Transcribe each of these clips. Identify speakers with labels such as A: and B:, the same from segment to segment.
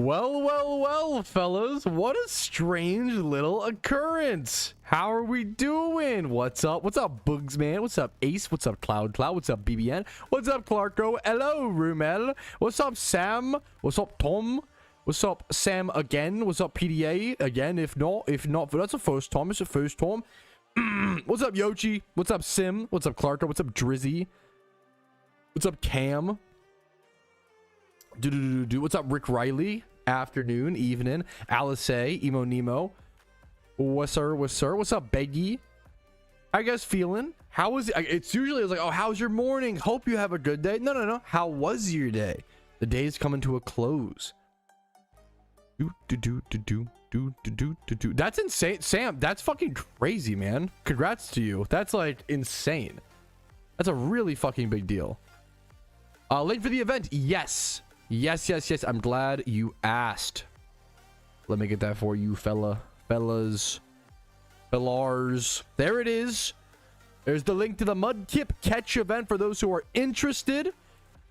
A: Well, fellas, what a strange little occurrence. How are we doing? What's up? What's up, Bugs Man? What's up, Ace? What's up, Cloud? What's up, BBN? What's up, Clarko? Hello, Rumel. What's up, Sam? What's up, Tom? What's up, Sam again? What's up, PDA again? If not, but that's a first time. It's a first time. What's up, Yoshi? What's up, Sim? What's up, Clarko? What's up, Drizzy? What's up, Cam? What's up, Rick Riley? Afternoon, evening. Alice, Emo Nemo. What's up, Beggy? How you guys feeling? How was it? It's usually like, oh, how's your morning? Hope you have a good day. No. How was your day? The day is coming to a close. That's insane, Sam. That's fucking crazy, man. Congrats to you. That's like insane. That's a really fucking big deal. Late for the event? Yes. I'm glad you asked. Let me get that for you, fellas. There it is. There's the link to the MUDKIP catch event for those who are interested.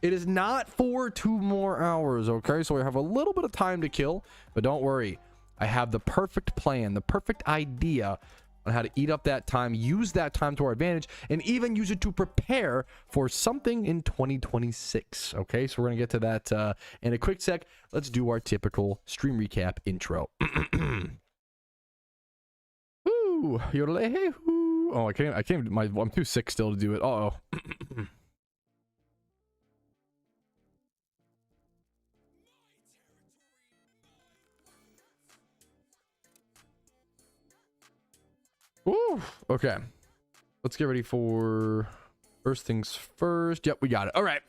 A: It is not for 2 more hours, okay? So we have a little bit of time to kill, but don't worry. I have the perfect plan, the perfect idea on how to eat up that time, use that time to our advantage, and even use it to prepare for something in 2026. Okay, so we're gonna get to that in a quick sec. Let's do our typical stream recap intro. Woo, yodelay, woo. Oh, I can't. I'm too sick still to do it. Uh-oh. Woo. Okay, let's get ready for first things first. Yep, we got it. All right.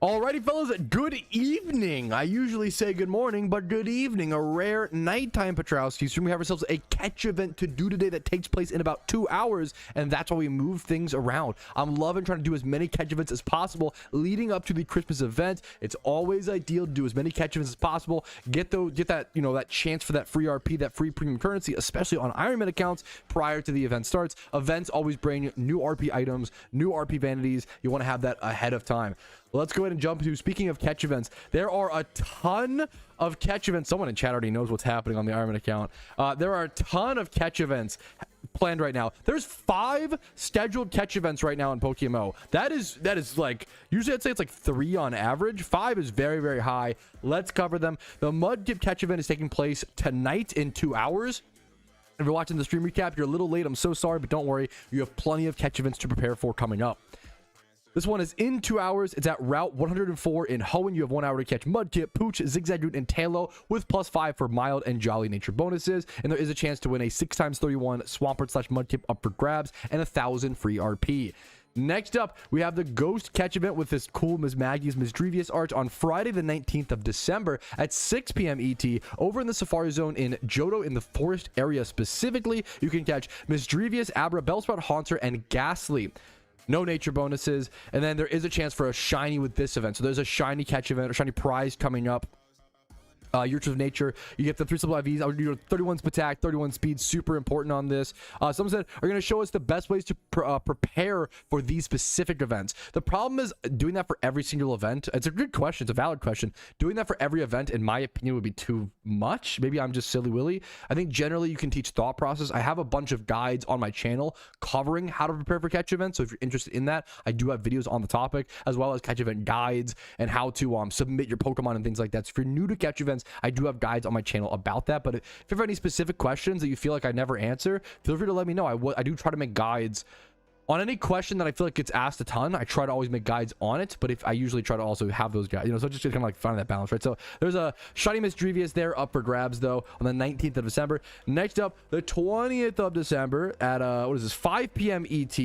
A: Alrighty, fellas, good evening. I usually say good morning, but good evening. A rare nighttime Patrouski stream. We have ourselves a catch event to do today that takes place in about 2 hours, and that's why we move things around. I'm loving trying to do as many catch events as possible leading up to the Christmas event. It's always ideal to do as many catch events as possible. Get that, you know, that chance for that free RP, that free premium currency, especially on Ironman accounts prior to the event starts. Events always bring new RP items, new RP vanities. You want to have that ahead of time. Let's go ahead and jump to, speaking of catch events, there are a ton of catch events. Someone in chat already knows what's happening on the Ironman account. There are a ton of catch events planned right now. There's 5 scheduled catch events right now in PokeMMO. That is like, usually I'd say it's like 3 on average. 5 is very, very high. Let's cover them. The MUDKIP catch event is taking place tonight in 2 hours. If you're watching the stream recap, you're a little late. I'm so sorry, but don't worry. You have plenty of catch events to prepare for coming up. This one is in 2 hours. It's at Route 104 in Hoenn. You have 1 hour to catch MUDKIP, Pooch, Zigzagoon, and Talo with +5 for mild and jolly nature bonuses. And there is a chance to win a 6x31 Swampert / MUDKIP up for grabs and 1,000 free RP. Next up, we have the Ghost catch event with this cool Ms. Maggie's Misdrevious art on Friday the 19th of December at 6 p.m. ET over in the Safari Zone in Johto in the forest area specifically. You can catch Misdrevious, Abra, Bellsprout, Haunter, and Ghastly. No nature bonuses, and then there is a chance for a shiny with this event. So there's a shiny catch event or shiny prize coming up. Your Truth of Nature, you get the 3 supply V's. 31 attack, 31 speed, super important on this. Someone said are going to show us the best ways to prepare for these specific events. The problem is doing that for every single event. It's a good question. It's a valid question. Doing that for every event, in my opinion, would be too much. Maybe I'm just silly willy. I think generally you can teach thought process. I have a bunch of guides on my channel covering how to prepare for catch events. So if you're interested in that, I do have videos on the topic as well as catch event guides and how to submit your Pokemon and things like that. So if you're new to catch events, I do have guides on my channel about that. But if you have any specific questions that you feel like I never answer, feel free to let me know. I do try to make guides on any question that I feel like gets asked a ton. I try to always make guides on it, but if I usually try to also have those guides, you know, so just kind of like finding that balance, right? So there's a shiny Misdrevious there up for grabs though on the 19th of December. Next up, the 20th of December at 5 p.m. ET,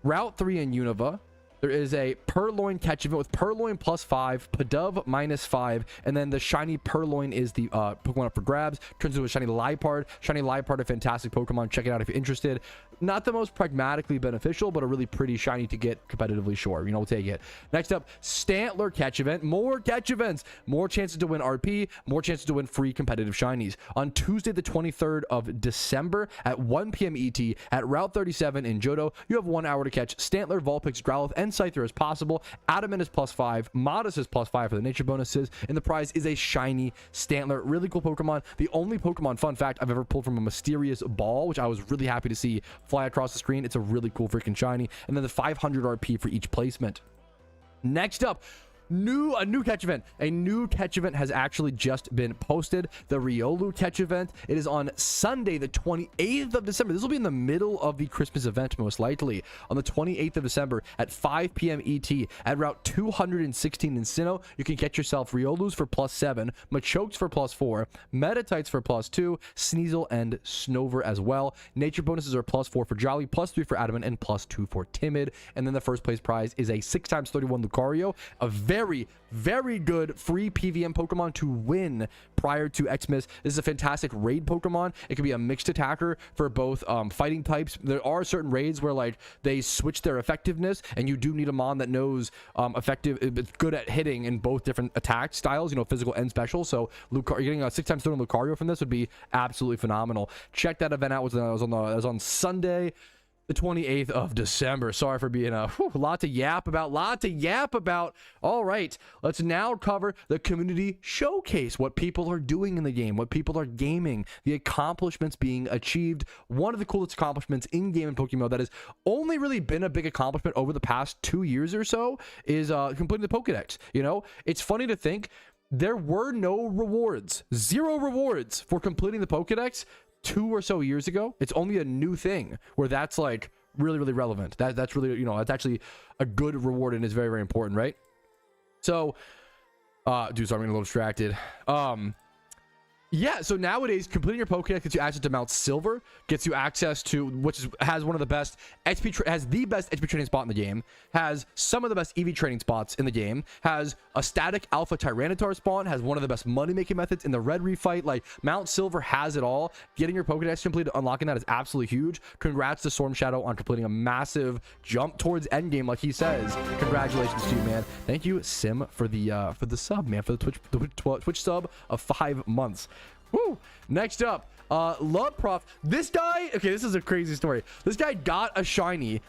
A: Route 3 in Unova. There is a Purloin catch event with Purloin +5, Pidove -5, and then the shiny Purloin is the Pokemon up for grabs. Turns into a shiny Liepard. Shiny Liepard, a fantastic Pokemon. Check it out if you're interested. Not the most pragmatically beneficial, but a really pretty shiny to get competitively, sure. You know, we'll take it. Next up, Stantler catch event. More catch events. More chances to win RP. More chances to win free competitive shinies. On Tuesday, the 23rd of December at 1 p.m. ET at Route 37 in Johto, you have 1 hour to catch Stantler, Vulpix, Growlithe, and Scyther as possible. Adamant is +5. Modest is +5 for the nature bonuses. And the prize is a shiny Stantler. Really cool Pokemon. The only Pokemon, fun fact, I've ever pulled from a mysterious ball, which I was really happy to see fly across the screen. It's a really cool freaking shiny. And then the 500 RP for each placement. Next up, a new catch event. A new catch event has actually just been posted. The Riolu catch event. It is on Sunday, the 28th of December. This will be in the middle of the Christmas event, most likely. On the 28th of December at 5 p.m. ET at Route 216 in Sinnoh, you can get yourself Riolus for +7, Machokes for +4, Metatites for +2, Sneasel and Snover as well. Nature bonuses are +4 for Jolly, +3 for Adamant, and +2 for Timid. And then the first place prize is a 6x31 Lucario, a very good free PVM Pokemon to win prior to XMAS. This is a fantastic raid Pokemon. It can be a mixed attacker for both fighting types. There are certain raids where like they switch their effectiveness, and you do need a mon that knows it's good at hitting in both different attack styles, you know, physical and special. So getting a 6x31 Lucario from this would be absolutely phenomenal. Check that event out. It was on Sunday, the 28th of December. Sorry for being a lot to yap about. All right, let's now cover the community showcase, what people are doing in the game, what people are gaming, the accomplishments being achieved. One of the coolest accomplishments in game in PokeMMO that has only really been a big accomplishment over the past 2 years or so is completing the Pokedex. You know, it's funny to think there were no rewards, 0 rewards for completing the Pokedex 2 or so years ago. It's only a new thing where that's like really relevant. That's really, you know, that's actually a good reward and is very important, right? So dude, sorry, I'm getting a little distracted. Yeah, so nowadays completing your Pokedex gets you access to Mount Silver, gets you access to, has one of the best has the best XP training spot in the game, has some of the best EV training spots in the game, has a static Alpha Tyranitar spawn, has one of the best money making methods in the Red Refight. Like, Mount Silver has it all. Getting your Pokedex completed, unlocking that is absolutely huge. Congrats to Storm Shadow on completing a massive jump towards endgame, like he says. Congratulations to you, man. Thank you, Sim, for the sub, man, for the Twitch sub of 5 months. Woo! Next up, Love Prof. This guy, okay, this is a crazy story. This guy got a shiny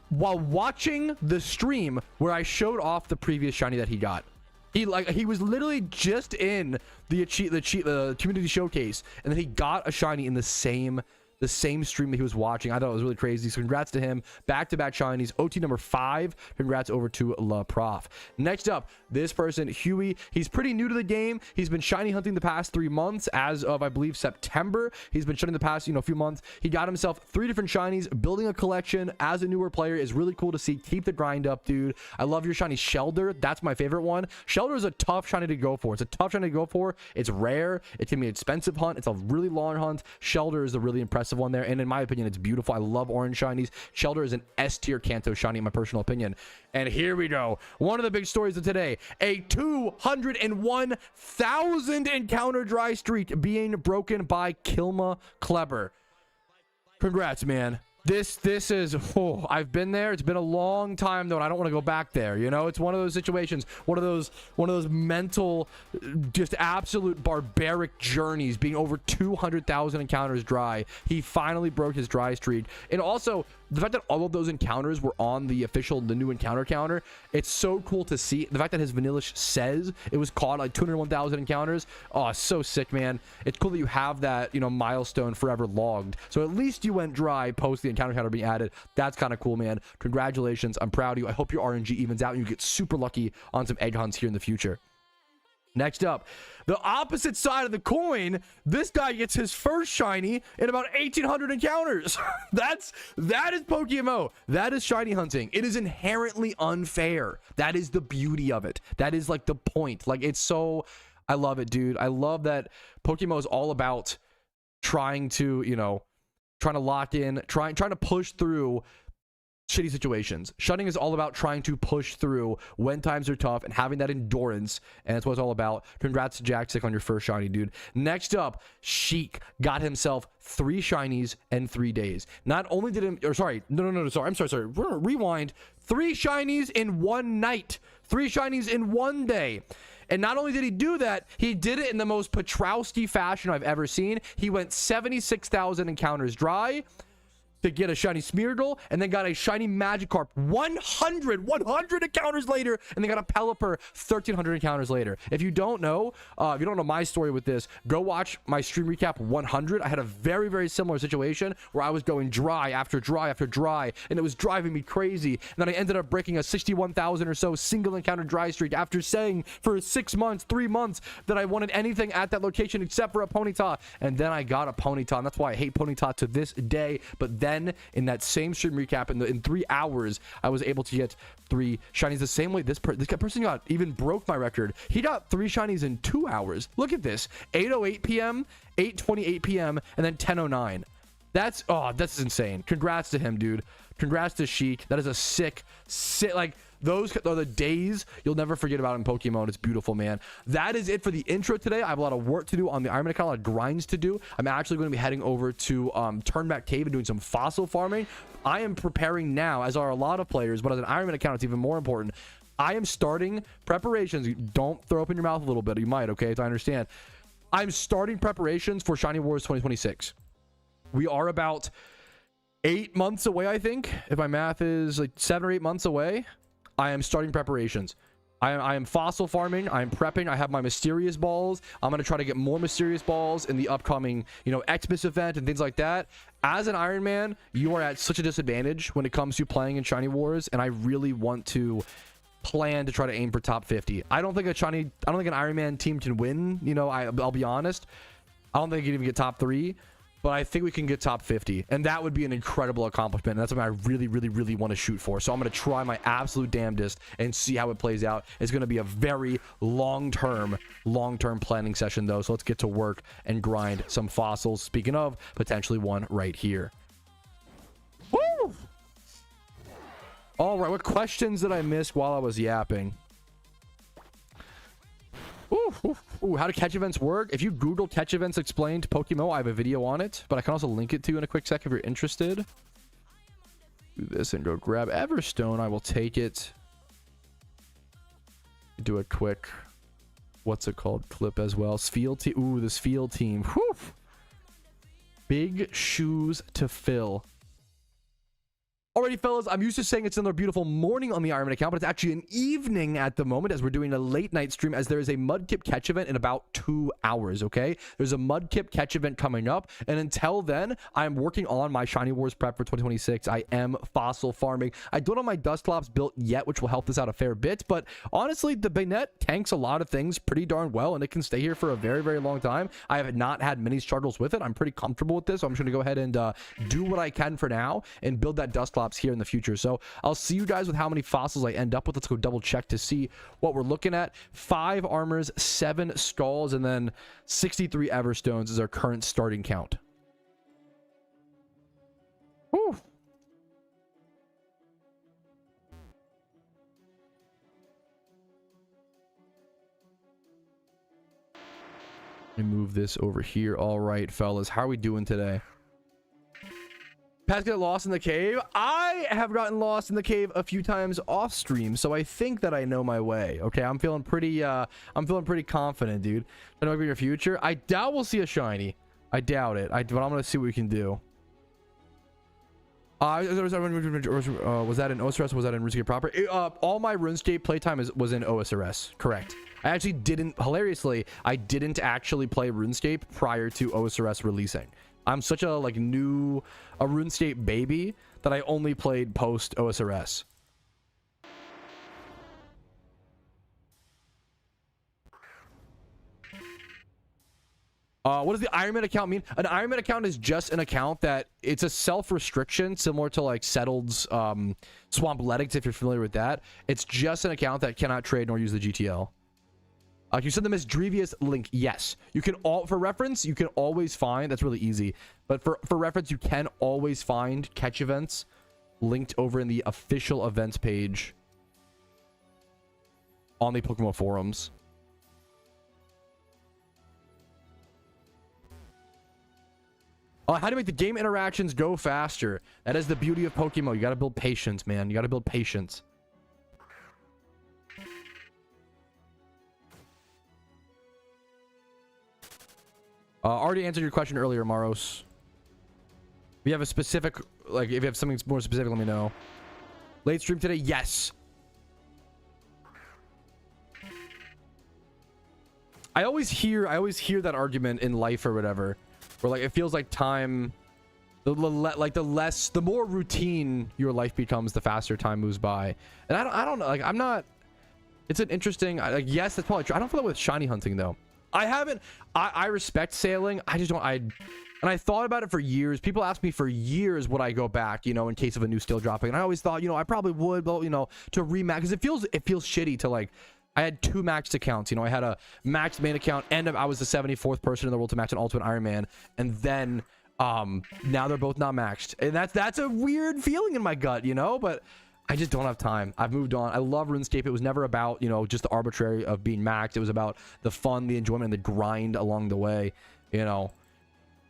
A: while watching the stream where I showed off the previous shiny that he got. He was literally just in the community showcase, and then he got a shiny in the same stream that he was watching. I thought it was really crazy. So congrats to him. Back-to-back shinies. OT number 5. Congrats over to La Prof. Next up, this person, Huey. He's pretty new to the game. He's been shiny hunting the past 3 months as of, I believe, September. He's been shiny the past, few months. He got himself 3 different shinies. Building a collection as a newer player is really cool to see. Keep the grind up, dude. I love your shiny Shelder. That's my favorite one. Shelder is a tough shiny to go for. It's a tough shiny to go for. It's rare. It can be an expensive hunt. It's a really long hunt. Shelder is a really impressive one there, and in my opinion, it's beautiful. I love orange shinies. Shelder is an S tier Kanto shiny in my personal opinion. And here we go. One of the big stories of today: a 201,000 encounter dry streak being broken by Kilma Kleber. Congrats, man. This is, I've been there. It's been a long time though, and I don't want to go back there. It's one of those situations, one of those mental, just absolute barbaric journeys, being over 200,000 encounters dry. He finally broke his dry streak. And also the fact that all of those encounters were on the new encounter counter, it's so cool to see. The fact that his Vanillish says it was caught like 201,000 encounters. Oh, so sick, man. It's cool that you have that, milestone forever logged. So at least you went dry post the encounter counter being added. That's kind of cool, man. Congratulations. I'm proud of you. I hope your RNG evens out and you get super lucky on some egg hunts here in the future. Next up, the opposite side of the coin, this guy gets his first shiny in about 1,800 encounters. That is PokeMMO. That is shiny hunting. It is inherently unfair. That is the beauty of it. That is like the point. Like, it's so, I love it, dude. I love that PokeMMO is all about trying to, trying to lock in, trying to push through shitty situations. Shunning is all about trying to push through when times are tough and having that endurance, and that's what it's all about. Congrats to Jack6 on your first shiny, dude. Next up, Sheik got himself 3 shinies in 3 days. Not only did him, or sorry, I'm sorry. We're gonna rewind. 3 shinies in 1 night. 3 shinies in 1 day. And not only did he do that, he did it in the most Patrouski fashion I've ever seen. He went 76,000 encounters dry to get a shiny Smeargle, and then got a shiny Magikarp 100 encounters later, and then got a Pelipper 1,300 encounters later. If you don't know, my story with this, go watch my stream recap 100. I had a very, very similar situation where I was going dry after dry after dry, and it was driving me crazy. And then I ended up breaking a 61,000 or so single encounter dry streak after saying for 6 months, 3 months that I wanted anything at that location except for a Ponyta. And then I got a Ponyta, and that's why I hate Ponyta to this day. But then in that same stream recap, in 3 hours, I was able to get 3 shinies the same way this person got, even broke my record. He got 3 shinies in 2 hours. Look at this: 8:08 p.m., 8:28 p.m., and then 10:09. That's insane. Congrats to him, dude. Congrats to Sheik. That is a sick, like, those are the days you'll never forget about in Pokemon. It's beautiful, man. That is it for the intro today. I have a lot of work to do on the Ironman account, a lot of grinds to do. I'm actually going to be heading over to Turnback Cave and doing some fossil farming. I am preparing now, as are a lot of players, but as an Ironman account, it's even more important. I am starting preparations. Don't throw up in your mouth a little bit. You might, okay? So I understand. I'm starting preparations for Shiny Wars 2026. We are about 8 months away, I think. If my math is like 7 or 8 months away, I am starting preparations. I am fossil farming. I am prepping. I have my mysterious balls. I'm going to try to get more mysterious balls in the upcoming, XMAS event and things like that. As an Iron Man, you are at such a disadvantage when it comes to playing in Shiny Wars, and I really want to plan to try to aim for top 50. I don't think an Iron Man team can win. I'll be honest. I don't think you can even get top 3. But I think we can get top 50, and that would be an incredible accomplishment. And that's something I really, really, really want to shoot for. So I'm going to try my absolute damnedest and see how it plays out. It's going to be a very long-term planning session, though. So let's get to work and grind some fossils. Speaking of, potentially one right here. Woo! All right, what questions did I miss while I was yapping? How do catch events work? If you Google catch events explained PokeMMO, I have a video on it, but I can also link it to you in a quick sec if you're interested. Do this and go grab Everstone. I will take it. Do a quick, what's it called, clip as well. Field team. Ooh, this field team. Whew. Big shoes to fill. Alrighty, fellas, I'm used to saying it's another beautiful morning on the Ironman account, but it's actually an evening at the moment as we're doing a late night stream, as there is a MUDKIP catch event in about 2 hours, okay? There's a MUDKIP catch event coming up, and until then, I'm working on my Shiny Wars prep for 2026. I am fossil farming. I don't have my Dusclops built yet, which will help this out a fair bit, but honestly, the Bayonet tanks a lot of things pretty darn well, and it can stay here for a very, very long time. I have not had many struggles with it. I'm pretty comfortable with this, so I'm just going to go ahead and do what I can for now and build that Dusclops here in the future. So I'll see you guys with how many fossils I end up with. Let's go double check to see what we're looking at. 5 armors, 7 skulls, and then 63 Everstones is our current starting count. Woo. Let me move this over here. All right, fellas, how are we doing today? Pat's get lost in the cave. I have gotten lost in the cave a few times off stream, so I think that I know my way. Okay, I'm feeling pretty confident, dude. I know over your future. I doubt we'll see a shiny. I doubt it. But I'm gonna see what we can do. Was that in OSRS or was that in RuneScape proper? All my RuneScape playtime was in OSRS. Correct. I actually didn't. Hilariously, I didn't actually play RuneScape prior to OSRS releasing. I'm such a new RuneScape baby that I only played post OSRS. What does the Ironman account mean? An Ironman account is just an account that it's a self-restriction, similar to like Settled's Swampletics, if you're familiar with that. It's just an account that cannot trade nor use the GTL. You send the Miss Drevious link. Yes, you can for reference, you can always find, that's really easy. But for reference, you can always find catch events linked over in the official events page on the PokeMMO forums. How to make the game interactions go faster. That is the beauty of PokeMMO. You got to build patience, man. You got to build patience. Already answered your question earlier, Maros. If you have a specific, like, if you have something more specific, let me know. Late stream today? Yes. I always hear that argument in life or whatever, where like it feels like time, the more routine your life becomes, the faster time moves by. And I don't know, like I'm not. It's an interesting. Like yes, that's probably true. I don't feel that with shiny hunting though. I respect sailing. I just don't. And I thought about it for years. People ask me for years would I go back, you know, in case of a new skill dropping. And I always thought, you know, I probably would, but you know, to remax, because it feels shitty to like. I had 2 maxed accounts. You know, I had a maxed main account, and I was the 74th person in the world to max an Ultimate Iron Man. And then now they're both not maxed, and that's a weird feeling in my gut, you know. But I just don't have time. I've moved on. I love RuneScape. It was never about, you know, just the arbitrary of being maxed. It was about the fun, the enjoyment, and the grind along the way, you know.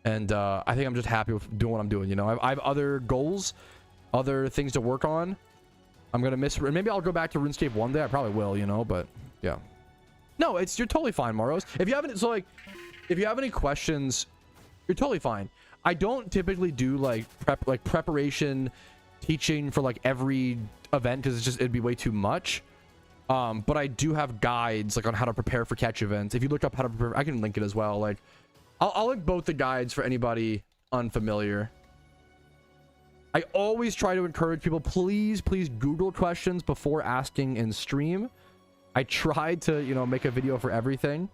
A: And I think I'm just happy with doing what I'm doing, you know. I have other goals, other things to work on. I'm gonna miss, maybe I'll go back to RuneScape one day. I probably will, you know, but yeah. No, you're totally fine, Maros. If you haven't, so like, if you have any questions, you're totally fine. I don't typically do like preparation teaching for like every event, because it'd be way too much. But I do have guides like on how to prepare for catch events. If you look up how to prepare, I can link it as well. Like I'll link both the guides for anybody unfamiliar. I always try to encourage people, please Google questions before asking in stream. I tried to, you know, make a video for everything.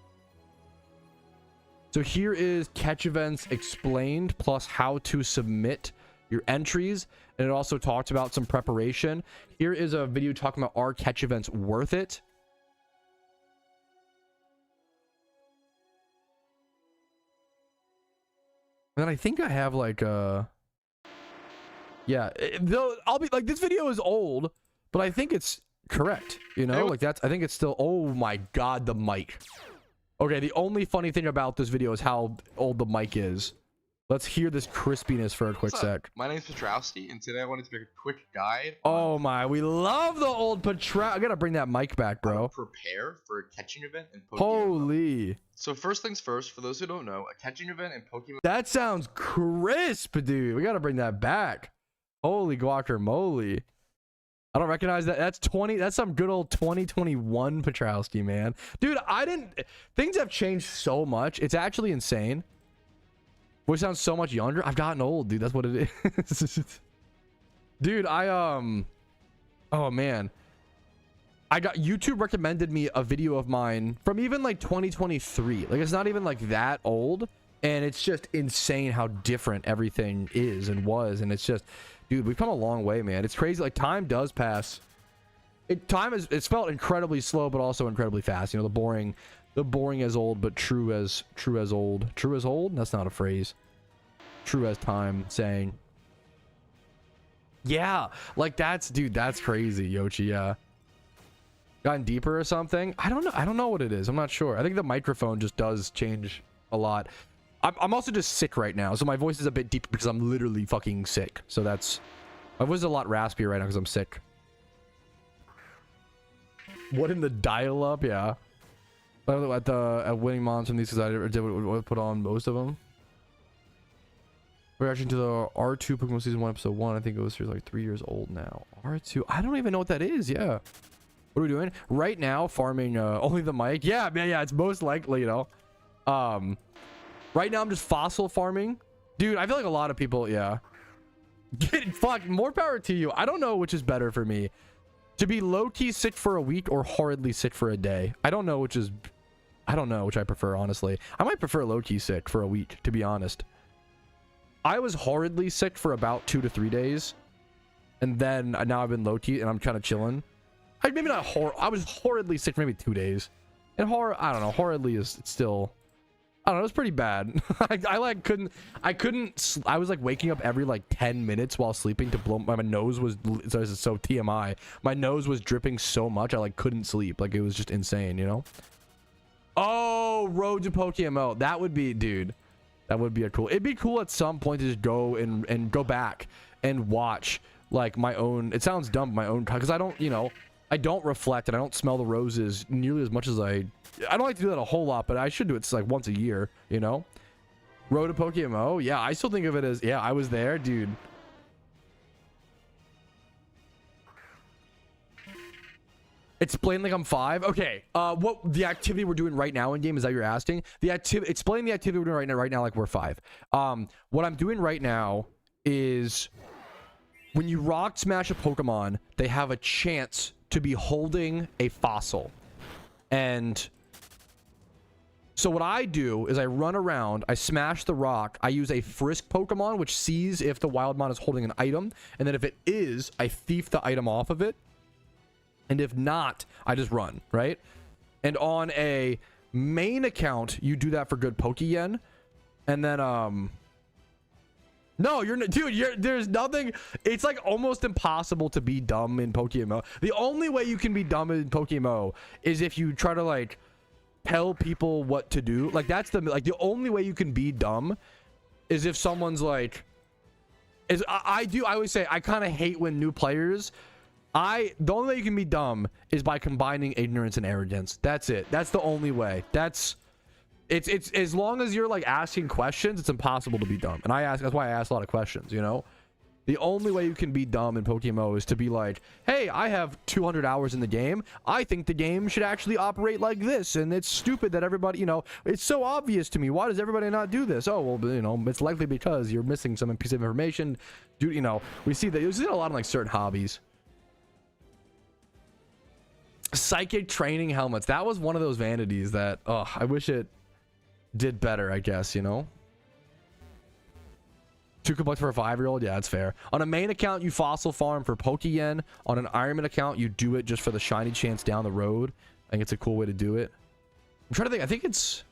A: So here is catch events explained, plus how to submit your entries, and it also talks about some preparation. Here is a video talking about, are catch events worth it? And then I think I have like yeah, I'll be like, this video is old, but I think it's correct, you know. Like I think it's still. Oh my god, the mic. Okay, the only funny thing about this video is how old the mic is. Let's hear this crispiness for a quick sec.
B: My name's Patrouski, and today I wanted to make a quick guide.
A: Oh my, we love the old Patrouski. I gotta bring that mic back, bro.
B: Prepare for a catching event in Pokemon.
A: Holy.
B: So first things first, for those who don't know, a catching event in Pokemon.
A: That sounds crisp, dude. We gotta bring that back. Holy guacamole. I don't recognize that. That's some good old 2021 Patrouski, man. Dude, things have changed so much. It's actually insane. Voice sounds so much younger. I've gotten old, dude. That's what it is. Dude, oh man. YouTube recommended me a video of mine from even like 2023. Like it's not even like that old, and it's just insane how different everything is and was. And it's just, dude, we've come a long way, man. It's crazy. Like time does pass. It's felt incredibly slow, but also incredibly fast. You know, the boring as old, but true as old. True as old? That's not a phrase. True as time saying. Yeah, like that's crazy, Yoshi. Yeah. Gotten deeper or something? I don't know what it is. I'm not sure. I think the microphone just does change a lot. I'm also just sick right now, so my voice is a bit deeper because I'm literally fucking sick. So my voice is a lot raspier right now because I'm sick. What in the dial-up? Yeah. At winning moms from these, because I did put on most of them. Reaction to the R2 Pokemon Season 1 Episode 1. I think it was like 3 years old now. R2. I don't even know what that is. Yeah. What are we doing right now? Farming only the mic. Yeah, man. Yeah, it's most likely, you know. Right now I'm just fossil farming, dude. I feel like a lot of people, yeah. Fuck, more power to you. I don't know which is better for me, to be low-key sick for a week or horridly sick for a day. I don't know which I prefer, honestly. I might prefer low-key sick for a week, to be honest. I was horridly sick for about 2 to 3 days, and then now I've been low-key and I'm kind of chilling. Maybe not I was horridly sick for maybe 2 days. And I don't know, horridly is still I don't know, it was pretty bad. I like I was like waking up every like 10 minutes while sleeping to blow. My nose was, so this is so TMI. My nose was dripping so much I like couldn't sleep. Like it was just insane, you know? Oh, Road to PokeMMO. That would be, dude. That would be a cool. It'd be cool at some point to just go and go back and watch like my own. It sounds dumb, my own, because I don't, you know, I don't reflect and I don't smell the roses nearly as much as I don't like to do that a whole lot, but I should do it like once a year, you know? Road to PokeMMO. Yeah, I still think of it as, yeah, I was there, dude. Explain like I'm 5. Okay. What the activity we're doing right now in game, is that you're asking? The activity, explain the activity we're doing right now like we're 5. What I'm doing right now is when you rock smash a Pokemon, they have a chance to be holding a fossil. And so what I do is I run around, I smash the rock, I use a Frisk Pokemon, which sees if the Wildmon is holding an item, and then if it is, I thief the item off of it. And if not, I just run, right? And on a main account, you do that for good Pokeyen. And then, no, you're not, dude, there's nothing. It's like almost impossible to be dumb in PokeMMO. The only way you can be dumb in PokeMMO is if you try to like tell people what to do. Like that's the only way you can be dumb is if someone's like, I always say, I kind of hate when new players, the only way you can be dumb is by combining ignorance and arrogance. That's it. That's the only way. It's as long as you're like asking questions, it's impossible to be dumb. And that's why I ask a lot of questions, you know? The only way you can be dumb in PokeMMO is to be like, hey, I have 200 hours in the game. I think the game should actually operate like this. And it's stupid that everybody, you know, it's so obvious to me. Why does everybody not do this? Oh, well, you know, it's likely because you're missing some piece of information. Dude, you know, we see that. You see a lot of like certain hobbies. Psychic training helmets. That was one of those vanities that, oh, I wish it did better, I guess, you know? 2 complex for a 5-year-old? Yeah, that's fair. On a main account, you fossil farm for Pokeyen. On an Ironman account, you do it just for the shiny chance down the road. I think it's a cool way to do it. I'm trying to think. I think it's...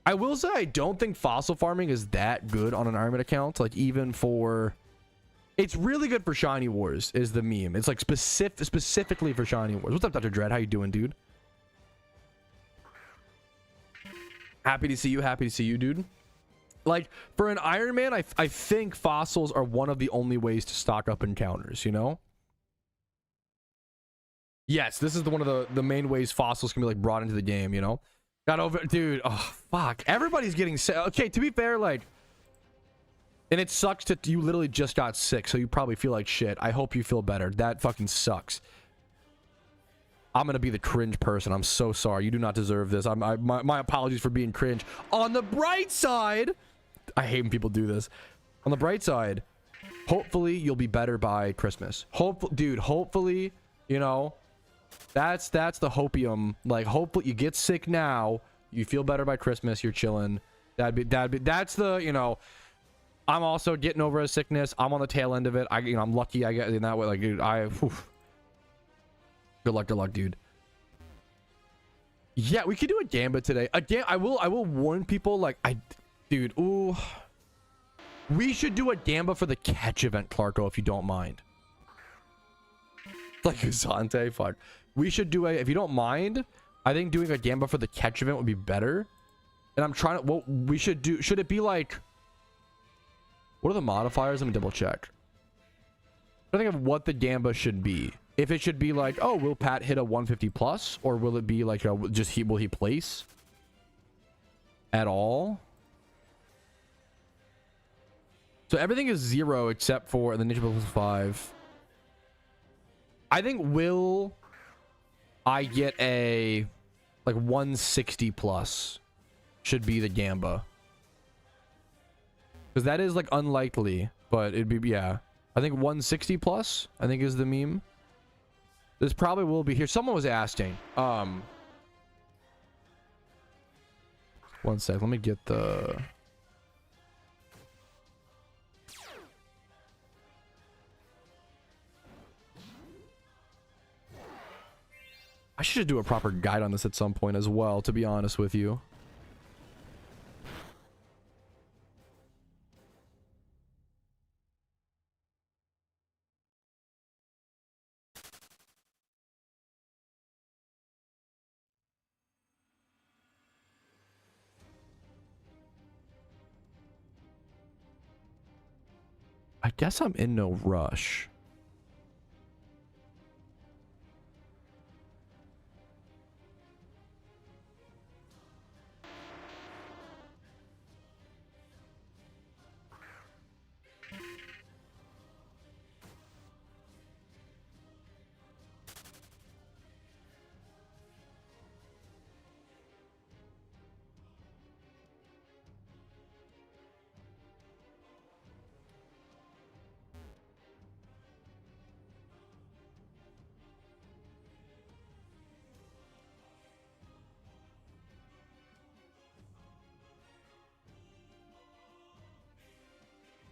A: I will say I don't think fossil farming is that good on an Ironman account. Like, even for... It's really good for Shiny Wars, is the meme. It's like specifically for Shiny Wars. What's up, Dr. Dread? How you doing, dude? Happy to see you. Happy to see you, dude. Like, for an Iron Man, I think fossils are one of the only ways to stock up encounters, you know? Yes, this is one of the main ways fossils can be, like, brought into the game, you know? Got over... Dude, oh, fuck. Everybody's getting sick. Okay, to be fair, like... And it sucks that you literally just got sick, so you probably feel like shit. I hope you feel better. That fucking sucks. I'm gonna be the cringe person. I'm so sorry. You do not deserve this. My apologies for being cringe. On the bright side, I hate when people do this. On the bright side, hopefully you'll be better by Christmas. Dude, hopefully, you know, that's the hopium. Like, hopefully you get sick now, you feel better by Christmas, you're chilling. That's the, you know. I'm also getting over a sickness. I'm on the tail end of it. I'm lucky I get in that way. Like, dude, good luck, dude. Yeah, we could do a gambit today. Again, I will warn people, like, dude, ooh. We should do a gamba for the catch event, Clarko, if you don't mind. Like Zante, fuck. We should do if you don't mind, I think doing a gamba for the catch event would be better. And I'm trying to, what we should do, should it be like, what are the modifiers? Let me double check. I think of what the gamba should be. If it should be like, oh, will Pat hit a 150 plus, or will it be like will he place at all? So everything is 0 except for the Ninja plus 5. I think will I get a like 160 plus should be the gamba. Because that is like unlikely, but it'd be, yeah. I think 160 plus, I think is the meme. This probably will be here. Someone was asking. 1 sec, let me get the... I should do a proper guide on this at some point as well, to be honest with you. guess I'm in no rush.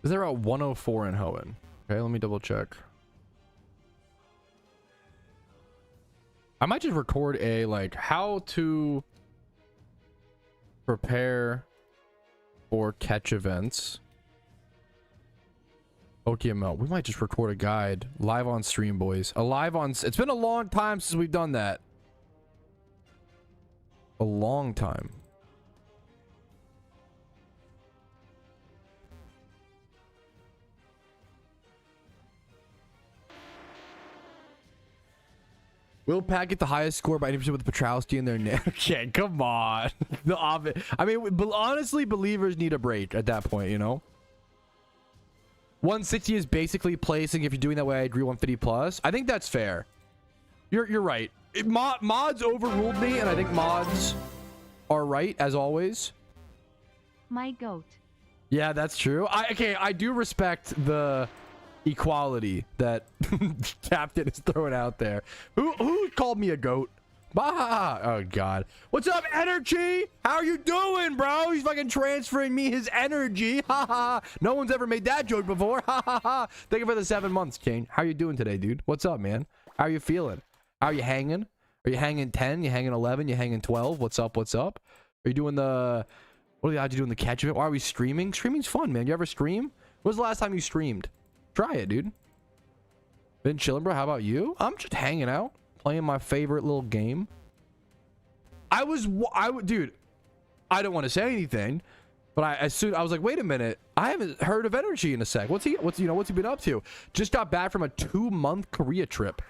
A: Is there a 104 in Hoenn? Okay, let me double check. I might just record a like how to prepare for catch events. PokeMMO. We might just record a guide live on stream, boys. It's been a long time since we've done that. A long time. Will Pat get the highest score by any percent with Patrouski in their name? Okay, come on. I mean, honestly, believers need a break at that point, you know? 160 is basically placing. If you're doing that way, I agree. 150 plus. I think that's fair. You're right. Mods overruled me, and I think mods are right as always.
C: My goat.
A: Yeah, that's true. I do respect the equality that Captain is throwing out there. Who called me a goat? Bah! Oh god. What's up, Energy? How are you doing, bro? He's fucking transferring me his energy. Ha ha. No one's ever made that joke before. Ha ha ha. Thank you for the 7 months, King. How you doing today, dude? What's up, man? How are you feeling? How are you hanging? Are you hanging 10? You hanging 11? You hanging 12? What's up? What's up? Are you doing the... What are the odds you doing the catch event? Why are we streaming? Streaming's fun, man. You ever stream? When was the last time you streamed? Try it, dude. Been chilling, bro. How about you? I'm just hanging out, playing my favorite little game. Dude, I don't want to say anything, but I was like, wait a minute. I haven't heard of Energy in a sec. What's he been up to? Just got back from a 2-month Korea trip.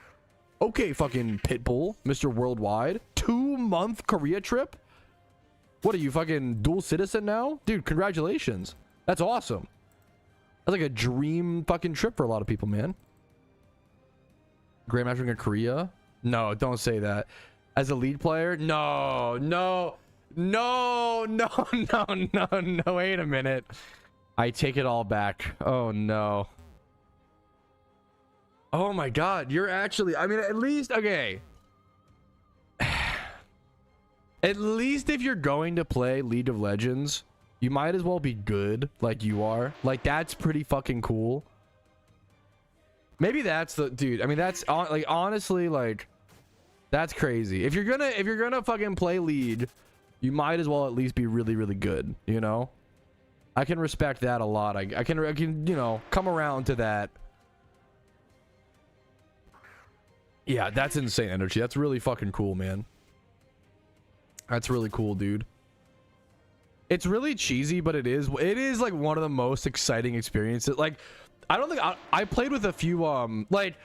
A: Okay, fucking Pitbull, Mr. Worldwide. 2-month Korea trip? What are you, fucking dual citizen now? Dude, congratulations. That's awesome. That's like a dream fucking trip for a lot of people, man. Grandmaster in Korea? No, don't say that. As a lead player? No. Wait a minute. I take it all back. Oh, no. Oh, my God. You're actually... I mean, at least... Okay. At least if you're going to play League of Legends... You might as well be good like you are. Like, that's pretty fucking cool. Maybe that's the dude. I mean, that's like honestly, like, that's crazy. If you're gonna fucking play lead, you might as well at least be really, really good. You know, I can respect that a lot. I can you know come around to that. Yeah, that's insane energy. That's really fucking cool, man. That's really cool, dude. It's really cheesy, but it is like one of the most exciting experiences. Like, I don't think I played with a few like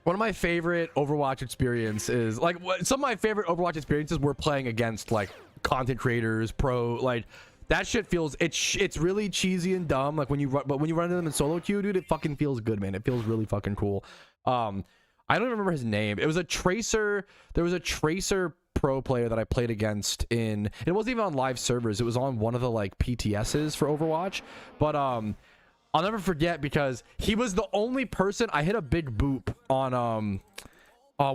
A: one of my favorite Overwatch experiences, like some of my favorite Overwatch experiences were playing against like content creators, like that shit feels it's really cheesy and dumb like when you run, but when you run into them in solo queue, dude, it fucking feels good, man. It feels really fucking cool. I don't even remember his name. It was a Tracer. There was a Tracer pro player that I played against in, it wasn't even on live servers, it was on one of the like PTSs for Overwatch, but I'll never forget because he was the only person. I hit a big boop on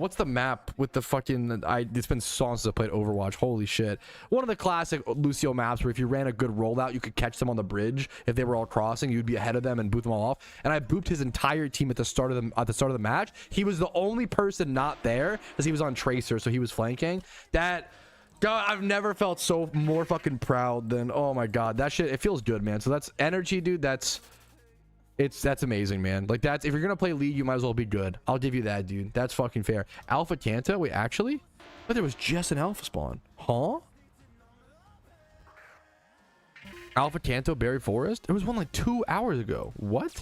A: what's the map with the fucking it's been so long since I played Overwatch. Holy shit. One of the classic Lucio maps where if you ran a good rollout, you could catch them on the bridge. If they were all crossing, you'd be ahead of them and boot them all off. And I booped his entire team at the start of the match. He was the only person not there because he was on Tracer, so he was flanking. That God, I've never felt so more fucking proud than, oh my God, that shit, it feels good, man. So that's energy, dude. That's amazing, man. Like, that's, if you're gonna play league, you might as well be good. I'll give you that, dude. That's fucking fair. Alpha Tanta? Wait, actually? But there was just an alpha spawn. Huh? Alpha Kanto Berry Forest? It was one like 2 hours ago. What?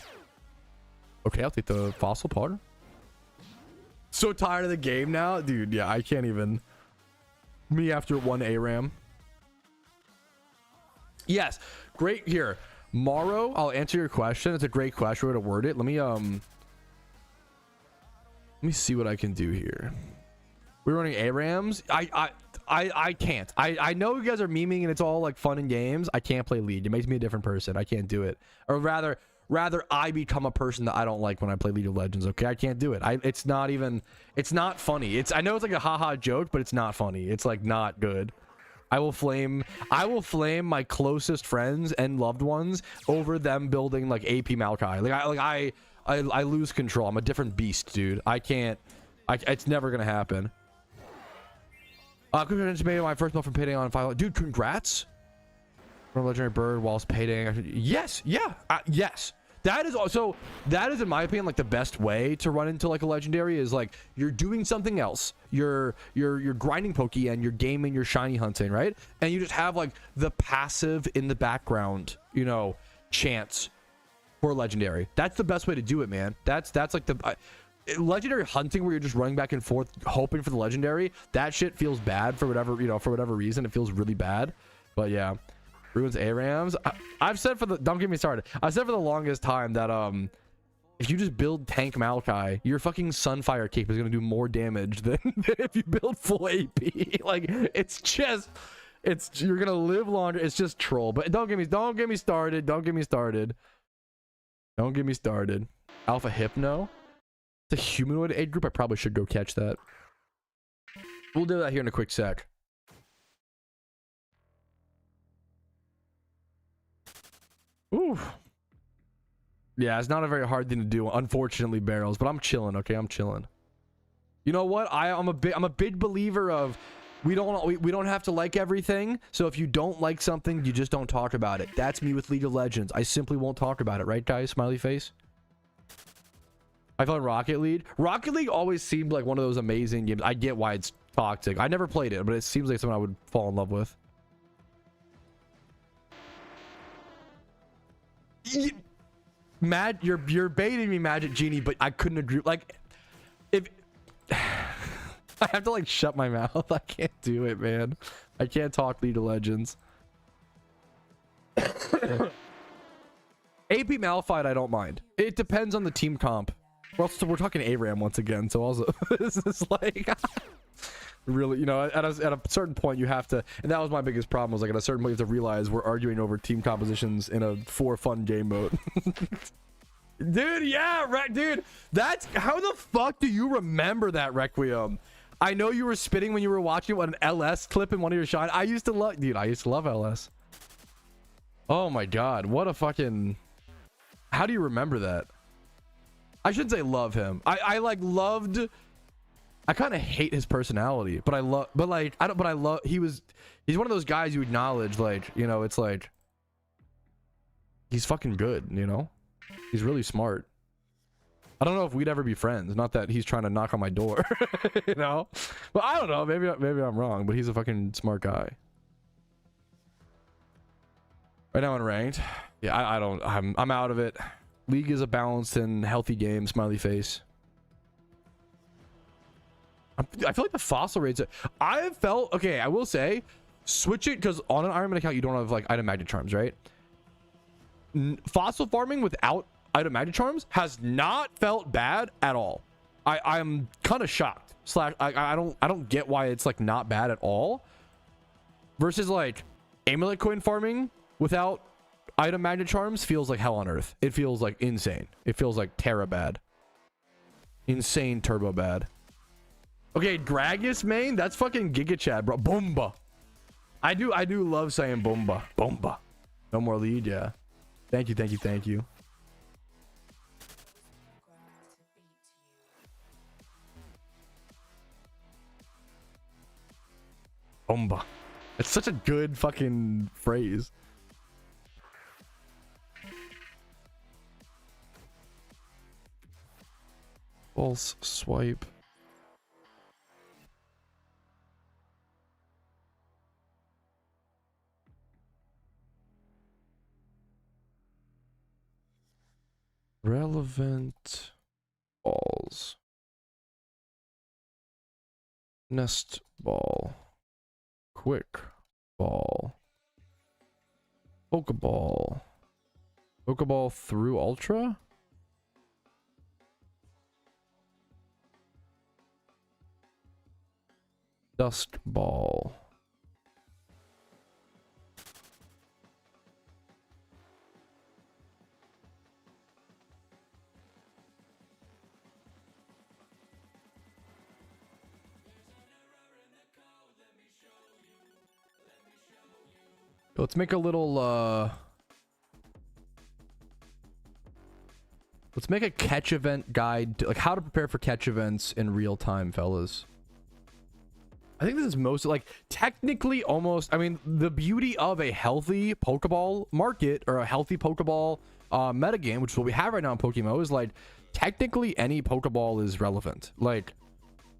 A: Okay, I'll take the fossil powder. So tired of the game now, dude. Yeah, I can't even. Me after one ARAM. Yes, great. Here, Morrow, I'll answer your question. It's a great question. Way to word it. Let me see what I can do here. We're running ARAMs. I can't. I know you guys are memeing and it's all like fun and games. I can't play League. It makes me a different person. I can't do it. Or rather I become a person that I don't like when I play League of Legends. Okay, I can't do it. It's not funny. I know it's like a haha joke, but it's not funny. It's like not good. I will flame my closest friends and loved ones over them building like AP Maokai. I lose control. I'm a different beast, dude. I can't. It's never gonna happen. Congratulations, made my first build from payday on 5. Dude, congrats. From legendary bird whilst payday. Yes, yeah, yes. That is also, that is in my opinion like the best way to run into like a legendary is like you're doing something else. You're grinding Pokeyen, you're gaming, you're shiny hunting, right? And you just have like the passive in the background, you know, chance for legendary. That's the best way to do it, man. That's like the legendary hunting where you're just running back and forth hoping for the legendary. That shit feels bad for whatever, you know, for whatever reason. It feels really bad. But yeah. Ruins ARAMs. I've said for the, don't get me started. I've said for the longest time that if you just build tank Maokai, your fucking Sunfire cape is gonna do more damage than if you build full AP. Like you're gonna live longer. It's just troll. But don't get me started. Don't get me started. Don't get me started. Alpha Hypno. It's a humanoid aid group. I probably should go catch that. We'll do that here in a quick sec. Ooh. Yeah, it's not a very hard thing to do, unfortunately, barrels, but I'm chilling, okay? I'm chilling. You know what? I'm a big believer of we don't have to like everything. So if you don't like something, you just don't talk about it. That's me with League of Legends. I simply won't talk about it, right, guys? Smiley face. I found Rocket League. Rocket League always seemed like one of those amazing games. I get why it's toxic. I never played it, but it seems like something I would fall in love with. You're baiting me, Magic Genie, but I couldn't agree. Like, if I have to like shut my mouth, I can't do it, man. I can't talk League of Legends. AP Malphite, I don't mind. It depends on the team comp. Well, so we're talking ARAM once again, so also this is like really, you know, at a certain point you have to, and that was my biggest problem, was like at a certain point you have to realize we're arguing over team compositions in a for fun game mode. Dude, yeah, right, dude, that's how the fuck do you remember that, Requiem? I know you were spitting when you were watching an LS clip in one of your shots. I used to love LS. Oh my god, what a fucking, how do you remember that? I shouldn't say love him. I like loved, I kind of hate his personality, but I love, he's one of those guys you acknowledge, like, you know, it's like he's fucking good, you know, he's really smart. I don't know if we'd ever be friends, not that he's trying to knock on my door. You know, but I don't know, maybe I'm wrong, but he's a fucking smart guy. Right now in ranked, yeah, I'm out of it. League is a balanced and healthy game. Smiley face. I feel like the fossil rates. I felt okay. I will say, switch it, because on an Ironman account you don't have like item magic charms, right? Fossil farming without item magic charms has not felt bad at all. I'm kind of shocked. I don't get why it's like not bad at all. Versus like amulet coin farming without item magic charms feels like hell on earth. It feels like insane. It feels like terra bad. Insane turbo bad. Okay, Gragas main, that's fucking Giga Chad, bro. Bomba. I do love saying bomba. Bomba. No more lead, yeah. Thank you. Bomba. It's such a good fucking phrase. False swipe. Relevant balls. Nest ball. Quick ball. Pokeball. Pokeball through Ultra? Dust ball. Let's make a little let's make a catch event guide to, like, how to prepare for catch events in real time, fellas. I think this is most, like, technically almost, I mean, the beauty of a healthy Pokeball market or a healthy Pokeball metagame, which is what we have right now in PokeMMO, is like technically any Pokeball is relevant. Like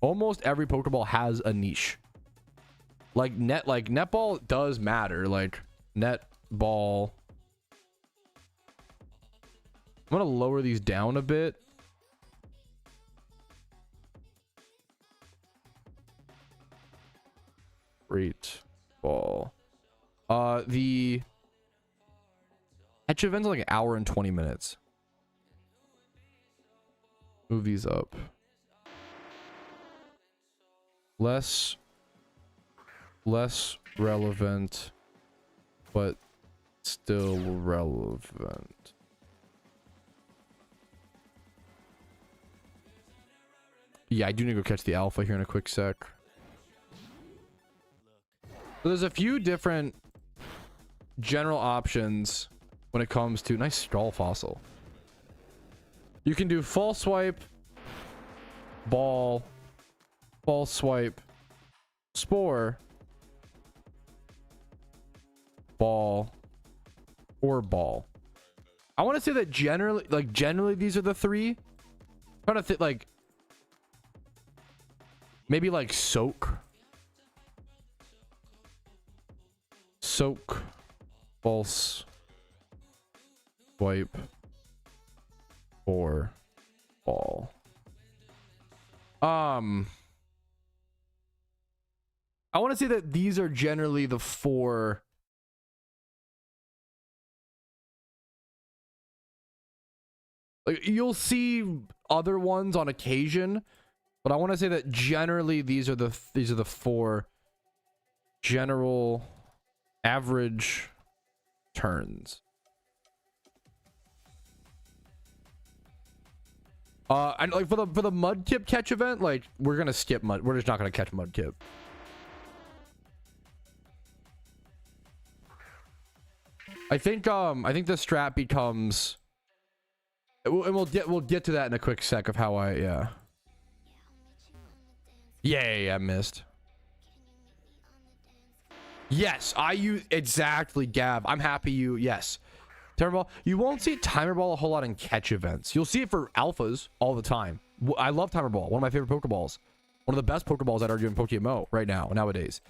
A: almost every Pokeball has a niche. Like netball does matter. Like netball. I'm gonna lower these down a bit. Great ball. The catch event's like an hour and 20 minutes. Move these up. Less relevant, but still relevant. Yeah, I do need to go catch the alpha here in a quick sec. So there's a few different general options when it comes to nice stall fossil. You can do false swipe, ball, false swipe, spore, ball, or ball. I want to say that generally these are the three. I'm trying to think, like, maybe like soak, false swipe, or ball. I want to say that these are generally the four. Like, you'll see other ones on occasion, but I want to say that generally these are the four general average turns. And like for the Mudkip catch event, like we're gonna skip mud. We're just not gonna catch Mudkip. I think the strat becomes, and we'll get to that in a quick sec of how I yeah, missed. Yes, I use exactly, Gab. I'm happy you, yes. Timer ball. You won't see timer ball a whole lot in catch events. You'll see it for alphas all the time. I love timer ball. One of my favorite Pokeballs. One of the best Pokeballs that are doing PokeMMO right now, nowadays.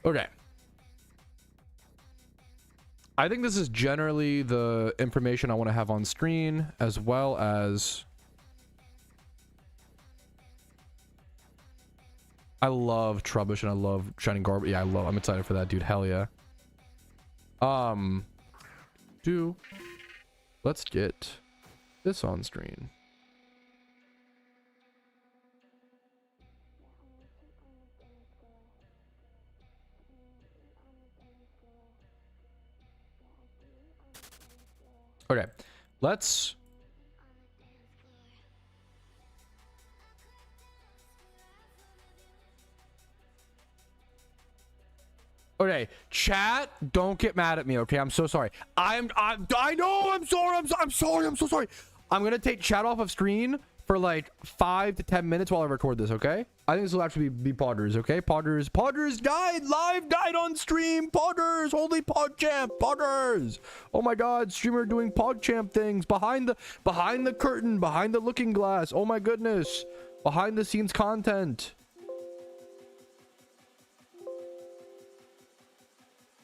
A: Okay. I think this is generally the information I want to have on screen, as well as I love Trubbish and I love Shining Garbage. Yeah, I'm excited for that, dude. Hell yeah. Let's get this on screen. Okay, let's okay, chat, don't get mad at me, okay? I'm so sorry. I know, I'm sorry. I'm so sorry. I'm gonna take chat off of screen for like 5 to 10 minutes while I record this, okay? I think this will actually be Potters, okay? Potters guide, live guide on stream. Potters, holy PogChamp, Potters. Oh my god, streamer doing PogChamp things behind the curtain, behind the looking glass. Oh my goodness, behind the scenes content.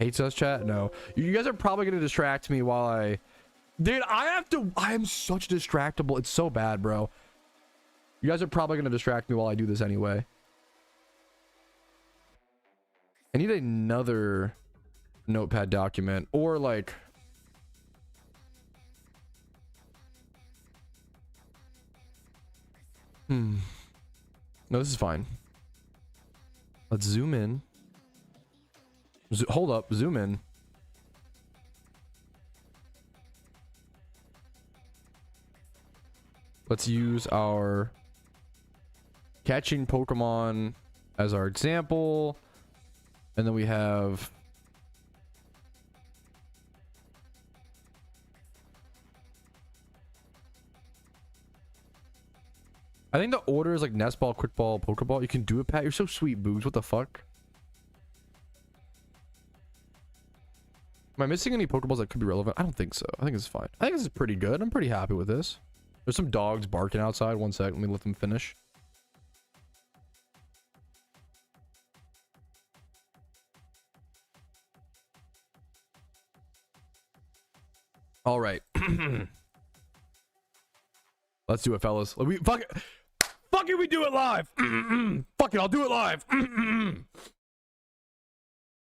A: Hates us, chat? No. You guys are probably gonna distract me while I... Dude, I am such distractible. It's so bad, bro. You guys are probably gonna distract me while I do this anyway. I need another notepad document, or like... No, this is fine. Let's zoom in. Hold up, zoom in. Let's use our catching Pokemon as our example. And then we have... I think the order is like Nest Ball, Quick Ball, Pokeball. You can do it, Pat. You're so sweet, Boogs. What the fuck? Am I missing any Pokeballs that could be relevant? I don't think so. I think this is fine. I think this is pretty good. I'm pretty happy with this. There's some dogs barking outside. One sec. Let me let them finish. All right. Let's do it, fellas. Fuck it. Fuck it, we do it live. Fuck it, I'll do it live.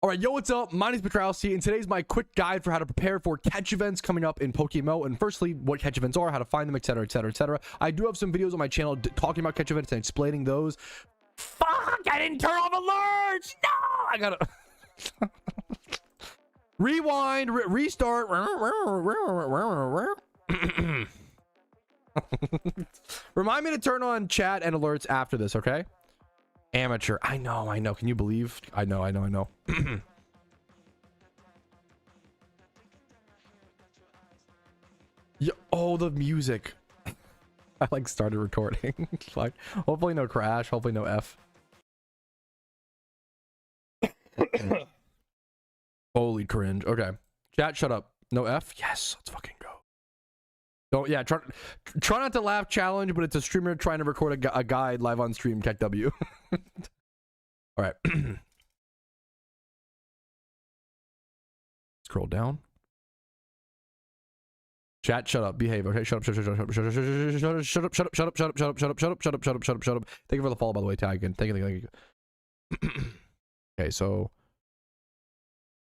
A: All right, yo, what's up? My name is Patrouski, and today's my quick guide for how to prepare for catch events coming up in PokeMMO. And firstly, what catch events are, how to find them, etc., etc., etc. I do have some videos on my channel talking about catch events and explaining those. Fuck, I didn't turn off alerts. No, I gotta rewind, restart. Remind me to turn on chat and alerts after this, okay? Amateur. I know. Can you believe? I know. Oh, the music. I like started recording. Like, hopefully no crash. Hopefully no F. Holy cringe. Okay. Chat, shut up. No F? Yes. Let's fucking go. Don't, yeah, try not to laugh challenge, but it's a streamer trying to record a guide live on stream. Tech W. All right. Scroll down. Chat, shut up. Behave. Okay, shut up. Shut up. Thank you for the follow, by the way, Tag. And thank you. Okay, so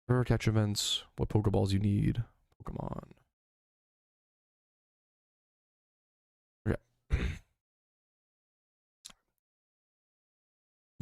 A: for catch events, what Pokeballs you need? Pokemon.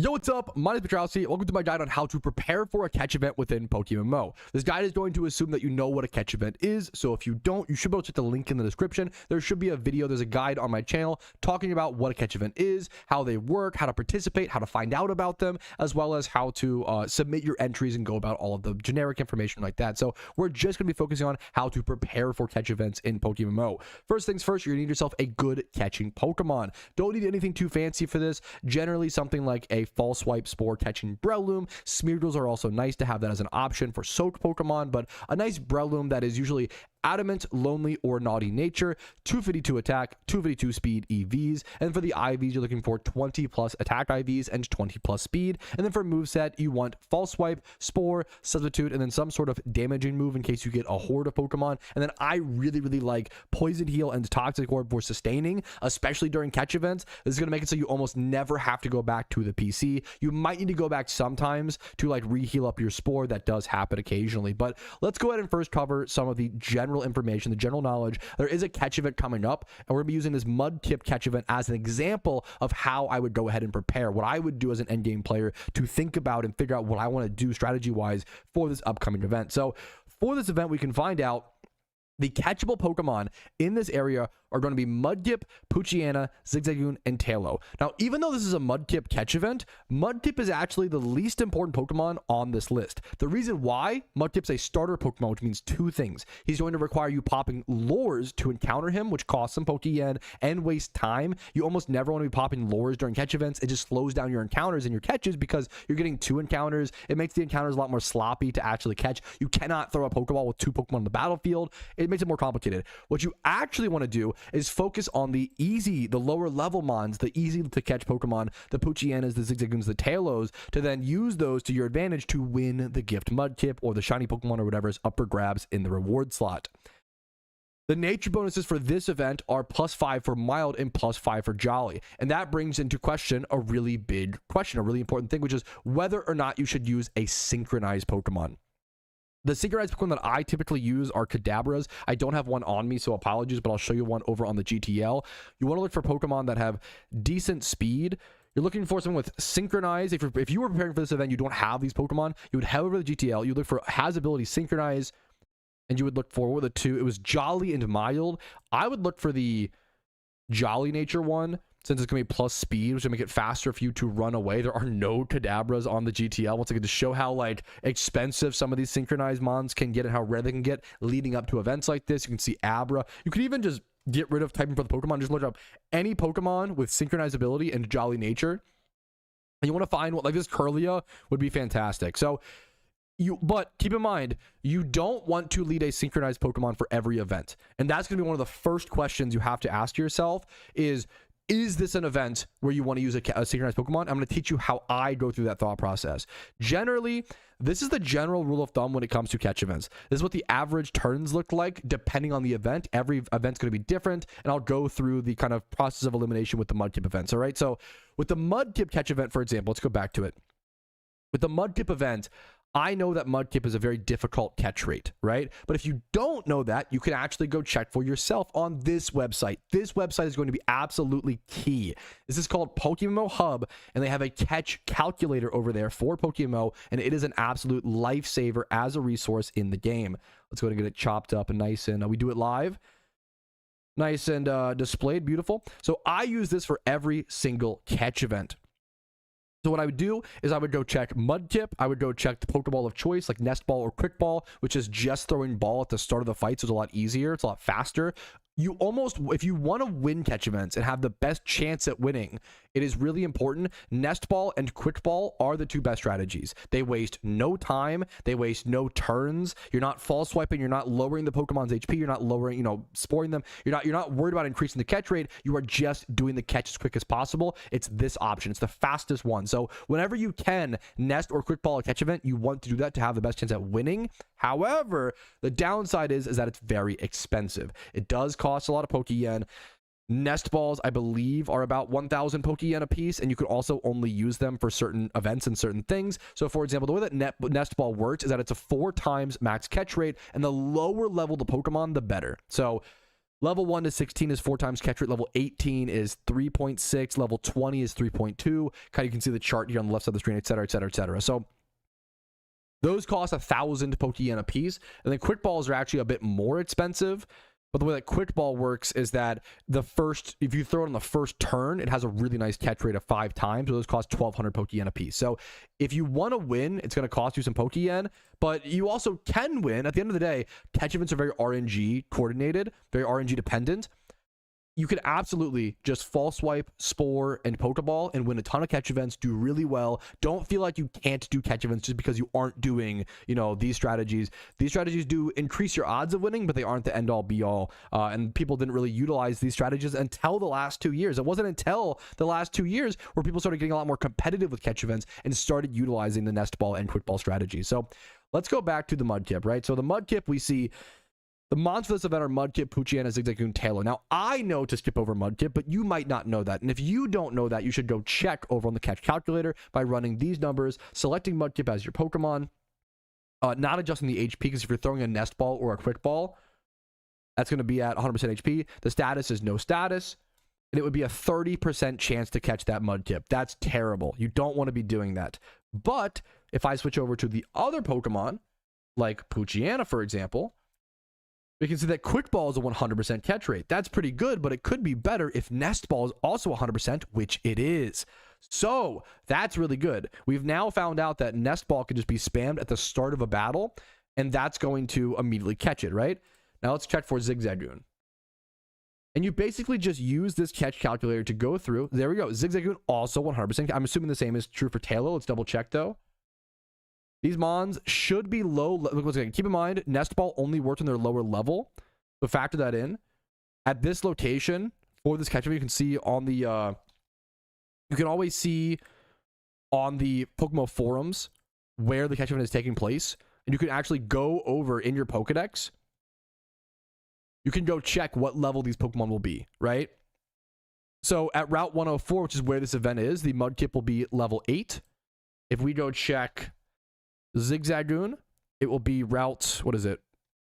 A: Yo, what's up? My name is Patrouski. Welcome to my guide on how to prepare for a catch event within PokeMMO. This guide is going to assume that you know what a catch event is, so if you don't, you should be able to check the link in the description. There should be a video, there's a guide on my channel talking about what a catch event is, how they work, how to participate, how to find out about them, as well as how to submit your entries and go about all of the generic information like that. So we're just going to be focusing on how to prepare for catch events in PokeMMO. First things first, you're going to need yourself a good catching Pokemon. Don't need anything too fancy for this. Generally, something like a false swipe spore catching Breloom. Smeargles are also nice to have that as an option for soaked Pokemon, but a nice Breloom that is usually adamant, lonely, or naughty nature, 252 attack, 252 speed EVs, and for the IVs you're looking for 20 plus attack IVs and 20 plus speed, and then for moveset you want false swipe, spore, substitute, and then some sort of damaging move in case you get a horde of Pokemon. And then I really like poison heal and toxic orb for sustaining, especially during catch events. This is going to make it so you almost never have to go back to the PC. You might need to go back sometimes to like re-heal up your spore. That does happen occasionally, but let's go ahead and first cover some of the general information, the general knowledge. There is a catch event coming up, and we're going to be using this MUDKIP catch event as an example of how I would go ahead and prepare, what I would do as an endgame player to think about and figure out what I want to do strategy-wise for this upcoming event. So for this event, we can find out the catchable Pokemon in this area are going to be Mudkip, Poochyena, Zigzagoon, and Taillow. Now, even though this is a Mudkip catch event, Mudkip is actually the least important Pokemon on this list. The reason why, Mudkip's a starter Pokemon, which means two things. He's going to require you popping lures to encounter him, which costs some Pokeyen and waste time. You almost never want to be popping lures during catch events. It just slows down your encounters and your catches because you're getting two encounters. It makes the encounters a lot more sloppy to actually catch. You cannot throw a Pokeball with two Pokemon on the battlefield. It makes it more complicated. What you actually want to do is focus on the lower level mons, the easy to catch Pokemon, the Pokienas, the Zigzagoons, the Talos, to then use those to your advantage to win the gift Mudkip or the shiny Pokemon or whatever is up for grabs in the reward slot. The nature bonuses for this event are +5 for mild and +5 for jolly. And that brings into question a really big question, a really important thing, which is whether or not you should use a synchronized Pokemon. The synchronized Pokemon that I typically use are Kadabras. I don't have one on me, so apologies, but I'll show you one over on the GTL. You want to look for Pokemon that have decent speed. You're looking for someone with synchronized. If you were preparing for this event, you don't have these Pokemon, you would head over to the GTL. You look for has ability synchronize, and you would look for, what were the two? It was Jolly and Mild. I would look for the Jolly nature one, since it's going to be plus speed, which will make it faster for you to run away. There are no Kadabras on the GTL. Once again, to show how like expensive some of these synchronized mons can get and how rare they can get leading up to events like this. You can see Abra. You could even just get rid of typing for the Pokemon. Just look up any Pokemon with synchronized ability and Jolly nature. And you want to find what, like this Curlia would be fantastic. So, but keep in mind, you don't want to lead a synchronized Pokemon for every event. And that's going to be one of the first questions you have to ask yourself is this an event where you want to use a synchronized Pokemon? I'm going to teach you how I go through that thought process. Generally, this is the general rule of thumb when it comes to catch events. This is what the average turns look like depending on the event. Every event's going to be different, and I'll go through the kind of process of elimination with the Mudkip events, all right? So with the Mudkip catch event, for example, let's go back to it. With the Mudkip event, I know that Mudkip is a very difficult catch rate, right? But if you don't know that, you can actually go check for yourself on this website. This website is going to be absolutely key. This is called PokeMMO Hub, and they have a catch calculator over there for PokeMMO, and it is an absolute lifesaver as a resource in the game. Let's go ahead and get it chopped up and nice, and we do it live. Nice and displayed, beautiful. So I use this for every single catch event. So what I would do is I would go check Mudkip. I would go check the Pokeball of choice, like Nest Ball or Quick Ball, which is just throwing ball at the start of the fight, so it's a lot easier. It's a lot faster. You almost, if you want to win catch events and have the best chance at winning, it is really important. Nest Ball and Quick Ball are the two best strategies. They waste no time. They waste no turns. You're not false swiping. You're not lowering the Pokemon's HP. You're not lowering, spoiling them. You're not worried about increasing the catch rate. You are just doing the catch as quick as possible. It's this option. It's the fastest one. So whenever you can Nest or Quick Ball a catch event, you want to do that to have the best chance at winning. However, the downside is that it's very expensive. It does cost a lot of Pokeyen. Nest Balls, I believe, are about 1,000 Pokeyen a piece, and you could also only use them for certain events and certain things. So, for example, the way that Nest Ball works is that it's a 4 times max catch rate, and the lower level the Pokemon, the better. So, level 1 to 16 is 4 times catch rate. Level 18 is 3.6. Level 20 is 3.2. Kind of, you can see the chart here on the left side of the screen, etc., etc., etc. So, those cost 1,000 Pokeyen a piece, and then Quick Balls are actually a bit more expensive. But the way that Quick Ball works is that if you throw it on the first turn, it has a really nice catch rate of 5 times. So those cost 1,200 Pokeyen a piece. So if you want to win, it's going to cost you some Pokeyen, but you also can win. At the end of the day, catch events are very RNG coordinated, very RNG dependent. You can absolutely just false swipe, spore, and Pokeball and win a ton of catch events, do really well. Don't feel like you can't do catch events just because you aren't doing, these strategies. These strategies do increase your odds of winning, but they aren't the end-all, be-all. And people didn't really utilize these strategies until the last 2 years. It wasn't until the last 2 years where people started getting a lot more competitive with catch events and started utilizing the Nest Ball and Quick Ball strategies. So let's go back to the Mudkip, right? So the Mudkip, we see the mons for this event are Mudkip, Poochyena, Zigzagoon, Taylor. Now, I know to skip over Mudkip, but you might not know that. And if you don't know that, you should go check over on the catch calculator by running these numbers, selecting Mudkip as your Pokemon, not adjusting the HP, because if you're throwing a Nest Ball or a Quick Ball, that's going to be at 100% HP. The status is no status, and it would be a 30% chance to catch that Mudkip. That's terrible. You don't want to be doing that. But if I switch over to the other Pokemon, like Poochyena, for example, we can see that Quick Ball is a 100% catch rate. That's pretty good, but it could be better if Nest Ball is also 100%, which it is. So that's really good. We've now found out that Nest Ball can just be spammed at the start of a battle, and that's going to immediately catch it, right? Now let's check for Zigzagoon. And you basically just use this catch calculator to go through. There we go. Zigzagoon also 100%. I'm assuming the same is true for Taylor. Let's double check though. These mons should be low. Keep in mind, Nest Ball only works on their lower level. So factor that in. at this location for this catch event, you can see on the you can always see on the PokeMMO forums where the catch event is taking place, and you can actually go over in your Pokedex. You can go check what level these Pokemon will be, right? So at Route 104, which is where this event is, the Mudkip will be level 8. If we go check Zigzagoon, it will be Route, what is it?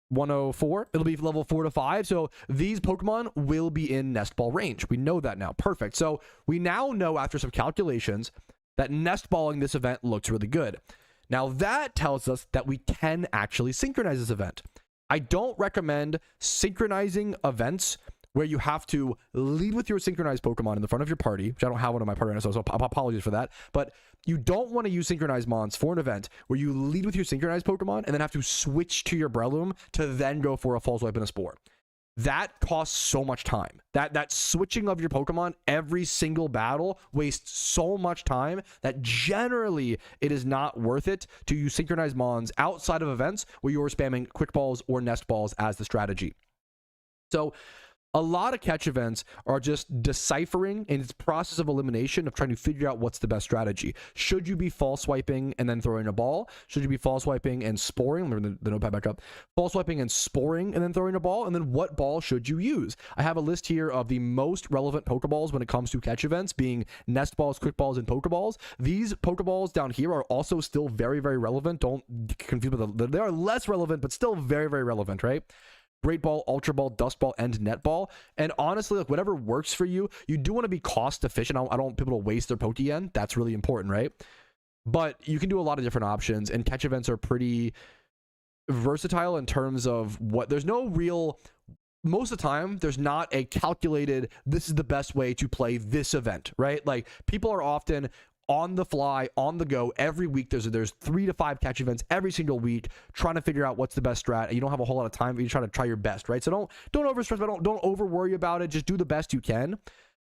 A: 104. It'll be level 4 to 5. So these Pokemon will be in Nest Ball range. We know that now. Perfect. So we now know after some calculations that Nest Balling this event looks really good. Now that tells us that we can actually synchronize this event. I don't recommend synchronizing events where you have to lead with your synchronized Pokemon in the front of your party, which I don't have one in my party right now, so apologies for that. But you don't want to use synchronized mons for an event where you lead with your synchronized Pokemon and then have to switch to your Breloom to then go for a False Swipe and a Spore. That costs so much time. That switching of your Pokemon every single battle wastes so much time that generally it is not worth it to use synchronized mons outside of events where you're spamming Quick Balls or Nest Balls as the strategy. So a lot of catch events are just deciphering in its process of elimination of trying to figure out what's the best strategy. Should you be false swiping and then throwing a ball? Should you be false swiping and sporing? Let me bring the notepad back up. False swiping and sporing and then throwing a ball? And then what ball should you use? I have a list here of the most relevant Pokeballs when it comes to catch events, being Nest Balls, Quick Balls, and Pokeballs. These Pokeballs down here are also still very, very relevant. Don't confuse with them. They are less relevant, but still very, very relevant, right? Great Ball, Ultra Ball, Dust Ball, and Net Ball. And honestly, like whatever works for you, you do want to be cost efficient. I don't want people to waste their Pokeyen. That's really important, right? But you can do a lot of different options, and catch events are pretty versatile in terms of what there's no real, most of the time, there's not a calculated, this is the best way to play this event, right? Like people are often on the fly, on the go. Every week there's 3 to 5 catch events every single week, trying to figure out what's the best strat. And you don't have a whole lot of time, but you try to try your best, right? So don't over stress, but don't over worry about it. Just do the best you can.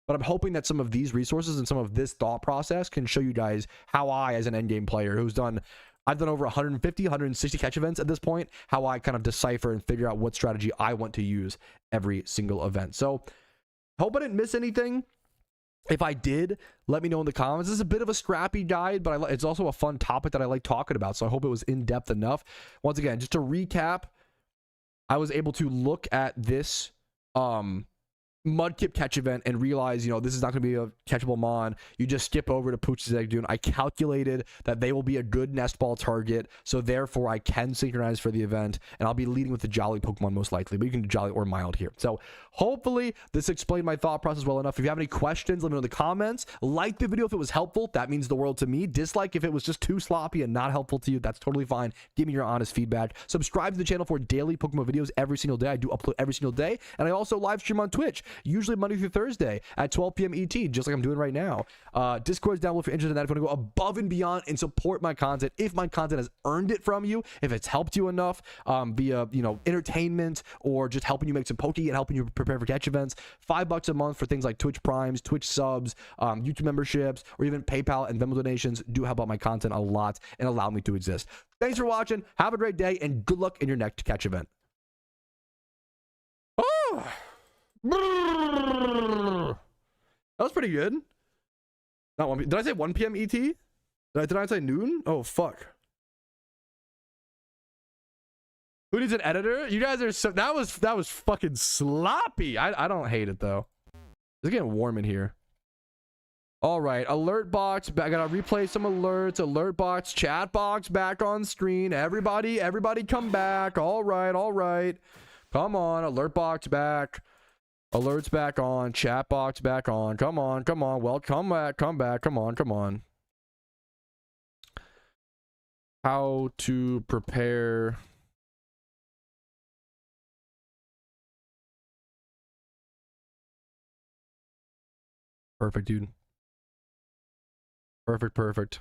A: But I'm hoping that some of these resources and some of this thought process can show you guys how I, as an endgame player I've done over 150, 160 catch events at this point, how I kind of decipher and figure out what strategy I want to use every single event. So hope I didn't miss anything. If I did, let me know in the comments. This is a bit of a scrappy guide, but it's also a fun topic that I like talking about, so I hope it was in-depth enough. Once again, just to recap, I was able to look at this Mudkip catch event and realize, this is not going to be a catchable mon. You just skip over to Pooch's Egg Dune. I calculated that they will be a good Nest Ball target, so therefore I can synchronize for the event, and I'll be leading with the Jolly Pokemon most likely, but you can do Jolly or Mild here. So hopefully this explained my thought process well enough. If you have any questions, let me know in the comments. Like the video if it was helpful. That means the world to me. Dislike if it was just too sloppy and not helpful to you. That's totally fine. Give me your honest feedback. Subscribe to the channel for daily Pokemon videos every single day. I do upload every single day, and I also live stream on Twitch, usually Monday through Thursday at 12 p.m. ET, just like I'm doing right now. Discord's down below if you're interested in that. If you want to go above and beyond and support my content, if my content has earned it from you, if it's helped you enough via entertainment or just helping you make some Poke and helping you prepare for catch events, $5 a month for things like Twitch Primes, Twitch subs, YouTube memberships, or even PayPal and Venmo donations do help out my content a lot and allow me to exist. Thanks for watching. Have a great day and good luck in your next catch event. Oh. That was pretty good. Not 1 p.m. Did I say 1 p.m. ET? Did I say noon? Oh, fuck. Who needs an editor? You guys are so... That was fucking sloppy. I don't hate it, though. It's getting warm in here. All right. Alert box. I gotta replay some alerts. Alert box. Chat box back on screen. Everybody come back. All right. Come on. Alert box back. Alerts back on, chat box back on. Come on. Well, come back. Come on. How to prepare. Perfect, dude. Perfect.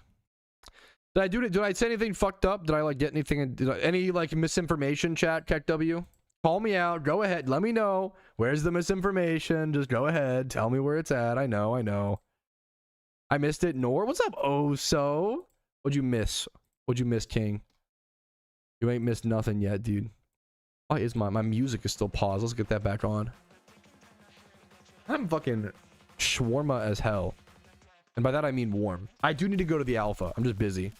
A: Did I say anything fucked up? Did I get anything? Any misinformation, chat, KEKW? Call me out. Go ahead. Let me know. Where's the misinformation? Just go ahead. Tell me where it's at. I know. I missed it. Nor. What's up? Oh, so? What'd you miss? King? You ain't missed nothing yet, dude. Why is my music is still paused? Let's get that back on. I'm fucking shawarma as hell. And by that, I mean warm. I do need to go to the alpha. I'm just busy.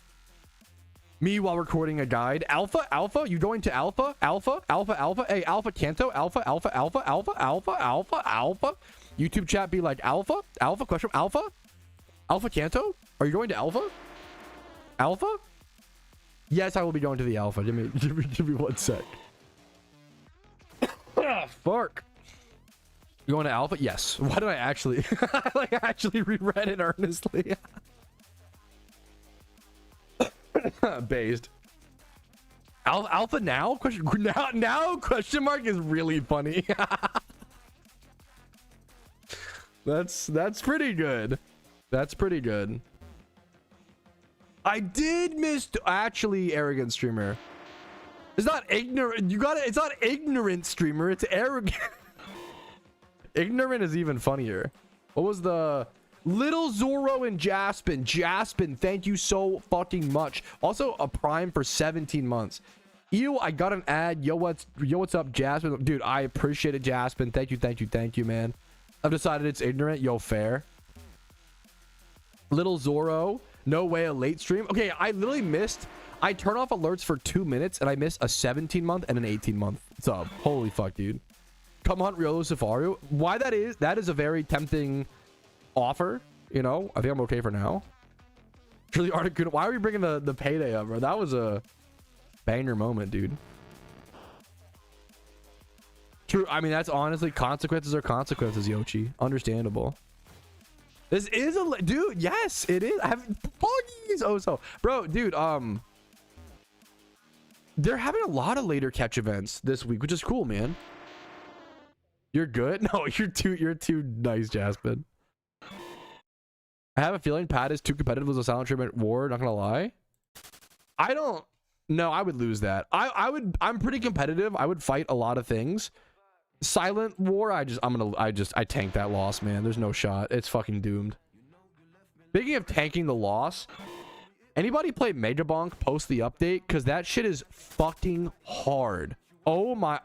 A: Me while recording a guide. Alpha? Alpha? You going to alpha? Alpha? Alpha? Alpha? Hey, Alpha Kanto? Alpha? Alpha? Alpha? Alpha? Alpha? Alpha? Alpha? YouTube chat be like, Alpha? Alpha? Question? Alpha? Alpha Kanto? Are you going to alpha? Alpha? Yes, I will be going to the alpha. Give me 1 sec. Fuck. You going to alpha? Yes. Why did I actually like actually reread it earnestly? Based. Alpha now? Question now question mark is really funny. That's pretty good. That's pretty good. I did miss actually arrogant streamer. It's not ignorant. You got it. It's not ignorant streamer. It's arrogant. Ignorant is even funnier. What was the Little Zoro and Jaspin? Jaspin, thank you so fucking much. Also a prime for 17 months. Ew, I got an ad. Yo, what's up, Jaspin? Dude, I appreciate it, Jaspin. Thank you, man. I've decided it's ignorant. Yo, fair. Little Zoro, no way a late stream. Okay, I literally missed. I turn off alerts for 2 minutes and I miss a 17-month and an 18-month sub. Holy fuck, dude. Come hunt Riolo Safaru. Why that is a very tempting offer. You know, I think I'm okay for now. Truly Articuno. Why are we bringing the payday up, bro? That was a banger moment, dude. True. I mean, that's honestly consequences are consequences, Yoshi. Understandable. This is a dude. Yes, it is. I have Poggies. Oh, so bro, dude. They're having a lot of later catch events this week, which is cool, man. You're good. No, you're too nice, Jasmine. I have a feeling Pat is too competitive with a silent treatment war. Not gonna lie. I don't. No, I would lose that. I'm pretty competitive. I would fight a lot of things. Silent war, I tank that loss, man. There's no shot. It's fucking doomed. Speaking of tanking the loss, anybody play Mega Bonk post the update? Because that shit is fucking hard. Oh my,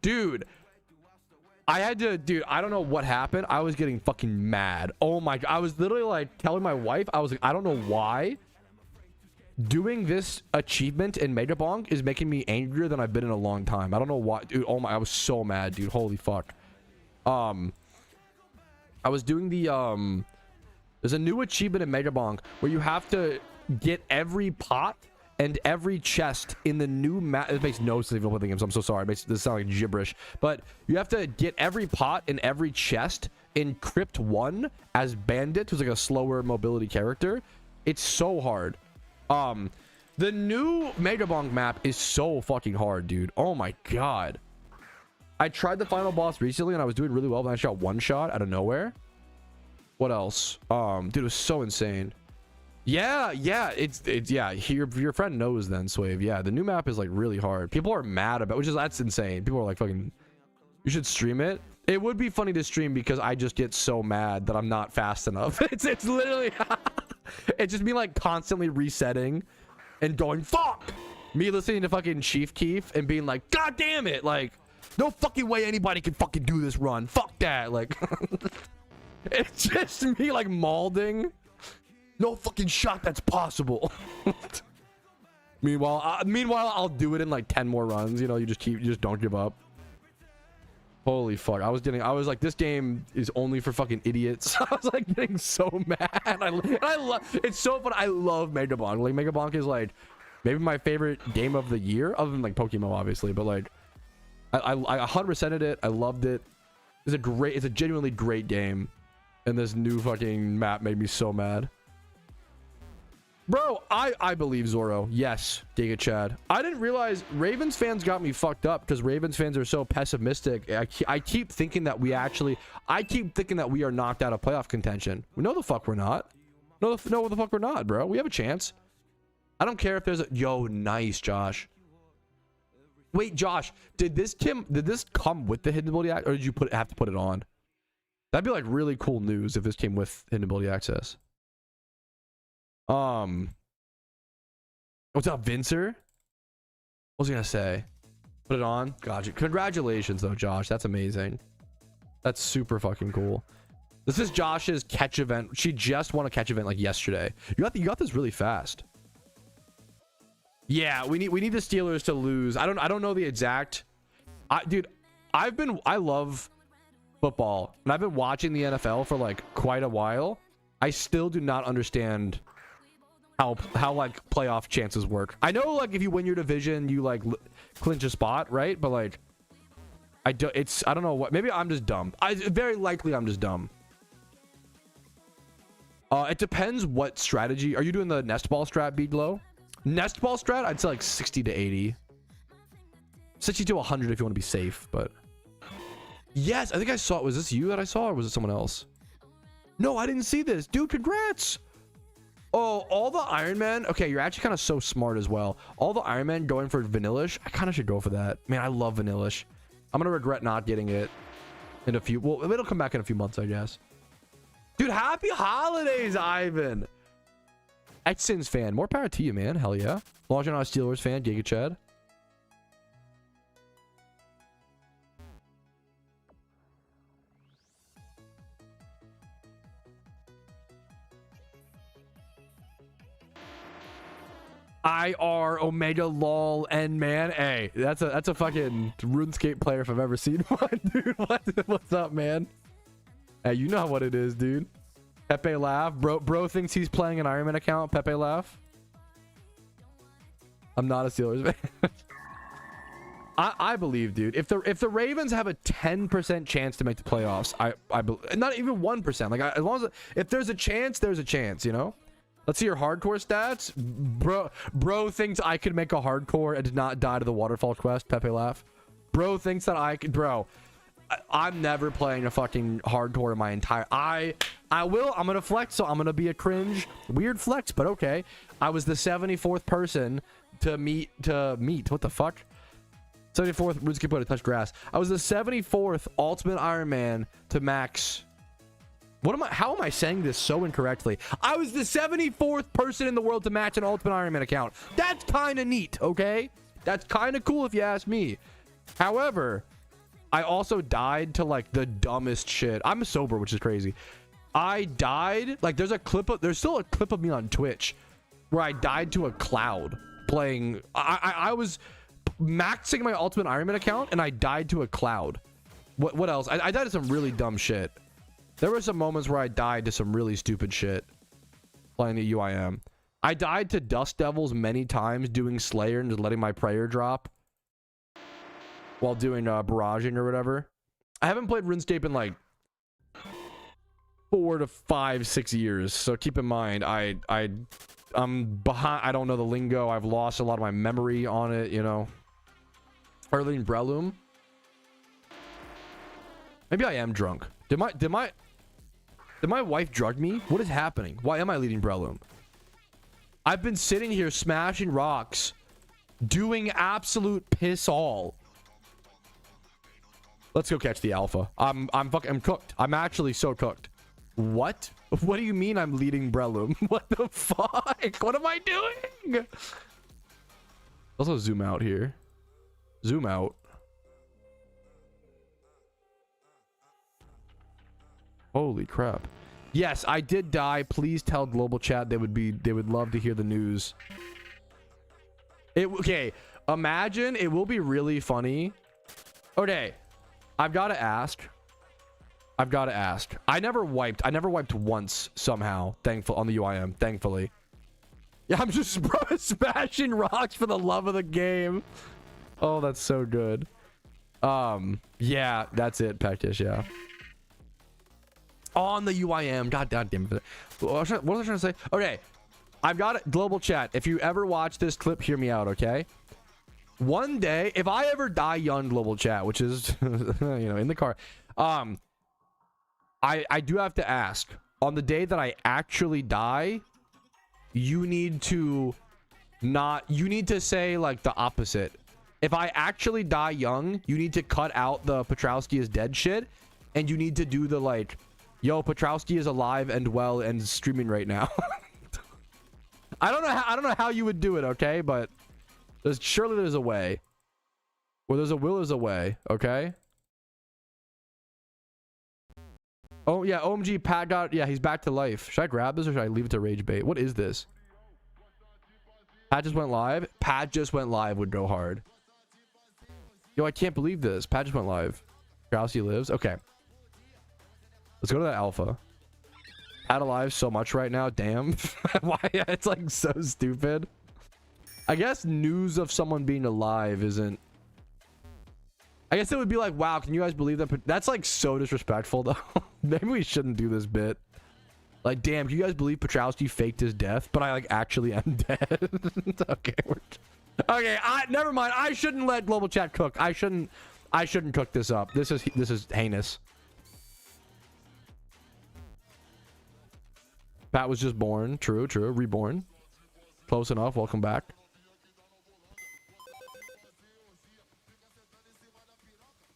A: dude, I had to, dude, I don't know what happened. I was getting fucking mad. Oh my God. I was literally like telling my wife, I was like, I don't know why doing this achievement in Mega Bonk is making me angrier than I've been in a long time. I don't know why, dude. Oh my, I was so mad, dude. Holy fuck. I was doing the there's a new achievement in Mega Bonk where you have to get every pot and every chest in the new map. It makes no sense even with the game, so I'm so sorry. It makes this sound like gibberish, but you have to get every pot and every chest in Crypt 1 as Bandit, who's like a slower mobility character. It's so hard. The new Mega Bonk map is so fucking hard, dude. Oh my God. I tried the final boss recently and I was doing really well, but I shot one shot out of nowhere. What else? Dude, it was so insane. Yeah, it's yeah, your friend knows then, Swave. Yeah, the new map is like really hard. People are mad about, that's insane. People are like, fucking, you should stream it. It would be funny to stream because I just get so mad that I'm not fast enough. It's literally it's just me like constantly resetting and going fuck, me listening to fucking Chief Keef and being like, God damn it, like no fucking way anybody can fucking do this run, fuck that, like it's just me like mauling, no fucking shot that's possible. meanwhile I'll do it in like 10 more runs, you know. You just don't give up. Holy fuck, I was like, this game is only for fucking idiots. I was like getting so mad. I love, it's so fun. I love Mega Bonk. Like Mega Bonk is like maybe my favorite game of the year, other than like PokeMMO obviously, but like I 100%ed it. I loved it. It's a genuinely great game, and this new fucking map made me so mad. Bro, I believe Zoro. Yes, Giga Chad. I didn't realize Ravens fans got me fucked up because Ravens fans are so pessimistic. I keep thinking that we are knocked out of playoff contention. No, the fuck we're not. No, the fuck we're not, bro. We have a chance. I don't care if there's a... Yo, nice, Josh. Wait, Josh, did this come with the hidden ability access, or did you have to put it on? That'd be like really cool news if this came with hidden ability access. What's up, Vincer? What was I gonna say? Put it on. Gotcha. Congratulations though, Josh. That's amazing. That's super fucking cool. This is Josh's catch event. She just won a catch event like yesterday. You got this really fast. Yeah, we need the Steelers to lose. I don't know the exact. Dude, I love football and I've been watching the NFL for like quite a while. I still do not understand how like playoff chances work. I know like if you win your division, you like clinch a spot, right? But like I don't know what. Maybe I'm just dumb. Very likely I'm just dumb. It depends what strategy. Are you doing the nest ball strat, Beaglow? Nest ball strat, I'd say like 60 to 80. 60 to 100 if you want to be safe, but yes, I think I saw it. Was this you that I saw, or was it someone else? No, I didn't see this. Dude, congrats. Oh, all the Iron Man. Okay, you're actually kind of so smart as well. All the Iron Man going for Vanillish. I kind of should go for that. Man, I love Vanillish. I'm going to regret not getting it in a few. Well, it'll come back in a few months, I guess. Dude, happy holidays, Ivan. Xsins fan. More power to you, man. Hell yeah. Long time not a Steelers fan. Giga Chad. IR Omega lol and man. Hey, that's a fucking RuneScape player if I've ever seen one, dude. What's up, man? Hey, you know what it is, dude. Pepe laugh. Bro thinks he's playing an Iron Man account. Pepe laugh. I'm not a Steelers fan. I believe, dude. If the Ravens have a 10% chance to make the playoffs, I believe, not even 1%. Like as long as if there's a chance, there's a chance, you know? Let's see your hardcore stats. Bro thinks I could make a hardcore and did not die to the waterfall quest. Pepe laugh. Bro thinks that I could. Bro, I'm never playing a fucking hardcore in my entire. I will. I'm gonna flex, so I'm gonna be a cringe. Weird flex, but okay. I was the 74th person to meet. What the fuck? 74th RuneScape player to touch grass. I was the 74th Ultimate Iron Man to max. How am I saying this so incorrectly? I was the 74th person in the world to match an Ultimate Iron Man account. That's kind of neat, okay? That's kind of cool if you ask me. However, I also died to like the dumbest shit. I'm sober, which is crazy. I died, like there's still a clip of me on Twitch where I died to a cloud playing. I was maxing my Ultimate Iron Man account and I died to a cloud. What else? I died to some really dumb shit. There were some moments where I died to some really stupid shit playing the UIM. I died to Dust Devils many times doing Slayer and just letting my prayer drop while doing barraging or whatever. I haven't played RuneScape in like 4 to 5, 6 years. So keep in mind, I'm behind. I don't know the lingo. I've lost a lot of my memory on it, you know. Arlene Breloom. Maybe I am drunk. Did my wife drug me? What is happening? Why am I leading Breloom? I've been sitting here smashing rocks, doing absolute piss all. Let's go catch the alpha. I'm cooked. I'm actually so cooked. What? What do you mean I'm leading Breloom? What the fuck? What am I doing? Also zoom out here. Zoom out. Holy crap. Yes, I did die. Please tell global chat they would love to hear the news. Okay, imagine it will be really funny. Okay, I've got to ask. I never wiped once somehow, thankful on the UIM, thankfully. Yeah, I'm just smashing rocks for the love of the game. Oh, that's so good. Yeah, that's it, Pectish, yeah. On the UIM. God damn it. What was I trying to say? Okay. I've got it. Global chat. If you ever watch this clip, hear me out, okay? One day, if I ever die young, global chat, which is, you know, in the car, I do have to ask, on the day that I actually die, you need to say like the opposite. If I actually die young, you need to cut out the Patrouski is dead shit, and you need to do the like, yo, Patrouski is alive and well and streaming right now. I don't know how you would do it, okay? But surely there's a way. Where there's a will, there's a way, okay? Oh yeah, OMG, Pat got, yeah, he's back to life. Should I grab this or should I leave it to rage bait? What is this? Pat just went live. Pat just went live would go hard. Yo, I can't believe this. Pat just went live. Patrouski lives. Okay. Let's go to that alpha. Pat alive so much right now. Damn. Why? It's like so stupid. I guess news of someone being alive isn't. I guess it would be like, wow, can you guys believe that? That's like so disrespectful though. Maybe we shouldn't do this bit. Like, damn, can you guys believe Patrouski faked his death? But I like actually am dead. Okay. Okay, never mind. I shouldn't let global chat cook. I shouldn't cook this up. This is heinous. Pat was just born. True. Reborn. Close enough. Welcome back.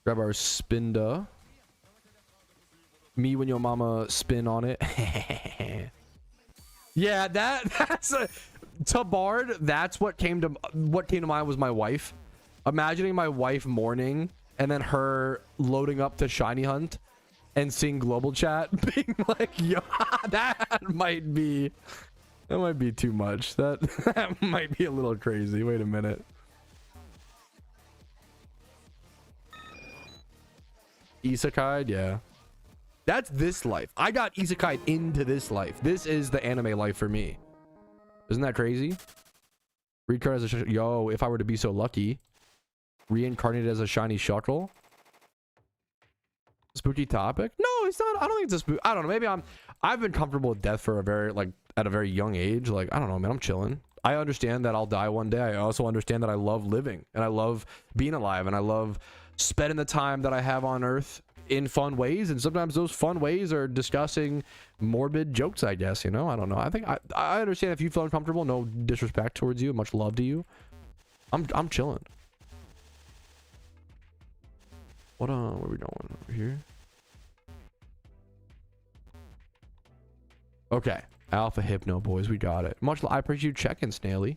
A: Grab our spinda. Me when your mama spin on it. Yeah, that's a Tabard. That's what came to mind was my wife. Imagining my wife mourning and then her loading up to shiny hunt and seeing global chat being like, yo, that might be too much. That might be a little crazy. Wait a minute. Isekai, yeah. That's this life. I got isekai into this life. This is the anime life for me. Isn't that crazy? Reincarnated as a yo, if I were to be so lucky. Reincarnated as a shiny shuckle. Spooky topic? No, it's not. I don't think it's a spook. I don't know. Maybe I've been comfortable with death for at a very young age. Like, I don't know, man. I'm chilling. I understand that I'll die one day. I also understand that I love living and I love being alive and I love spending the time that I have on Earth in fun ways, and sometimes those fun ways are discussing morbid jokes, I guess, you know. I don't know. I think I understand if you feel uncomfortable. No disrespect towards you, much love to you. I'm chilling. Where are we going? Over here. Okay, Alpha Hypno boys, we got it. I appreciate you checking, Snaily.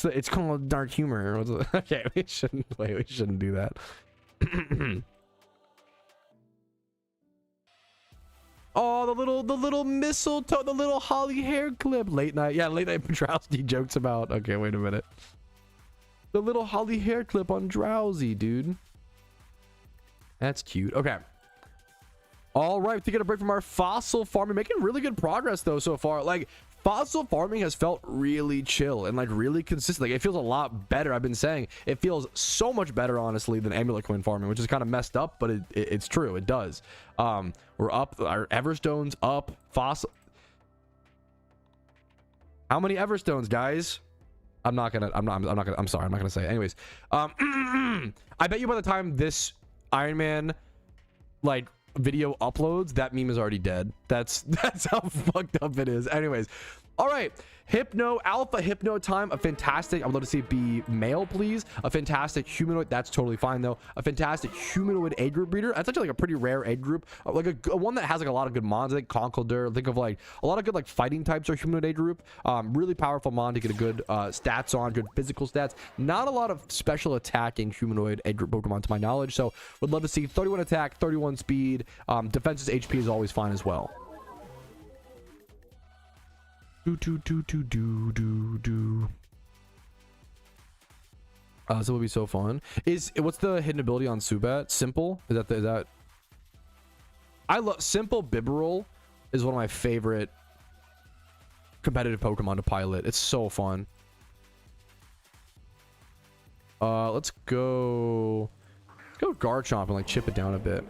A: It's called dark humor. Okay, we shouldn't do that. Oh, the little mistletoe, the little holly hair clip. Late night Patrouski jokes about. Okay, wait a minute. The little holly hair clip on Drowsy, dude. That's cute. Okay. All right, taking a break from our fossil farming, making really good progress though so far. Like, fossil farming has felt really chill and like really consistent. Like, it feels a lot better. I've been saying it feels so much better, honestly, than amulet coin farming, which is kind of messed up, but it's true. It does. We're up. Our Everstone's up. Fossil. How many Everstones, guys? I'm sorry. I'm not gonna say it. Anyways, I bet you by the time this Iron Man like video uploads, that meme is already dead. That's how fucked up it is. Anyways, all right, alpha hypno time. A fantastic, I would love to see it be male, please. A fantastic humanoid. That's totally fine though. A fantastic humanoid age group breeder. That's actually like a pretty rare age group, like a one that has like a lot of good mons. I think Conkeldurr. Think of like a lot of good like fighting types are humanoid age group. Really powerful mon to get a good stats on, good physical stats. Not a lot of special attacking humanoid age group Pokemon to my knowledge, so would love to see 31 attack, 31 speed. Defense's HP is always fine as well. So will be so fun. What's the hidden ability on Subat? Simple? Is that I love Simple Bibarel is one of my favorite competitive Pokemon to pilot. It's so fun. Let's go Garchomp and like chip it down a bit.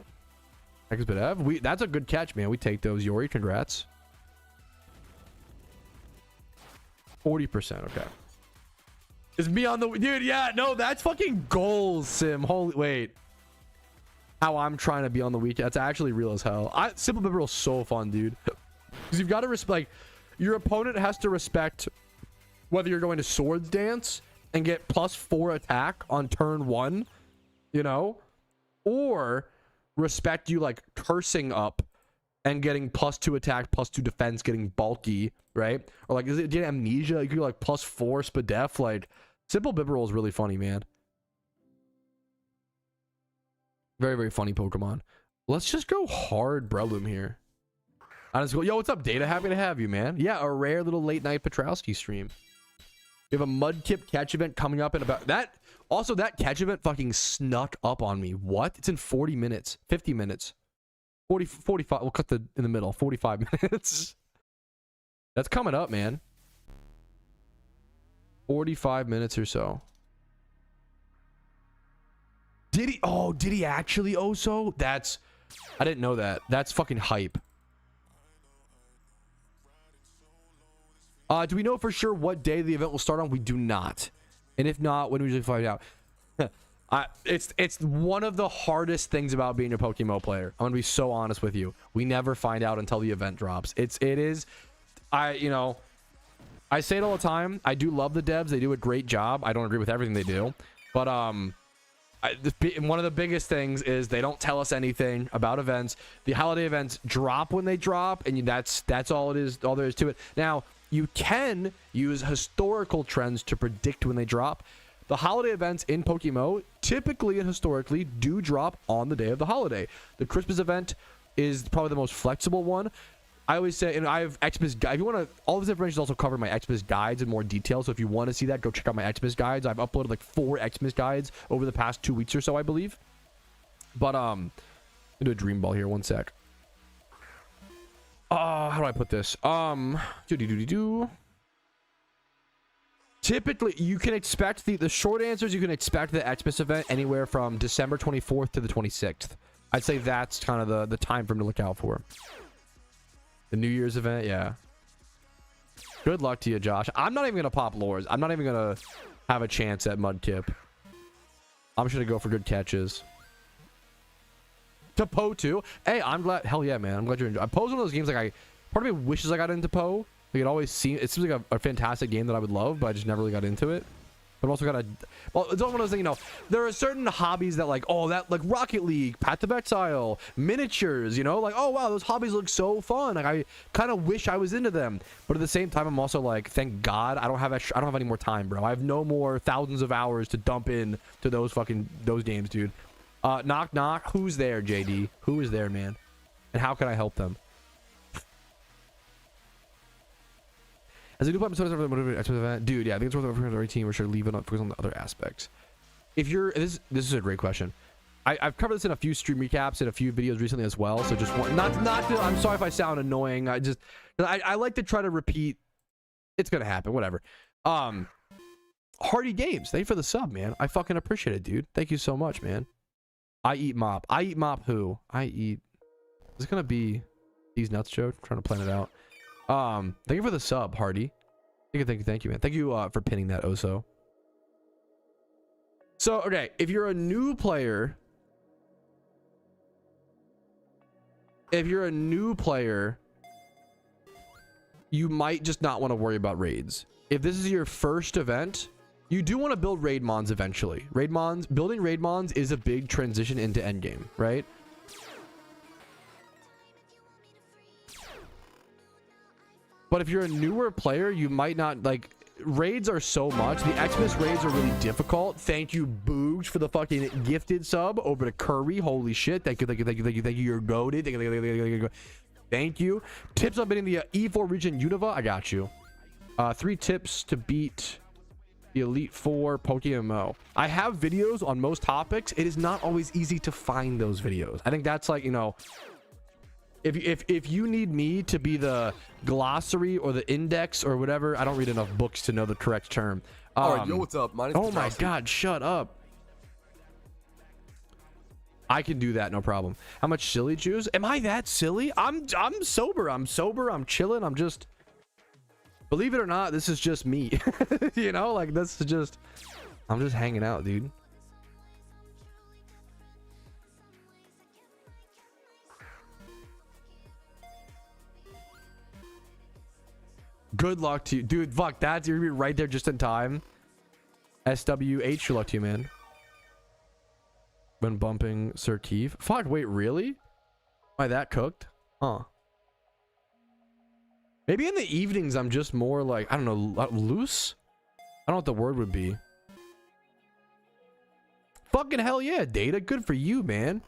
A: That's a good catch, man. We take those. Yori, congrats. 40%. Okay. It's me on the dude. Yeah, no, that's fucking goals, Sim. Holy wait. How I'm trying to be on the weekend. That's actually real as hell. Simple Bibarel is so fun, dude. Because you've got to respect, like, your opponent has to respect whether you're going to Swords Dance and get +4 attack on turn 1, you know, or respect you like cursing up and getting +2 attack, +2 defense, getting bulky, right? Or like, is it getting amnesia? You could like +4 spadef. Like, Simple Bibarel is really funny, man. Very, very funny Pokemon. Let's just go hard Breloom here. I just go, yo, what's up, Data? Happy to have you, man. Yeah, a rare little late night Patrouski stream. We have a Mudkip catch event coming up in about that. Also, that catch event fucking snuck up on me. What? It's in 40 minutes, 50 minutes, 45. We'll cut the in the middle, 45 minutes. That's coming up, man. 45 minutes or so. Did he? Oh, did he actually? Oh, so that's. I didn't know that. That's fucking hype. Do we know for sure what day the event will start on? We do not. And if not, when do we usually find out? It's one of the hardest things about being a PokeMMO player. I'm gonna be so honest with you. We never find out until the event drops. It is. You know, I say it all the time. I do love the devs. They do a great job. I don't agree with everything they do, but one of the biggest things is they don't tell us anything about events. The holiday events drop when they drop, and that's all it is. All there is to it. Now, you can use historical trends to predict when they drop. The holiday events in PokeMMO typically and historically do drop on the day of the holiday. The Christmas event is probably the most flexible one. I always say, and I have XMAS guide. If you want to, all this information is also covered in my XMAS guides in more detail. So if you want to see that, go check out my XMAS guides. I've uploaded like 4 XMAS guides over the past 2 weeks or so, I believe. But I'll do a dream ball here. One sec. How do I put this? Typically, you can expect the short answers. You can expect the XMAS event anywhere from December 24th to the 26th. I'd say that's kind of the time frame to look out for. The New Year's event, yeah. Good luck to you, Josh. I'm not even gonna pop lures. I'm not even gonna have a chance at Mudkip. I'm just gonna go for good catches. To Poe too. Hey, I'm glad. Hell yeah, man. I'm glad you're enjoying. Poe's one of those games like part of me wishes I got into Poe. Like it seems like a fantastic game that I would love, but I just never really got into it. But I'm also got well, it's all one of those things, you know, there are certain hobbies that like Rocket League, Path of Exile, miniatures, you know, like, oh wow, those hobbies look so fun. Like I kind of wish I was into them, but at the same time, I'm also like, thank God I don't have any more time, bro. I have no more thousands of hours to dump in to those games, dude. Knock knock. Who's there, JD? Who is there, man? And how can I help them? As a new episode of the event, dude, yeah, I think it's worth over 18. We're sure leaving up focus on the other aspects. If you're this is a great question. I've covered this in a few stream recaps and a few videos recently as well. So just not I'm sorry if I sound annoying. I like to try to repeat. It's gonna happen, whatever. Hardy Games, thank you for the sub, man. I fucking appreciate it, dude. Thank you so much, man. I eat mop who? Is it gonna be these nuts joke? I'm trying to plan it out. Thank you for the sub, Hardy. Thank you, man. Thank you for pinning that Oso. So, okay, if you're a new player, you might just not want to worry about raids. If this is your first event, you do want to build raid mons eventually. Building raid mons is a big transition into endgame, right? But if you're a newer player, you might not like raids are so much. The XMAS raids are really difficult. Thank you, Boogs, for the fucking gifted sub over to Curry. Holy shit. Thank you. You're goated. Thank you. Tips on beating the E4 region Unova. I got you. 3 tips to beat the Elite 4 PokeMMO. I have videos on most topics. It is not always easy to find those videos. I think that's like, you know, if you need me to be the glossary or the index or whatever, I don't read enough books to know the correct term.
D: All right, yo, what's up? My name's
A: oh my
D: Patrouski.
A: God, shut up. I can do that, no problem. How much silly juice? Am I that silly? I'm sober. I'm chilling. I'm just, believe it or not, this is just me. You know, like this is just, I'm just hanging out, dude. Good luck to you, dude. Fuck, that's you're gonna be right there just in time. SWH, good luck to you, man. When bumping Sir Keith. Fuck, wait, really? Am I that cooked? Huh. Maybe in the evenings I'm just more like, I don't know, loose? I don't know what the word would be. fucking hell yeah, Data. Good for you, man.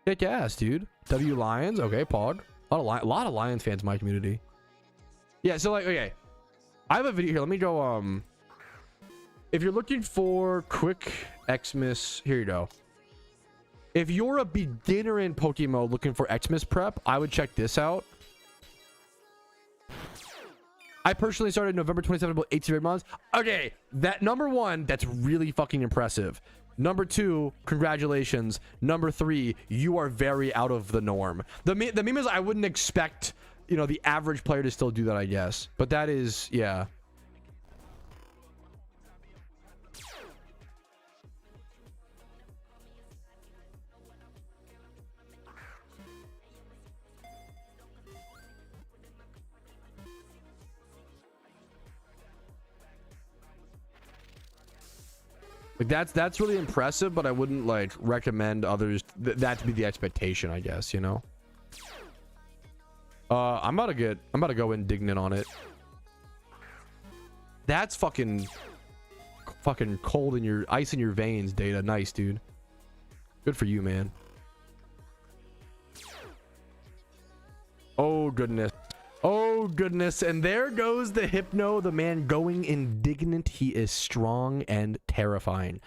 A: Kick ass, dude. W Lions. Okay, Pog. A lot of Lions fans in my community. Yeah, so like, okay. I have a video here. Let me go, if you're looking for quick XMAS, here you go. If you're a beginner in PokeMMO looking for XMAS prep, I would check this out. I personally started November 27th, about 8 months. Okay, that number one, that's really fucking impressive. Number two, congratulations. Number three, you are very out of the norm. The meme is I wouldn't expect, you know, the average player to still do that, I guess. But that is, yeah. Like that's really impressive, but I wouldn't like recommend others that to be the expectation, I guess, you know. I'm about to go indignant on it. That's fucking cold in your ice in your veins, Data. Nice, dude. Good for you, man. Oh goodness. Oh goodness, and there goes the Hypno, the man going indignant. He is strong and terrifying.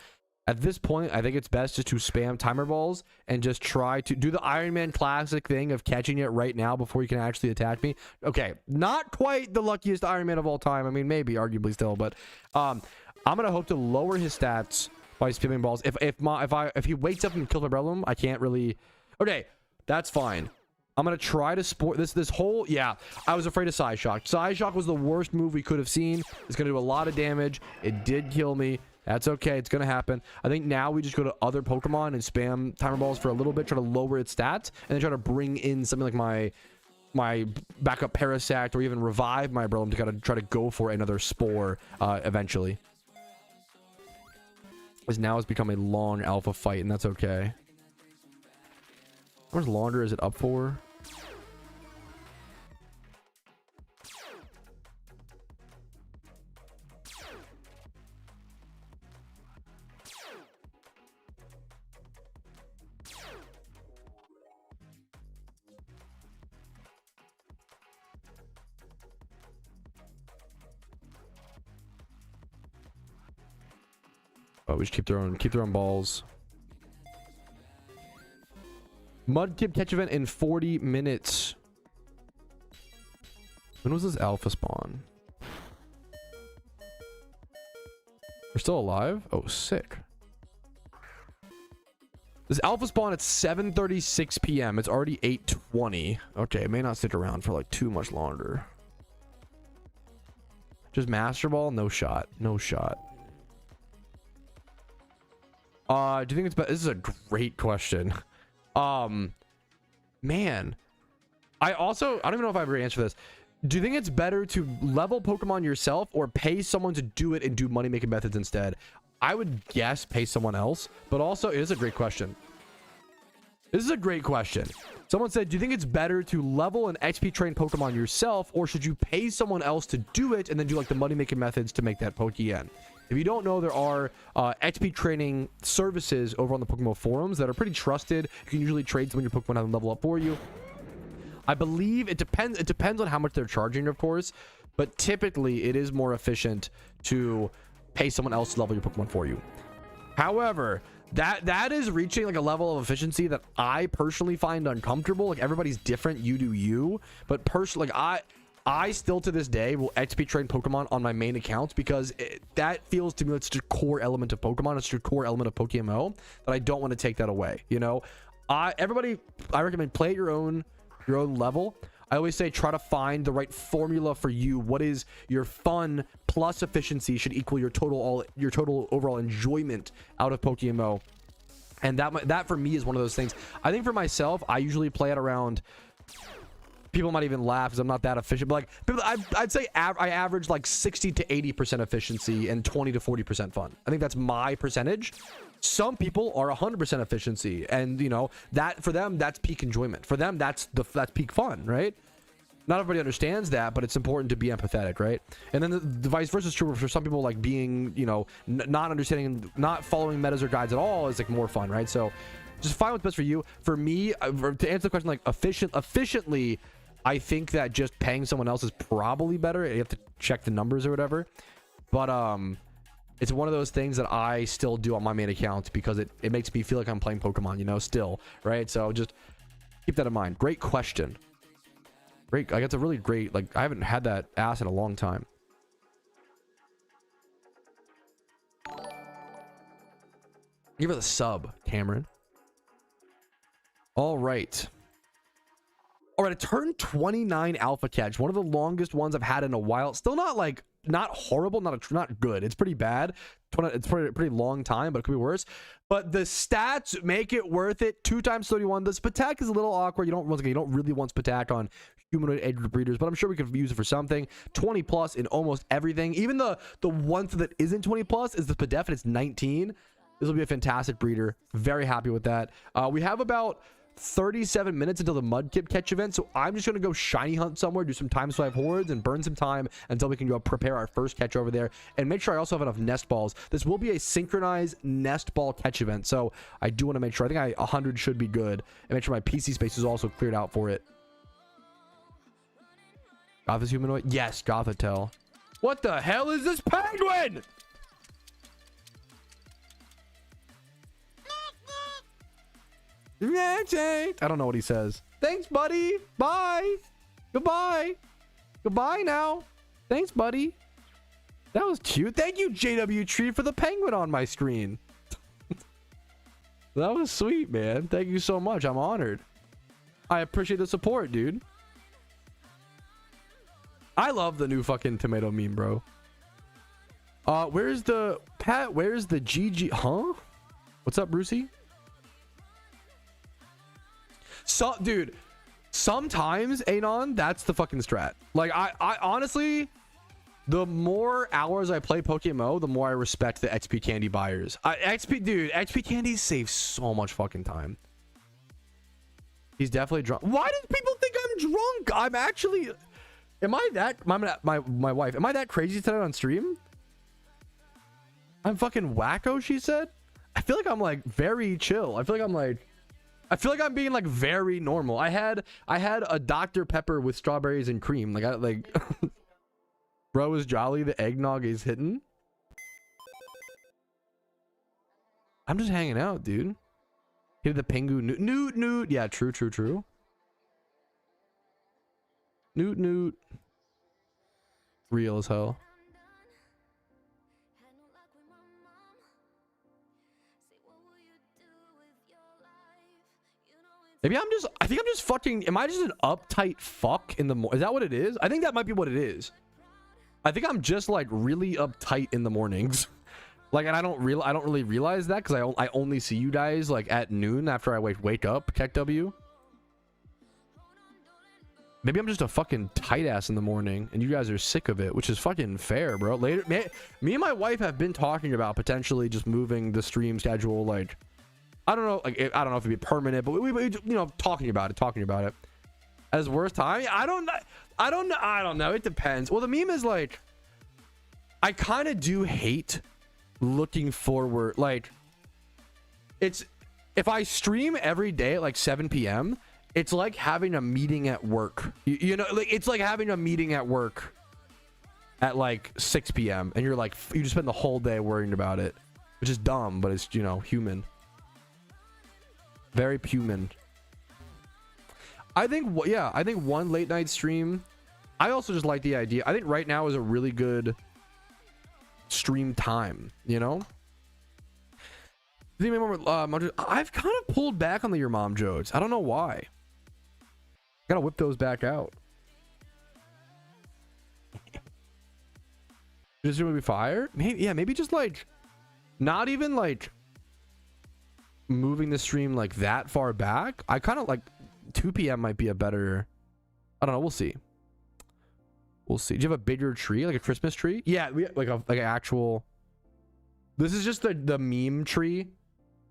A: At this point, I think it's best just to spam timer balls and just try to do the Iron Man classic thing of catching it right now before you can actually attack me. Okay, not quite the luckiest Iron Man of all time. I mean, maybe arguably still, but I'm gonna hope to lower his stats by spamming balls. If he wakes up and kills my problem, I can't really. Okay, that's fine. I'm gonna try to sport this whole, yeah, I was afraid of Psyshock. Psyshock was the worst move we could have seen. It's gonna do a lot of damage. It did kill me. That's okay, it's gonna happen. I think now we just go to other Pokemon and spam timer balls for a little bit, try to lower its stats, and then try to bring in something like my backup Parasect, or even revive my Breloom to kind of try to go for another Spore eventually. Because now it's become a long alpha fight, and that's okay. How much longer is it up for? Oh, we just keep throwing balls. Mudkip catch event in 40 minutes. When was this alpha spawn? We're still alive? Oh, sick. This alpha spawn at 7:36 p.m. It's already 8:20. Okay, it may not stick around for like too much longer. Just Master Ball? No shot. No shot. Do you think it's better? This is a great question. Man, I don't even know if I ever answered this. Do you think it's better to level Pokemon yourself or pay someone to do it and do money making methods instead? I would guess pay someone else, but also it is a great question. This is a great question. Someone said, do you think it's better to level and XP train Pokemon yourself, or should you pay someone else to do it and then do like the money making methods to make that Pokeyen? If you don't know, there are XP training services over on the PokeMMO forums that are pretty trusted. You can usually trade some of your Pokemon have them level up for you. I believe it depends. It depends on how much they're charging, of course, but typically it is more efficient to pay someone else to level your Pokemon for you. However, that is reaching like a level of efficiency that I personally find uncomfortable. Like everybody's different, you do you, but personally, like I still to this day will XP train Pokemon on my main accounts because that feels to me like such a core element of Pokemon. It's a core element of PokeMMO that I don't want to take that away. You know, I recommend play at your own level. I always say try to find the right formula for you. What is your fun plus efficiency should equal your total overall enjoyment out of PokeMMO. And that for me is one of those things. I think for myself, I usually play at around. People might even laugh because I'm not that efficient, but like I'd say I average like 60 to 80% efficiency and 20 to 40% fun. I think that's my percentage. Some people are 100% efficiency, and you know that for them that's peak enjoyment. For them that's peak fun, right? not everybody understands that, but it's important to be empathetic, right? And then the vice versa is true for some people, like being, you know, not understanding, not following metas or guides at all is like more fun, right? So just find what's best for you. For me, to answer the question, like efficiently, I think that just paying someone else is probably better. You have to check the numbers or whatever, but it's one of those things that I still do on my main account because it makes me feel like I'm playing Pokemon, you know, still, right? So just keep that in mind. Great question. Great. Like, it's a really great, like, I haven't had that asked in a long time. Give her the sub, Cameron. All right. All right, I turned 29 alpha catch, one of the longest ones I've had in a while. Still not like, not horrible, not good. It's pretty bad. It's pretty long time, but it could be worse. But the stats make it worth it. 2 times 31. The Spatak is a little awkward. You don't really want Spatak on humanoid edged breeders, but I'm sure we could use it for something. 20 plus in almost everything. Even the one that isn't 20 plus is the Spadef, and it's 19. This will be a fantastic breeder. Very happy with that. We have about 37 minutes until the Mudkip catch event, so I'm just gonna go shiny hunt somewhere, do some time swipe hordes, and burn some time until we can go prepare our first catch over there, and make sure I also have enough nest balls. This will be a synchronized nest ball catch event, so I do want to make sure. I think 100 should be good, and make sure my PC space is also cleared out for it. Gotha's humanoid? Yes, Gothatel. What the hell is this penguin? I don't know what he says. Thanks, buddy. Bye. Goodbye. Goodbye now. Thanks, buddy. That was cute. Thank you, JW Tree, for the penguin on my screen. That was sweet, man. Thank you so much. I'm honored. I appreciate the support, dude. I love the new fucking tomato meme, bro. Where's the Pat? Where's the GG? Huh? What's up, Brucey? So, dude, sometimes, Anon, that's the fucking strat. Like, I honestly, the more hours I play PokeMMO, the more I respect the XP candy buyers. XP candies save so much fucking time. He's definitely drunk. Why do people think I'm drunk? I'm actually, am I that, my wife, am I that crazy tonight on stream? I'm fucking wacko, she said. I feel like I'm like very chill. I feel like I'm being like very normal. I had a Dr. Pepper with strawberries and cream. Like bro is jolly. The eggnog is hitting. I'm just hanging out, dude. Hit the Pingu Newt. Yeah, true. Newt. Real as hell. Maybe I think I'm just fucking, am I just an uptight fuck in the morning? Is that what it is? I think that might be what it is. I think I'm just like really uptight in the mornings. Like, and I don't really realize that because I only see you guys like at noon after I wake up, KW. Maybe I'm just a fucking tight ass in the morning and you guys are sick of it, which is fucking fair, bro. Later, me and my wife have been talking about potentially just moving the stream schedule, like, I don't know, like, I don't know if it'd be permanent, but we you know, talking about it as worst time. I don't know. It depends. Well, the meme is like, I kind of do hate looking forward. Like, it's, if I stream every day at like 7 p.m., it's like having a meeting at work. You know, like, it's like having a meeting at work at like 6 p.m. and you're like, you just spend the whole day worrying about it, which is dumb, but it's, you know, human. Very human. I think one late night stream. I also just like the idea. I think right now is a really good stream time, you know? I've kind of pulled back on your mom jokes. I don't know why. Gotta whip those back out. Just gonna be fire? Maybe, yeah, maybe just like not even like moving the stream like that far back. I kind of like 2 p.m. might be a better, I don't know, we'll see. Do you have a bigger tree, like a Christmas tree? Yeah, we like an actual, this is just the meme tree.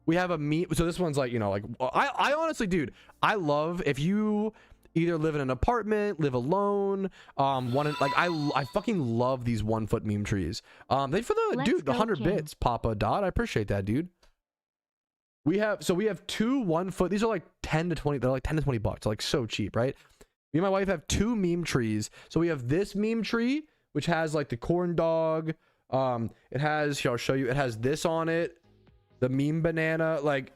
A: We have a meme, so this one's like, you know, like, I honestly, dude, I love if you either live in an apartment, live alone, like I fucking love these 1 foot meme trees. Thank you for the
C: Let's
A: dude, the
C: go,
A: 100
C: King.
A: bits, Papa Dot. I appreciate that, dude. We have 2 1 foot. These are like 10 to 20. They're like 10 to 20 bucks. Like so cheap, right? Me and my wife have 2 meme trees. So we have this meme tree, which has like the corn dog. It has, here, I'll show you. It has this on it. The meme banana. Like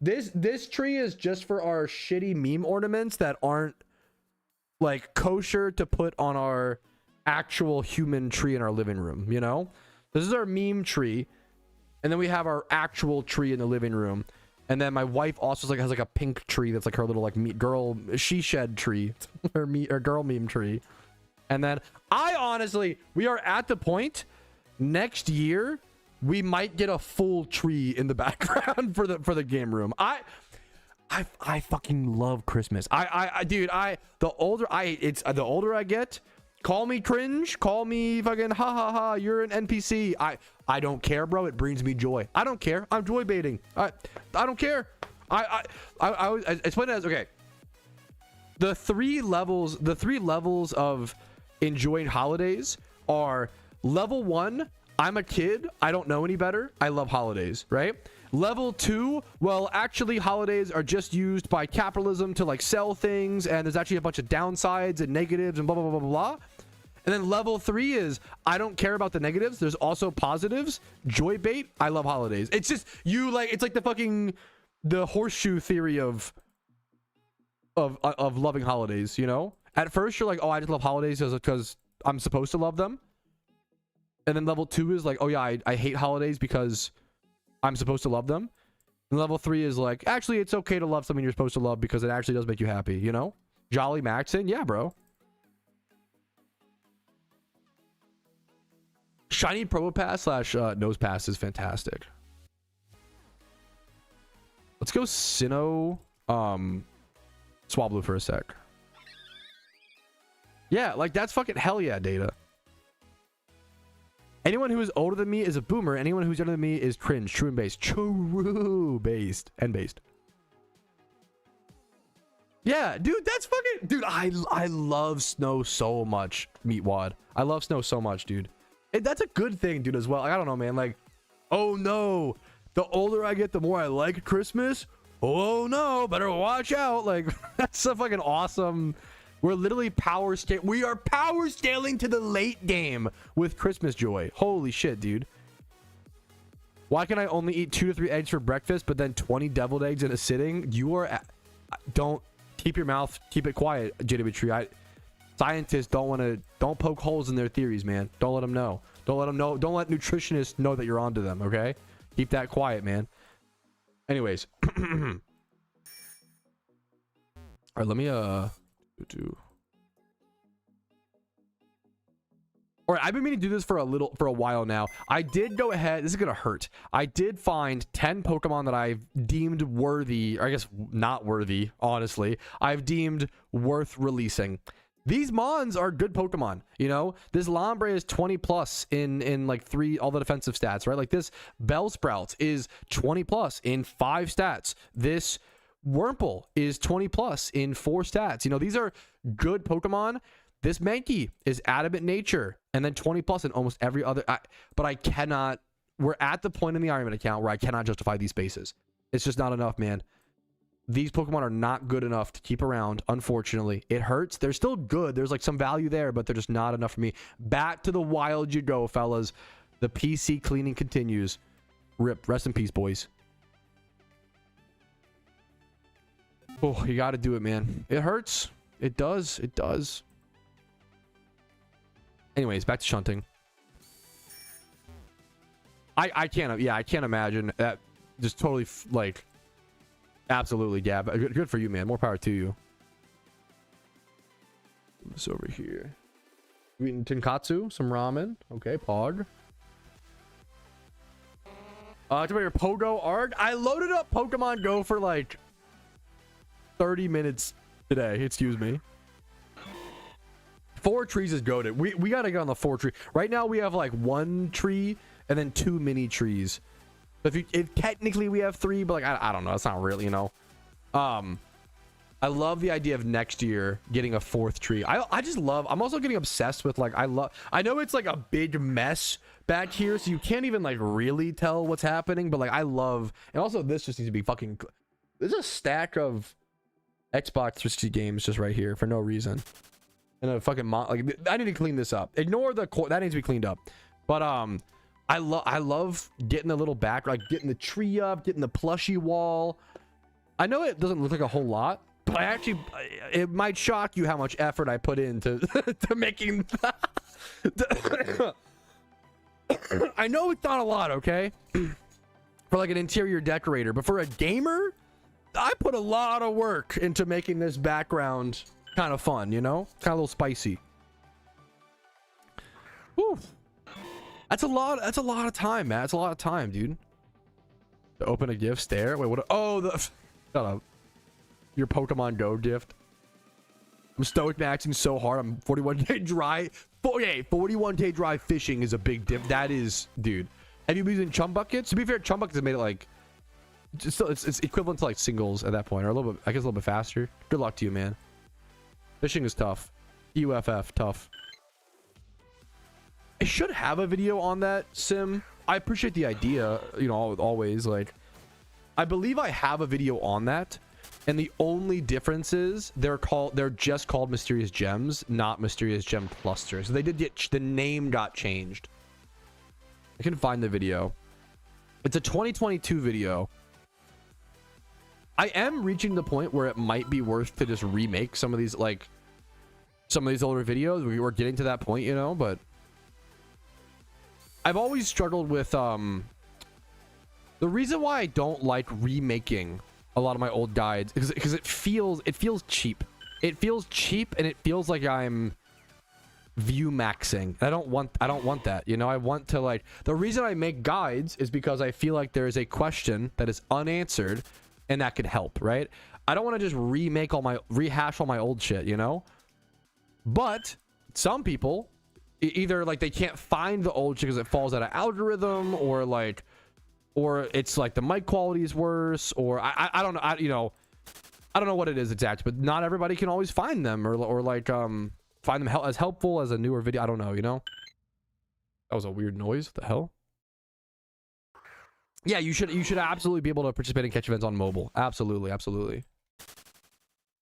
A: this tree is just for our shitty meme ornaments that aren't like kosher to put on our actual human tree in our living room, you know? This is our meme tree. And then we have our actual tree in the living room. And then my wife also has like a pink tree that's like her little like girl she shed tree, her girl meme tree. And then we are at the point next year we might get a full tree in the background for the game room. I fucking love Christmas. The older I get, call me cringe, call me fucking ha ha ha, you're an NPC. I don't care, bro. It brings me joy. I don't care. I'm joy baiting. I don't care. I explain it as, okay. The three levels of enjoying holidays are: level 1, I'm a kid, I don't know any better, I love holidays, right? Level 2, well, actually holidays are just used by capitalism to like sell things, and there's actually a bunch of downsides and negatives and blah blah blah blah blah. And then level 3 is, I don't care about the negatives, there's also positives. Joy bait, I love holidays. It's just it's like the horseshoe theory of loving holidays, you know? At first you're like, oh, I just love holidays because I'm supposed to love them. And then level 2 is like, oh yeah, I hate holidays because I'm supposed to love them. And level 3 is like, actually it's okay to love something you're supposed to love because it actually does make you happy, you know? Jolly Maxon, yeah, bro. Shiny Promo Pass / Nose Pass is fantastic. Let's go Sinnoh Swablu for a sec. Yeah, like that's fucking hell yeah, Data. Anyone who is older than me is a boomer. Anyone who's younger than me is cringe. True and based. True based and based. Yeah, dude, that's fucking... Dude, I love snow so much, Meatwad. I love snow so much, dude. That's a good thing, dude, as well. Like, I don't know, man. Like, oh no, the older I get, the more I like Christmas. Oh no, better watch out. Like, that's a fucking awesome... We're literally we are power scaling to the late game with Christmas joy. Holy shit, dude. Why can I only eat 2 to 3 eggs for breakfast, but then 20 deviled eggs in a sitting? You are... Don't... Keep your mouth... Keep it quiet, JW. Scientists don't poke holes in their theories, man. Don't let them know. Don't let them know. Don't let nutritionists know that you're onto them, okay? Keep that quiet, man. Anyways. All right, let me do. All right, I've been meaning to do this for a while now. I did go ahead. This is gonna hurt. I did find 10 Pokemon that I've deemed worthy, or I guess not worthy, honestly. I've deemed worth releasing. These Mons are good Pokemon, you know? This Lombre is 20 plus in like all the defensive stats, right? Like this Bellsprout is 20 plus in 5 stats. This Wurmple is 20 plus in 4 stats. You know, these are good Pokemon. This Mankey is Adamant Nature and then 20 plus in almost every other. But I cannot. We're at the point in the Ironman account where I cannot justify these spaces. It's just not enough, man. These Pokemon are not good enough to keep around, unfortunately. It hurts. They're still good. There's like some value there, but they're just not enough for me. Back to the wild you go, fellas. The PC cleaning continues. RIP. Rest in peace, boys. Oh, you got to do it, man. It hurts. It does. It does. Anyways, back to shunting. I can't imagine that. Just totally like... Absolutely, Gab. Good for you, man. More power to you. This over here. We eating Tenkatsu, some ramen. Okay, Pog. Talk about your Pogo ARG. I loaded up Pokemon Go for like 30 minutes today. Excuse me. 4 trees is goated. We gotta get on the 4 tree. Right now we have like 1 tree and then 2 mini trees. If technically we have 3, but like I don't know, it's not really, you know. I I love the idea of next year getting a 4th tree. I just love, I'm also getting obsessed with like, I know it's like a big mess back here, so you can't even like really tell what's happening, but like I love, and also this just needs to be fucking, there's a stack of Xbox 360 games just right here for no reason. And a fucking like, I need to clean this up. Ignore the core, that needs to be cleaned up. But I love getting the little back, like getting the tree up, getting the plushie wall. I know it doesn't look like a whole lot, but I actually, it might shock you how much effort I put into to making. I know it's not a lot, okay, for like an interior decorator, but for a gamer, I put a lot of work into making this background kind of fun, you know, kind of a little spicy. Whew. That's a lot of time, man. That's a lot of time, dude. To open a gift, stare. Wait, what? Oh, shut up. Your Pokemon Go gift. I'm stoic maxing so hard. I'm 41k dry. 41k dry fishing is a big dip. That is, dude. Have you been using chum buckets? To be fair, chum buckets have made it like, it's equivalent to like singles at that point, or a little bit, I guess a little bit faster. Good luck to you, man. Fishing is tough. UFF, tough. I should have a video on that sim. I appreciate the idea, you know, always. Like, I believe I have a video on that, and the only difference is they're just called Mysterious Gems, not Mysterious Gem Clusters. So they did get, the name got changed. I can find the video. It's a 2022 video. I am reaching the point where it might be worth to just remake some of these, like, some of these older videos. We were getting to that point, you know, but I've always struggled with the reason why I don't like remaking a lot of my old guides is because it feels cheap. It feels cheap, and it feels like I'm view maxing. I don't want that, you know. I want to, like, the reason I make guides is because I feel like there is a question that is unanswered and that could help, right? I don't want to just rehash all my old shit, you know. But some people either like they can't find the old shit because it falls out of algorithm, or it's like the mic quality is worse, or I don't know, you know, I don't know what it is exactly, but not everybody can always find them, or like find them as helpful as a newer video. I don't know, you know. That was a weird noise. What the hell? Yeah, you should absolutely be able to participate in catch events on mobile. Absolutely.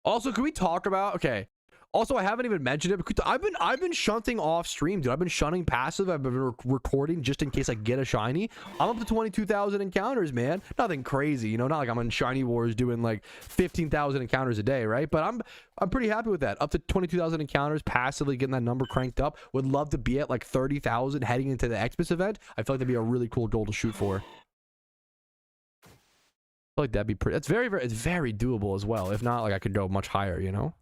A: Also, can we talk about, okay, also I haven't even mentioned it, because I've been shunting off stream, dude. I've been shunting passive. I've been recording just in case I get a shiny. I'm up to 22,000 encounters, man. Nothing crazy, you know, not like I'm on Shiny Wars doing like 15,000 encounters a day, right? But I'm pretty happy with that. Up to 22,000 encounters, passively getting that number cranked up. Would love to be at like 30,000 heading into the XMAS event. I feel like that'd be a really cool goal to shoot for. I feel like that'd be pretty, it's very doable as well. If not, like, I could go much higher, you know.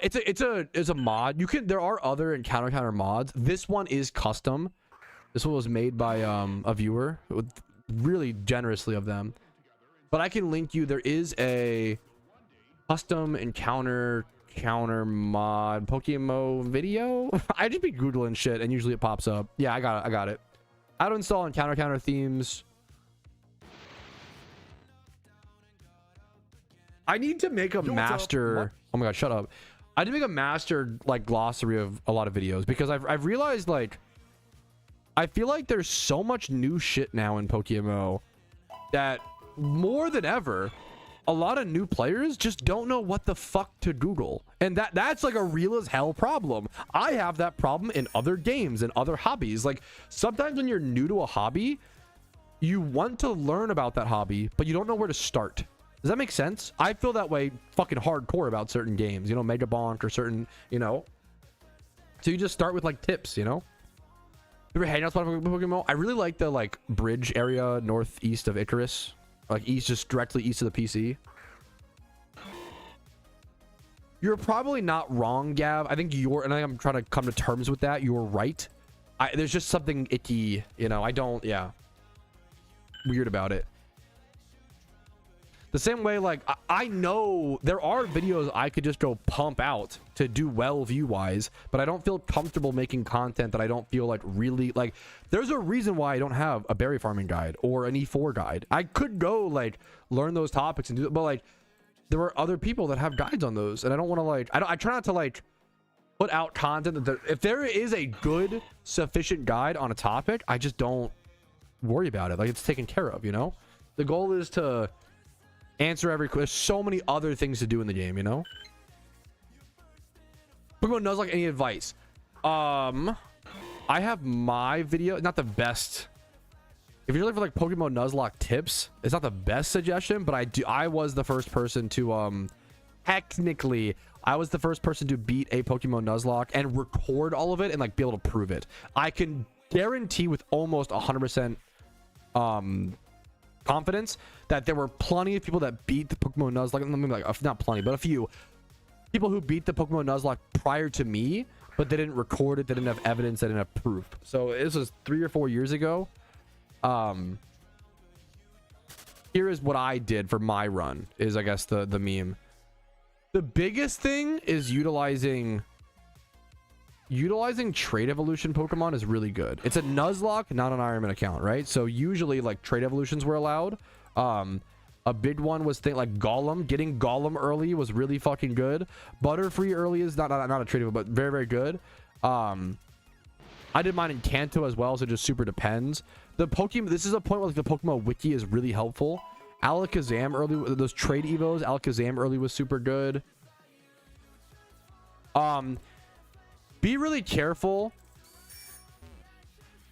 A: It's a mod. There are other encounter counter mods. This one is custom. This one was made by a viewer, really generously of them. But I can link you. There is a custom encounter counter mod PokeMMO video. I just be googling shit and usually it pops up. Yeah, I got it. How to install encounter counter themes. I need to make a master. Oh my god, shut up. I need to make a master like glossary of a lot of videos, because I've realized, like, I feel like there's so much new shit now in PokeMMO that more than ever, a lot of new players just don't know what the fuck to Google. And that's like a real as hell problem. I have that problem in other games and other hobbies. Like, sometimes when you're new to a hobby, you want to learn about that hobby, but you don't know where to start. Does that make sense? I feel that way fucking hardcore about certain games, you know, Mega Bonk or certain, you know. So you just start with like tips, you know. You ever hang out with Pokemon? I really like the like bridge area northeast of Icarus, like east, just directly east of the PC. You're probably not wrong, Gav. I think I'm trying to come to terms with that. You're right. There's just something icky, you know. Weird about it. The same way, like, I know there are videos I could just go pump out to do well view-wise, but I don't feel comfortable making content that I don't feel like really, like, there's a reason why I don't have a berry farming guide or an E4 guide. I could go, like, learn those topics and do it, but, like, there are other people that have guides on those, and I don't want to, like, I try not to, like, put out content that if there is a good, sufficient guide on a topic, I just don't worry about it. Like, it's taken care of, you know? The goal is to answer every question. There's so many other things to do in the game, you know? PokeMMO Nuzlocke, any advice? I have my video, not the best. If you're looking for like PokeMMO Nuzlocke tips, it's not the best suggestion, but I was the first person to technically I was the first person to beat a PokeMMO Nuzlocke and record all of it and like be able to prove it. I can guarantee with almost 100% confidence that there were plenty of people that beat the PokeMMO Nuzlocke, maybe like not plenty, but a few people who beat the PokeMMO Nuzlocke prior to me, but they didn't record it, they didn't have evidence, they didn't have proof. So this was 3 or 4 years ago. Here is what I did for my run, is I guess the meme. The biggest thing is utilizing trade evolution Pokemon is really good. It's a Nuzlocke, not an Ironman account, right? So usually like trade evolutions were allowed. A big one was like Golem. Getting Golem early was really fucking good. Butterfree early is not a trade, but very, very good. I did mine in Kanto as well, so it just super depends. The Pokemon, this is a point where like the PokeMMO wiki is really helpful. Alakazam early, those trade evos, Alakazam early was super good. Be really careful.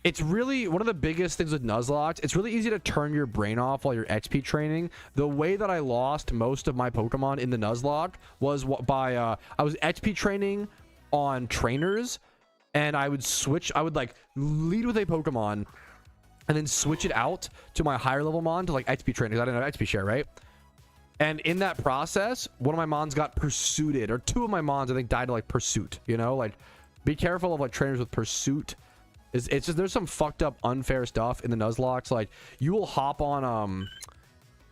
A: It's really one of the biggest things with Nuzlocke. It's really easy to turn your brain off while you're XP training. The way that I lost most of my Pokemon in the Nuzlocke was by I was XP training on trainers, and I would like lead with a Pokemon and then switch it out to my higher level mon to like XP train because I didn't have XP share, right? And in that process, one of my mons got pursuited, or 2 of my mons I think died to like pursuit, you know? Like, be careful of like trainers with pursuit. It's just, there's some fucked up unfair stuff in the Nuzlocks. Like, you will hop on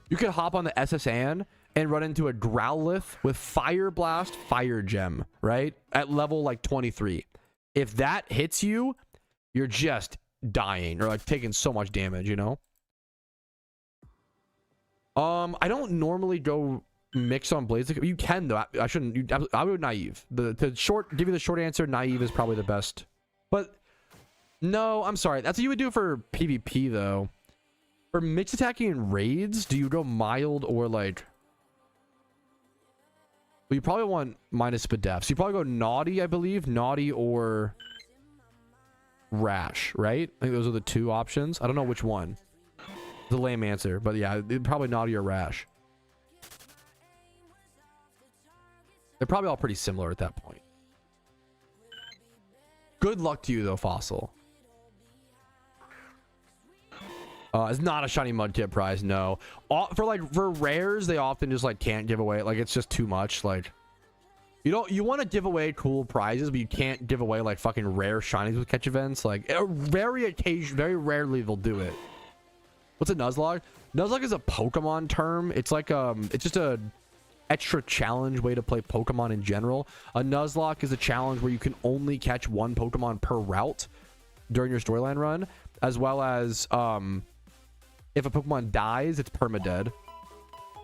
A: you could hop on the SSN and run into a Growlithe with Fire Blast Fire Gem, right? At level like 23. If that hits you, you're just dying or like taking so much damage, you know? I don't normally go mix on Blaziken. You can though. I shouldn't. I would naive. Give you the short answer. Naive is probably the best. But no, I'm sorry. That's what you would do for PvP though. For mixed attacking in raids, do you go mild or like? Well, you probably want minus Spadef. So you probably go naughty, I believe. Naughty or rash, right? I think those are the 2 options. I don't know which one. The lame answer, but yeah, probably naughty or rash. They're probably all pretty similar at that point. Good luck to you though, Fossil. It's not a shiny Mudkip prize, no. For rares, they often just like can't give away, like it's just too much. Like you want to give away cool prizes, but you can't give away like fucking rare shinies with catch events. Like very rarely they'll do it. What's a Nuzlocke? Nuzlocke is a Pokemon term. It's like it's just a extra challenge way to play Pokemon in general. A Nuzlocke is a challenge where you can only catch 1 Pokemon per route during your storyline run, as well as if a Pokemon dies, it's permadead.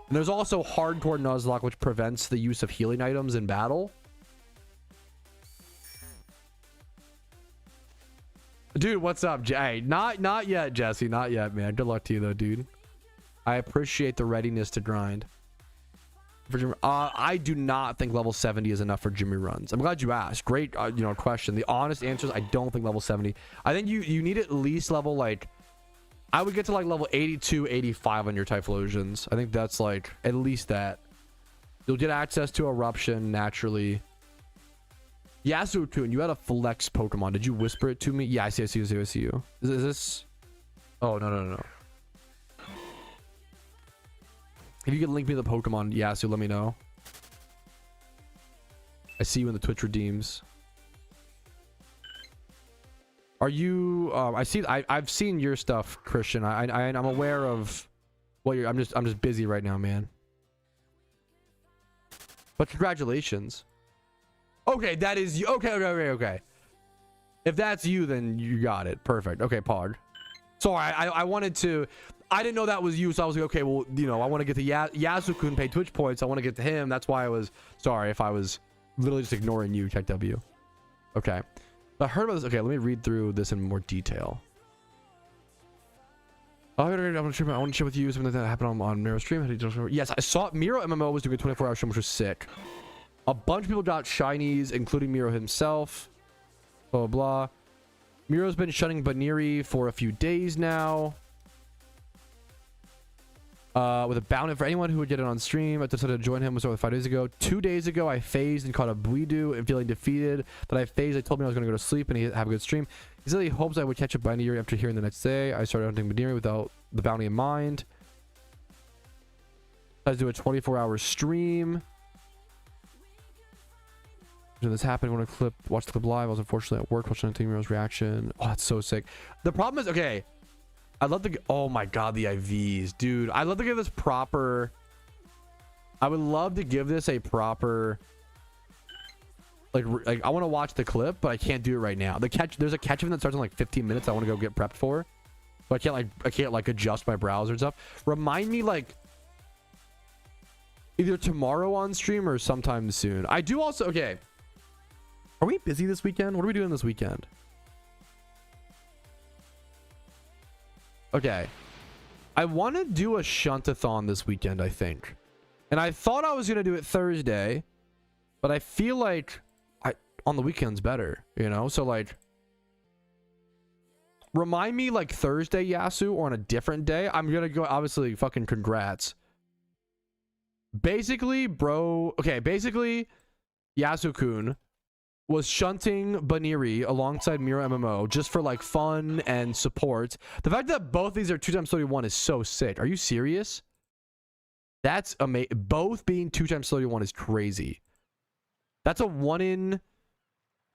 A: And there's also Hardcore Nuzlocke, which prevents the use of healing items in battle. Dude, what's up, Jay? Not yet, Jesse. Not yet, man. Good luck to you, though, dude. I appreciate the readiness to grind. I do not think level 70 is enough for Jimmy runs. I'm glad you asked. Great, question. The honest answer is I don't think level 70. I think you need at least level, like, I would get to, like, level 82, 85 on your Typhlosions. I think that's, like, at least that. You'll get access to Eruption naturally. Yasuo-kun, you had a flex Pokemon. Did you whisper it to me? Yeah, I see you. Is this? Oh, no. If you can link me the Pokemon Yasuo, let me know. I see you in the Twitch redeems. Are you? I've seen your stuff, Christian. I'm aware of what you're. I'm just busy right now, man. But congratulations. Okay, that is you. Okay. If that's you, then you got it. Perfect. Okay, Pog. Sorry, I wanted to. I didn't know that was you, so I was like, okay, well, you know, I want to get to Yasuku pay Twitch points. I want to get to him. That's why I was sorry if I was literally just ignoring you. Check W. Okay. I heard about this. Okay, let me read through this in more detail. I want to share with you something that happened on Miro stream. Yes, I saw Miro MMO was doing a 24-hour stream, which was sick. A bunch of people got shinies, including Miro himself. Blah, blah, blah. Miro's been shunning Baniri for a few days now. With a bounty for anyone who would get it on stream. I decided to join him was over 5 days ago. 2 days ago, I phased and caught a Buidu and feeling defeated. But I phased. I told me I was going to go to sleep and have a good stream. He said he hopes I would catch a Baniri after hearing the next day. I started hunting Baniri without the bounty in mind. I do a 24-hour stream. This happened when I watched the clip live. I was unfortunately at work watching Miro's reaction. Oh, that's so sick. The problem is, okay, I'd love to. Oh my god, the IVs, dude. I'd love to give this proper. I would love to give this a proper. Like I want to watch the clip, but I can't do it right now. There's a catch event that starts in like 15 minutes. I want to go get prepped for, but I can't adjust my browser and stuff. Remind me like either tomorrow on stream or sometime soon. I do also. Okay. Are we busy this weekend? What are we doing this weekend? Okay. I want to do a shunt-a-thon this weekend, I think. And I thought I was going to do it Thursday, but I feel like on the weekend's better, you know? So, like, remind me, like, Thursday, Yasu, or on a different day. I'm going to go, obviously, fucking congrats. Basically, bro... Okay, basically, Yasu-kun was shunting Baniri alongside Miro MMO just for like fun and support. The fact that both these are 2x31 is so sick. Are you serious? That's amazing. Both being 2x31 is crazy. That's a 1 in.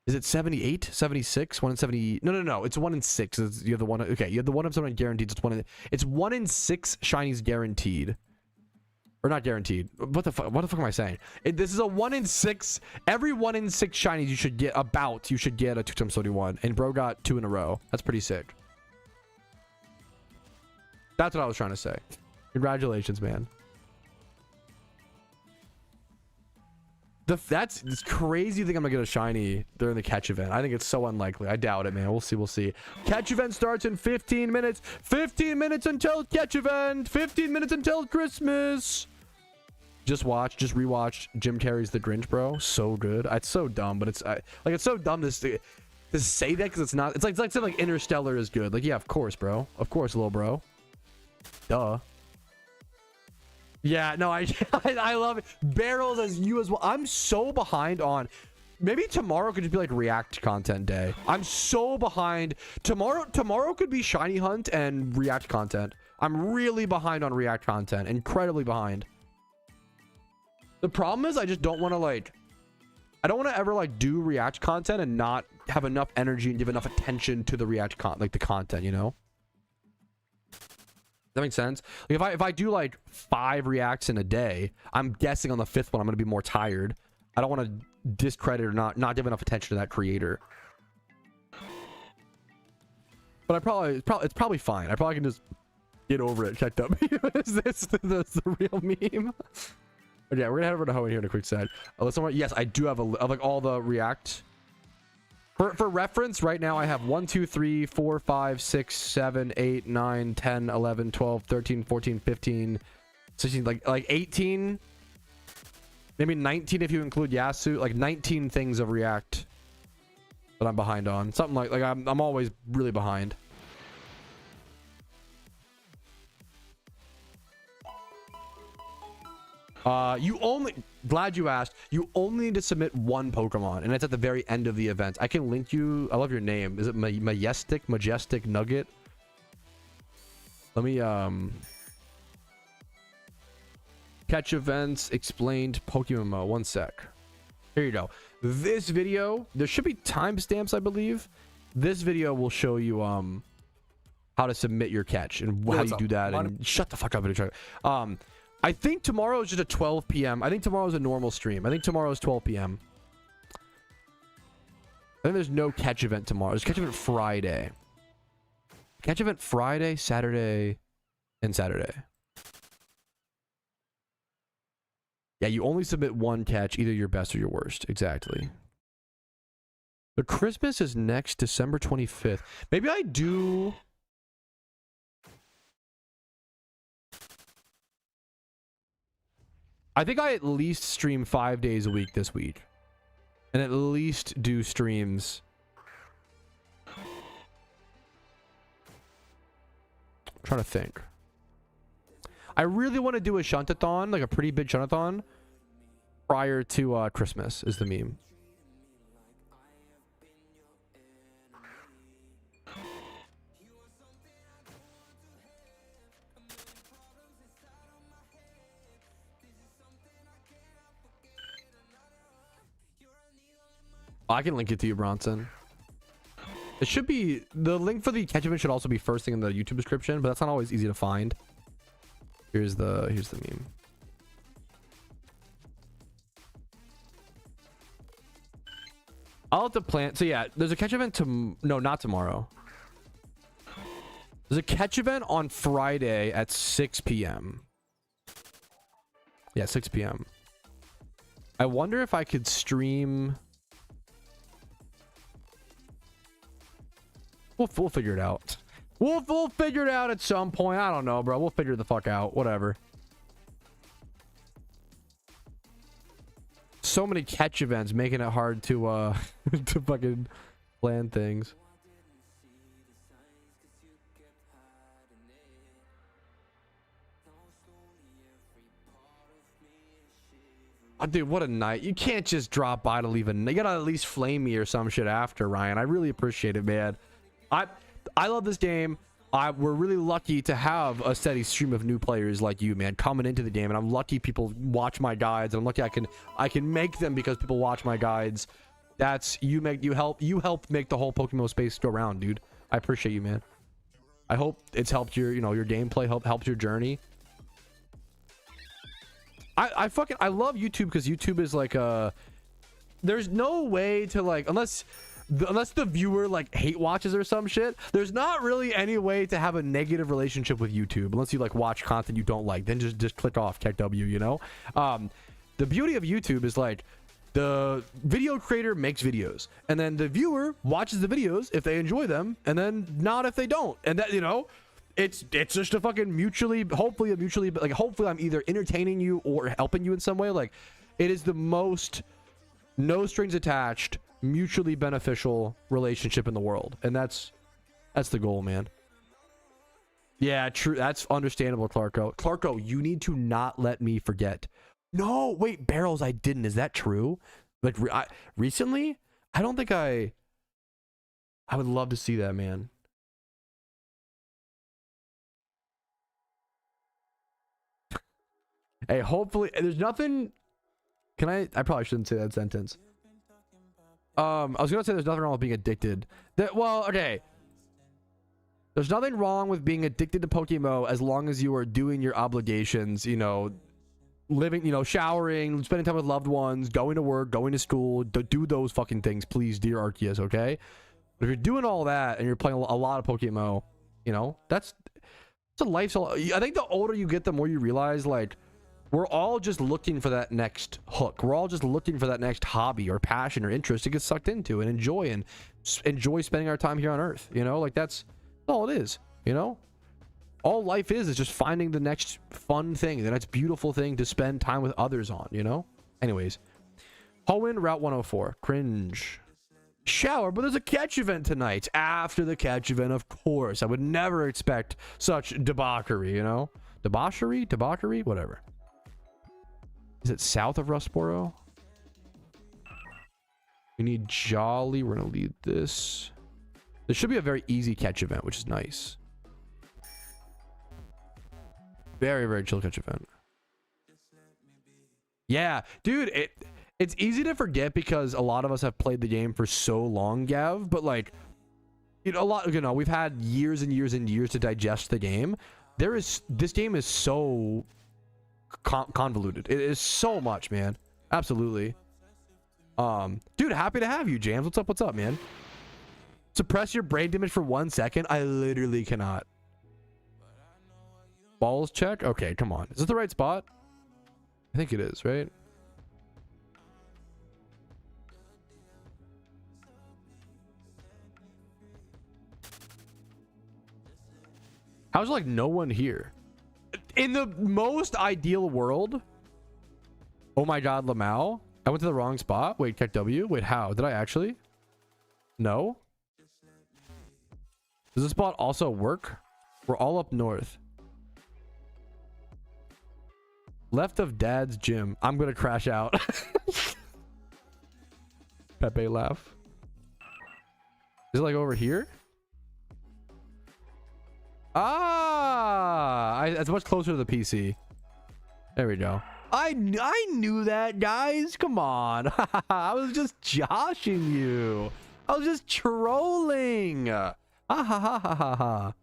A: Is it 78? 76? 1 in 70? No. It's 1 in 6. You have the one. Okay, you have the 1 in 7 guaranteed. It's 1 in 6 shinies guaranteed. Or not guaranteed. What the fuck am I saying? This is a 1 in 6. Every 1 in 6 shinies you should get a 2x31. And bro got 2 in a row. That's pretty sick. That's what I was trying to say. Congratulations, man. That's crazy. You think I'm gonna get a shiny during the catch event? I think it's so unlikely. I doubt it, man. We'll see. Catch event starts in 15 minutes. 15 minutes until catch event. 15 minutes until Christmas. Just rewatch Jim Carrey's The Grinch, bro. So good. It's so dumb, but it's so dumb to say that because it's not. It's like saying like Interstellar is good. Like, yeah, of course, bro. Of course, little bro. Duh. Yeah, no, I love it. Barrels as you as well. I'm so behind on. Maybe tomorrow could just be like React content day. I'm so behind. Tomorrow could be Shiny Hunt and React content. I'm really behind on React content. Incredibly behind. The problem is I just don't want to I don't want to ever do React content and not have enough energy and give enough attention to the React the content, you know? That makes sense. Like if I do 5 reacts in a day, I'm guessing on the 5th one I'm gonna be more tired. I don't want to discredit or not give enough attention to that creator. But it's probably fine. I probably can just get over it. Checked up. Is this the real meme? Okay, we're gonna head over to Hoenn here in a quick sec. Yes, I do have all the React. For reference, right now I have 1, 2, 3, 4, 5, 6, 7, 8, 9, 10, 11, 12, 13, 14, 15, 16, like 18, maybe 19 if you include Yasu, 19 things of React that I'm behind on. Something like I'm always really behind. Glad you asked. You only need to submit 1 Pokemon, and it's at the very end of the event. I can link you. I love your name. Is it Majestic Nugget? Let me catch events explained PokeMMO. 1 sec. Here you go. This video, there should be timestamps, I believe. This video will show you how to submit your catch and how you do that. And shut the fuck up, I think tomorrow is just a 12 p.m. I think tomorrow is a normal stream. I think tomorrow is 12 p.m. I think there's no catch event tomorrow. There's catch event Friday. Catch event Friday, Saturday, and Saturday. Yeah, you only submit one catch, either your best or your worst. Exactly. The Christmas is next December 25th. Maybe I do... I think I at least stream 5 days a week this week. And at least do streams. I'm trying to think. I really want to do a shuntathon, like a pretty big shuntathon, prior to Christmas is the meme. I can link it to you, Bronson. It should be, the link for the catch event should also be first thing in the YouTube description, but that's not always easy to find. Here's the meme. I'll have to plan. So yeah, there's a catch event no, not tomorrow. There's a catch event on Friday at 6 p.m. Yeah, 6 p.m. I wonder if I could stream. We'll figure it out. We'll figure it out at some point. I don't know, bro. We'll figure the fuck out. Whatever. So many catch events making it hard to to fucking plan things. Oh, dude, what a night. You can't just drop by to leave a... You gotta at least flame me or some shit after, Ryan. I really appreciate it, man. I love this game. We're really lucky to have a steady stream of new players like you, man, coming into the game, and I'm lucky people watch my guides, and I'm lucky I can make them because people watch my guides. That's you help make the whole Pokemon space go around, dude. I appreciate you, man. I hope it's helped your your gameplay, helps your journey. I love YouTube because YouTube is like there's no way to like unless the viewer like hate watches or some shit, there's not really any way to have a negative relationship with YouTube unless you like watch content you don't like, then just click off, check W, you know. The beauty of YouTube is like the video creator makes videos and then the viewer watches the videos if they enjoy them and then not if they don't, and that, you know, it's just a fucking hopefully I'm either entertaining you or helping you in some way. Like, it is the most no strings attached, mutually beneficial relationship in the world, and that's the goal, man. Yeah, true. That's understandable, Clarko, you need to not let me forget. No, wait, Barrels, I didn't. Is that true? Like, recently? I don't think I would love to see that, man. Hey, hopefully there's nothing. I probably shouldn't say that sentence. I was gonna say there's nothing wrong with being addicted. Well, okay. There's nothing wrong with being addicted to PokeMMO as long as you are doing your obligations, you know, living, you know, showering, spending time with loved ones, going to work, going to school. Do those fucking things, please, dear Arceus, okay? But if you're doing all that and you're playing a lot of PokeMMO, you know, it's a lifestyle. I think the older you get, the more you realize, like, we're all just looking for that next hook. We're all just looking for that next hobby or passion or interest to get sucked into and enjoy spending our time here on Earth. You know, like that's all it is. You know, all life is just finding the next fun thing, the next beautiful thing to spend time with others on. You know. Anyways, Hoenn Route 104. Cringe. Shower, but there's a catch event tonight. After the catch event, of course. I would never expect such debauchery. You know, debauchery, whatever. Is it south of Rustboro? We need Jolly. We're going to lead this. This should be a very easy catch event, which is nice. Very, very chill catch event. Yeah, dude, it's easy to forget because a lot of us have played the game for so long, Gav, but like, you know, we've had years and years and years to digest the game. This game is so convoluted. It is so much, man. Absolutely. Dude, happy to have you, James. What's up, man? Suppress your brain damage for 1 second. I literally cannot. Balls check. Okay, come on. Is this the right spot? I think it is, right? How's like no one here? In the most ideal world. Oh my god, Lamau. I went to the wrong spot. Wait, check W. Wait, how? Did I actually? No. Does this spot also work? We're all up north. Left of Dad's gym. I'm gonna crash out. Pepe laugh. Is it like over here? It's much closer to the PC. There we go. I knew that, guys. Come on. I was just joshing you. I was just trolling. Ha.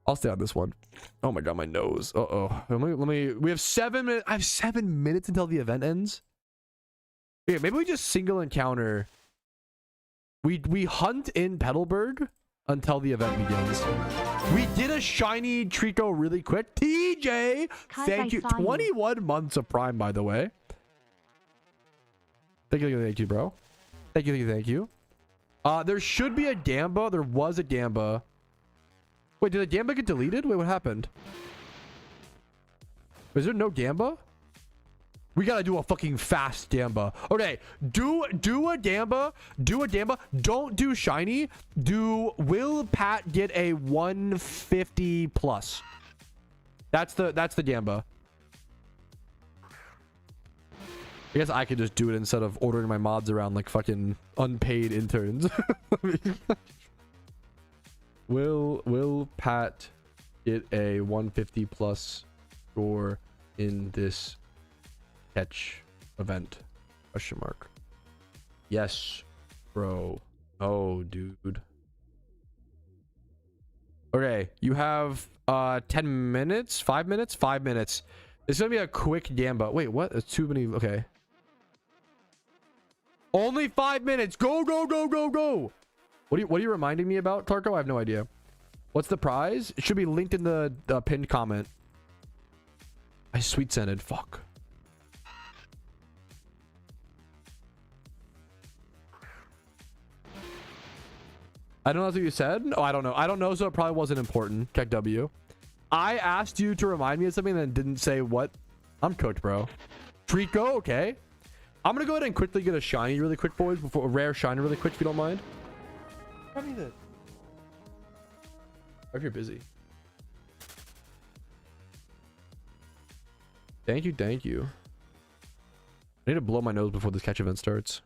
A: I'll stay on this one. Oh my god, my nose. Let me. We have 7 minutes. I have 7 minutes until the event ends. Yeah, maybe we just single encounter. We hunt in Petalburg until the event begins. We did a shiny Trico really quick. TJ, thank you. 21 months of Prime, by the way. Thank you, bro. Thank you. There should be a Gamba. There was a Gamba. Wait, did the Gamba get deleted? Wait, what happened? Is there no Gamba? We gotta do a fucking fast Gamba. Okay, do a Gamba. Don't do shiny. Will Pat get a 150 plus? That's the Gamba. I guess I could just do it instead of ordering my mods around like fucking unpaid interns. Will Pat get a 150 plus score in this catch event? Question mark. Yes, bro. Oh, dude. Okay, you have 10 minutes, 5 minutes, 5 minutes. It's gonna be a quick Gamba. Wait, what? It's too many. Okay. Only 5 minutes. Go. What are you reminding me about, Tarko? I have no idea. What's the prize? It should be linked in the pinned comment. I sweet scented. Fuck. I don't know what you said. Oh, I don't know. I don't know, so it probably wasn't important. Check W. I asked you to remind me of something and then didn't say what. I'm cooked, bro. Trico, okay. I'm gonna go ahead and quickly get a shiny really quick, boys. Before a rare shiny really quick, if you don't mind. Grab me that. If you're busy. Thank you. I need to blow my nose before this catch event starts.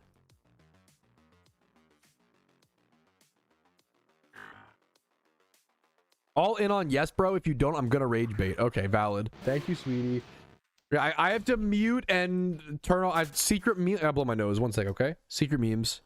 A: All in on yes, bro. If you don't, I'm gonna rage bait. Okay, valid. Thank you, sweetie. I have to mute and turn on. I have secret meme. I blow my nose. 1 sec, okay? Secret memes.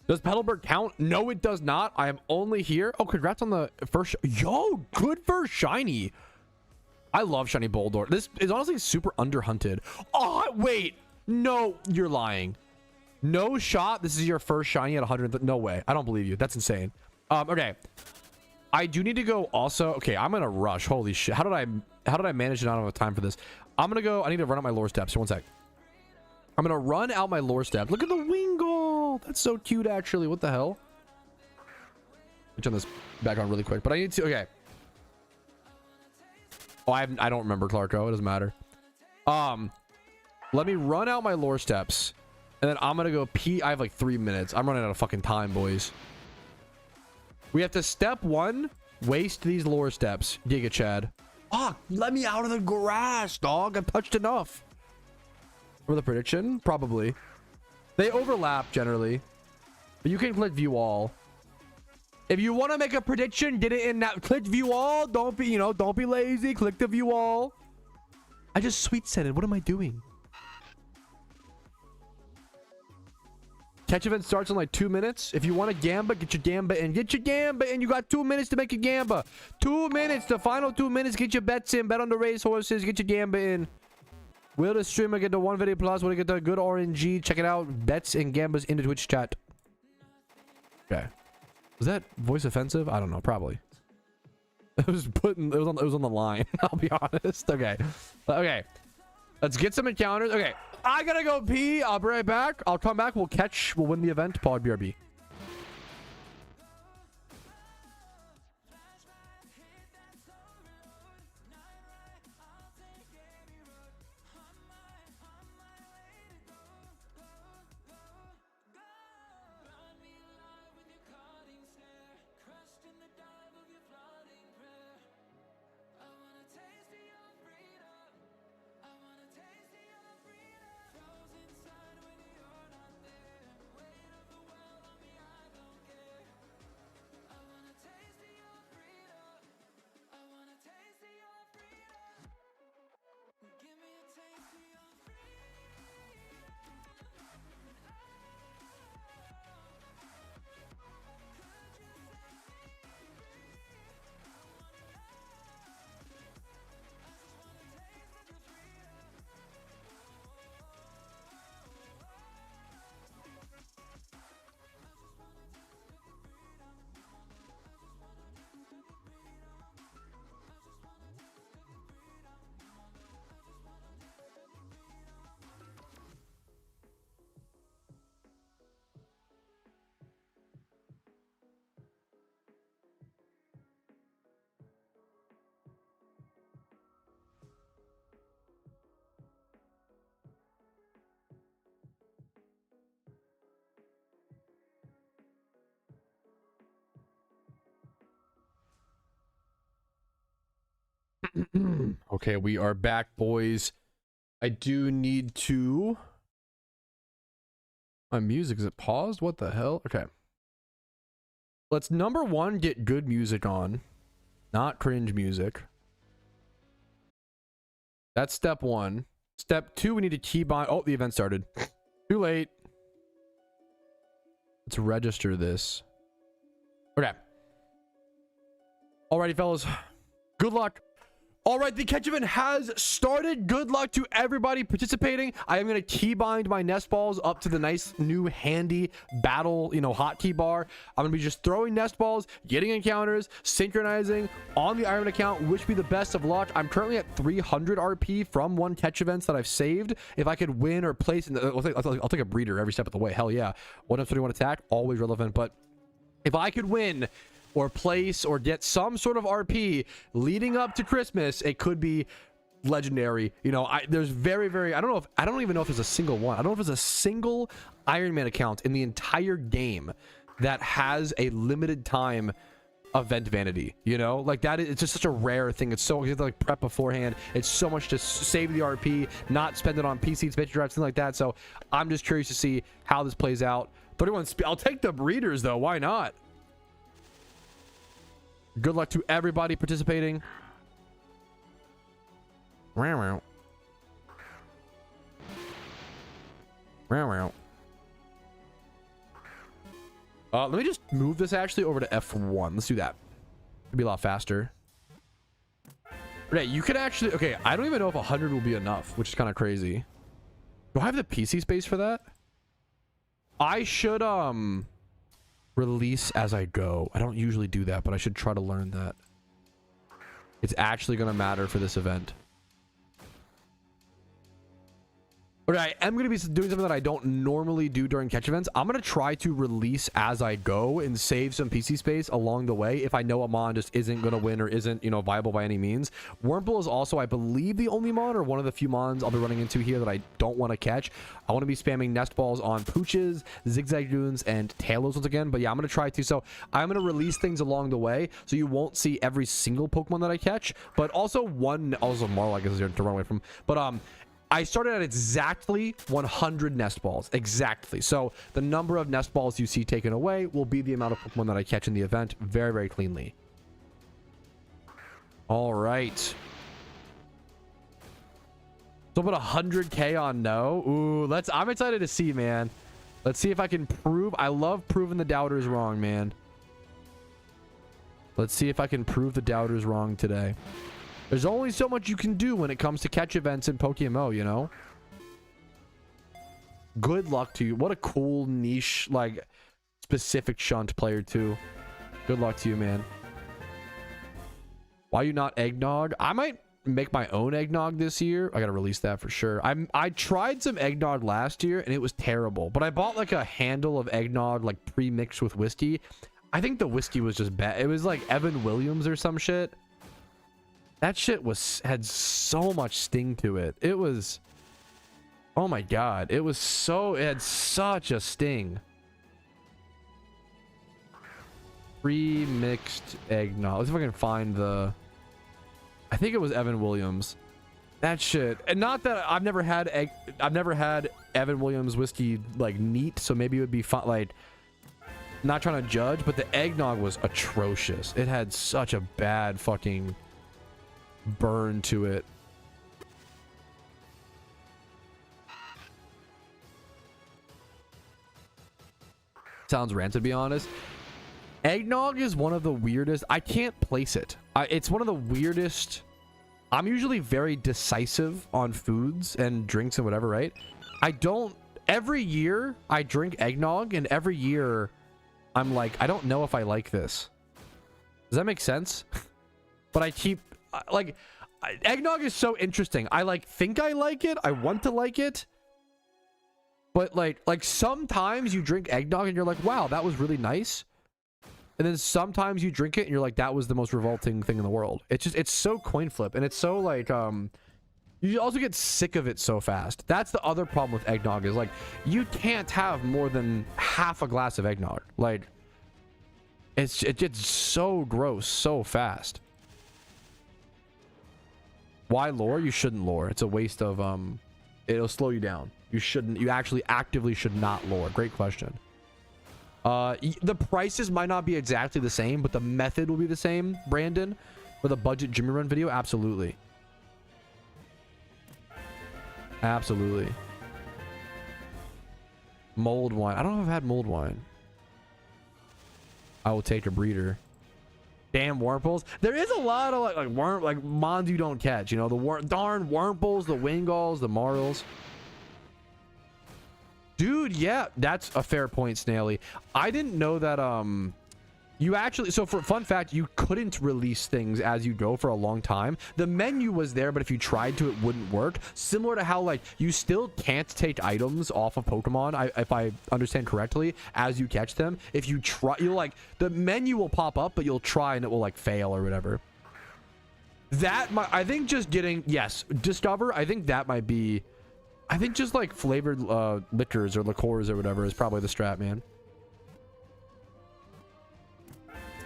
A: Does Petalburg count? No, it does not. I am only here. Oh, congrats on the first. Yo, good for shiny. I love shiny Boldor. This is honestly super underhunted. Oh, wait. No, you're lying. No shot. This is your first shiny at 100. No way. I don't believe you. That's insane. Okay. I do need to go also. Okay, I'm gonna rush. Holy shit. How did I manage to not have time for this? I'm gonna go. I need to run out my lore steps. So 1 sec. I'm gonna run out my lore steps. Look at the Wingull. That's so cute, actually. What the hell? Let me turn this back on really quick. But I need to. Okay. Oh, I don't remember Clarko. It doesn't matter. Let me run out my lore steps, and then I'm gonna go pee. I have like 3 minutes. I'm running out of fucking time, boys. We have to step 1. Waste these lore steps. Giga Chad. Oh, let me out of the grass, dog. I've touched enough. For the prediction? Probably. They overlap generally. But you can click view all. If you want to make a prediction, get it in that. Click view all. Don't be, don't be lazy. Click the view all. I just sweet said it. What am I doing? Catch event starts in like 2 minutes. If you want a Gamba, get your Gamba in. Get your Gamba in. You got 2 minutes to make a Gamba. 2 minutes. The final 2 minutes. Get your bets in. Bet on the race horses. Get your Gamba in. Will the streamer get the 1 video plus? Will he get the good RNG? Check it out. Bets and Gambas in the Twitch chat. Okay. Was that voice offensive? I don't know. Probably. It was on the line. I'll be honest. Okay. Okay. Let's get some encounters. Okay. I gotta go pee. I'll be right back. I'll come back. We'll win the event. Pod BRB. Okay, we are back, boys. I do need to... My music, is it paused? What the hell? Okay. Let's, number one, get good music on. Not cringe music. That's step one. Step two, we need to keybind... Oh, the event started. Too late. Let's register this. Okay. Alrighty, fellas. Good luck. All right, the catch event has started. Good luck to everybody participating. I am going to keybind my nest balls up to the nice new handy battle, hotkey bar. I'm going to be just throwing nest balls, getting encounters, synchronizing on the Iron account. Wish me the best of luck. I'm currently at 300 RP from one catch events that I've saved. If I could win or place, I'll take a breeder every step of the way. Hell yeah. 131 attack, always relevant. But if I could win or place or get some sort of RP leading up to Christmas, it could be legendary. There's I don't even know if there's a single one. I don't know if there's a single Iron Man account in the entire game that has a limited time event vanity. Like that it's just such a rare thing. It's so, you have to like prep beforehand. It's so much to save the RP, not spend it on PC pitch drives, things like that. So I'm just curious to see how this plays out. 31 speed. I'll take the breeders though. Why not? Good luck to everybody participating. Let's me just move this actually over to F1. Let's do that. It'd be a lot faster. Okay, you could actually... Okay, I don't even know if 100 will be enough, which is kind of crazy. Do I have the PC space for that? I should, release as I go. I don't usually do that, but I should try to learn that. It's actually going to matter for this event. Okay, I am going to be doing something that I don't normally do during catch events. I'm going to try to release as I go and save some PC space along the way if I know a mon just isn't going to win or isn't, viable by any means. Wurmple is also, I believe, the only mon or one of the few mons I'll be running into here that I don't want to catch. I want to be spamming nest balls on Pooches, Zigzagoons, and Talos once again. But yeah, I'm going to try to. So I'm going to release things along the way so you won't see every single Pokemon that I catch. But also Marl, I guess, is here to run away from. But I started at exactly 100 nest balls. Exactly. So the number of nest balls you see taken away will be the amount of Pokemon that I catch in the event very, very cleanly. All right. So about 100K on no. Ooh, I'm excited to see, man. Let's see if I can prove. I love proving the doubters wrong, man. Let's see if I can prove the doubters wrong today. There's only so much you can do when it comes to catch events in PokeMMO, you know? Good luck to you. What a cool niche, like, specific shunt player, too. Good luck to you, man. Why you not eggnog? I might make my own eggnog this year. I gotta release that for sure. I tried some eggnog last year, and it was terrible. But I bought, like, a handle of eggnog, like, pre-mixed with whiskey. I think the whiskey was just bad. It was, like, Evan Williams or some shit. That shit had so much sting to it. It was, oh my god, it had such a sting. Pre-mixed eggnog. Let's see if I can find I think it was Evan Williams. That shit, and not that I've never had Evan Williams whiskey like neat, so maybe it would be fun. Like, not trying to judge, but the eggnog was atrocious. It had such a bad fucking burn to it. Sounds ranted, to be honest. Eggnog is one of the weirdest. I can't place it. It's one of the weirdest. I'm usually very decisive on foods and drinks and whatever, right? Every year I drink eggnog, and every year I'm like, I don't know if I like this. Does that make sense? But I keep, like, eggnog is so interesting. I think I like it. I want to like it. But like sometimes you drink eggnog and you're like, wow, that was really nice. And then sometimes you drink it and you're like, that was the most revolting thing in the world. It's so coin flip, and it's so like, you also get sick of it so fast. That's the other problem with eggnog, is like, you can't have more than half a glass of eggnog. Like, it gets so gross so fast. Why lure? You shouldn't lure. It's a waste of, it'll slow you down. You actually actively should not lure. Great question. The prices might not be exactly the same, but the method will be the same, Brandon. For the budget Jimmy Run video, absolutely. Absolutely. Mold wine. I don't know if I've had mold wine. I will take a breeder. Damn Wurmples. There is a lot of like mons you don't catch, you know, darn Wurmples, the Wingulls, the Marls. Dude, yeah, that's a fair point, Snaily. I didn't know that you actually, so for fun fact, you couldn't release things as you go for a long time. The menu was there, but if you tried to, it wouldn't work. Similar to how, like, you still can't take items off of Pokemon, if I understand correctly, as you catch them. If you try, the menu will pop up, but you'll try and it will like fail or whatever. I think just getting, yes, Discover, I think that might be, I think just like flavored liquors or liqueurs or whatever is probably the strat, man.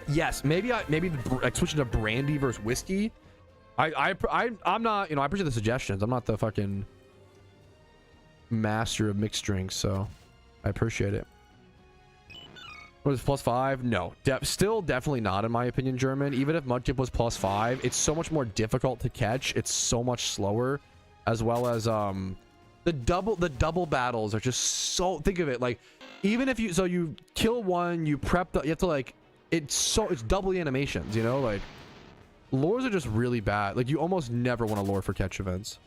A: Yes, maybe like switching to brandy versus whiskey. I'm not, you know, I appreciate the suggestions. I'm not the fucking master of mixed drinks, so I appreciate it. What is +5? No, still definitely not, in my opinion, German. Even if Mudkip was +5, it's so much more difficult to catch. It's so much slower, as well as the double battles are just so, think of it like, even if you kill one, you prep you have to like, it's doubly animations, you know, like lures are just really bad. Like, you almost never want to lure for catch events.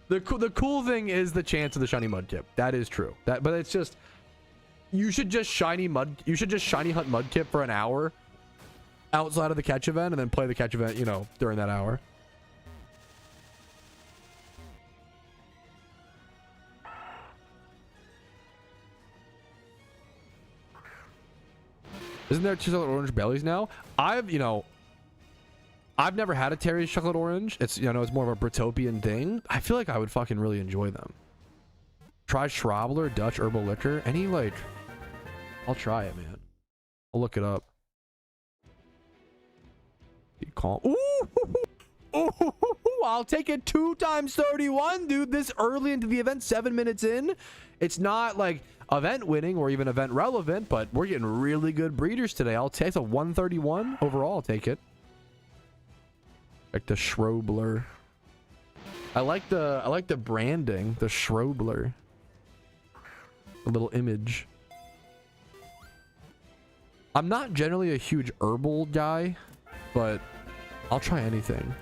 A: The cool thing is the chance of the shiny Mudkip. That is true. But it's just, you should just shiny hunt Mudkip for an hour outside of the catch event, and then play the catch event, you know, during that hour. Isn't there chocolate orange bellies now? I've never had a Terry's chocolate orange. It's, you know, it's more of a Britopian thing. I feel like I would fucking really enjoy them. Try Schraubler, Dutch herbal liquor. Any, like, I'll try it, man. I'll look it up. Be calm. Ooh! Ooh! I'll take it 2 times 31, dude. This early into the event, 7 minutes in. It's not like event winning or even event relevant, but we're getting really good breeders today. I'll take a 131 overall. I'll take it. Like the Shrobler. I like the branding, the Shrobler. A little image. I'm not generally a huge herbal guy, but I'll try anything.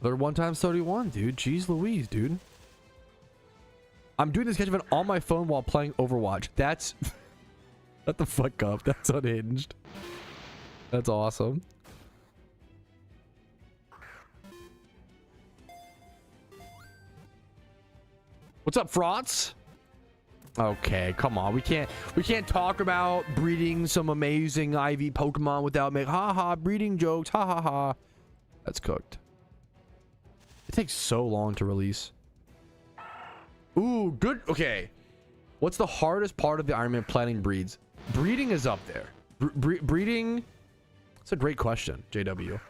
A: They're 1 times 31, dude. Jeez Louise, dude. I'm doing this catch event on my phone while playing Overwatch. That's... Shut the fuck up. That's unhinged. That's awesome. What's up, Frauds? Okay, come on. We can't talk about breeding some amazing IV Pokemon without making breeding jokes. Ha ha ha. That's cooked. It takes so long to release. Ooh, good. Okay. What's the hardest part of the Iron Man planning breeds? Breeding is up there. Breeding. That's a great question, JW.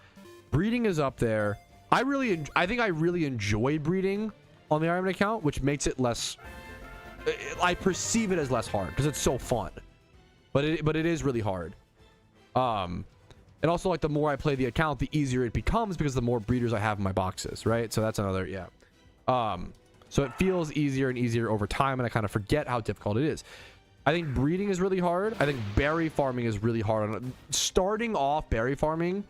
A: Breeding is up there. I think I really enjoy breeding on the Iron Man account, which makes it less. I perceive it as less hard because it's so fun, but it is really hard. And also, like, the more I play the account, the easier it becomes because the more breeders I have in my boxes, right? So that's another, yeah. So it feels easier and easier over time, and I kind of forget how difficult it is. I think breeding is really hard. I think berry farming is really hard. Starting off berry farming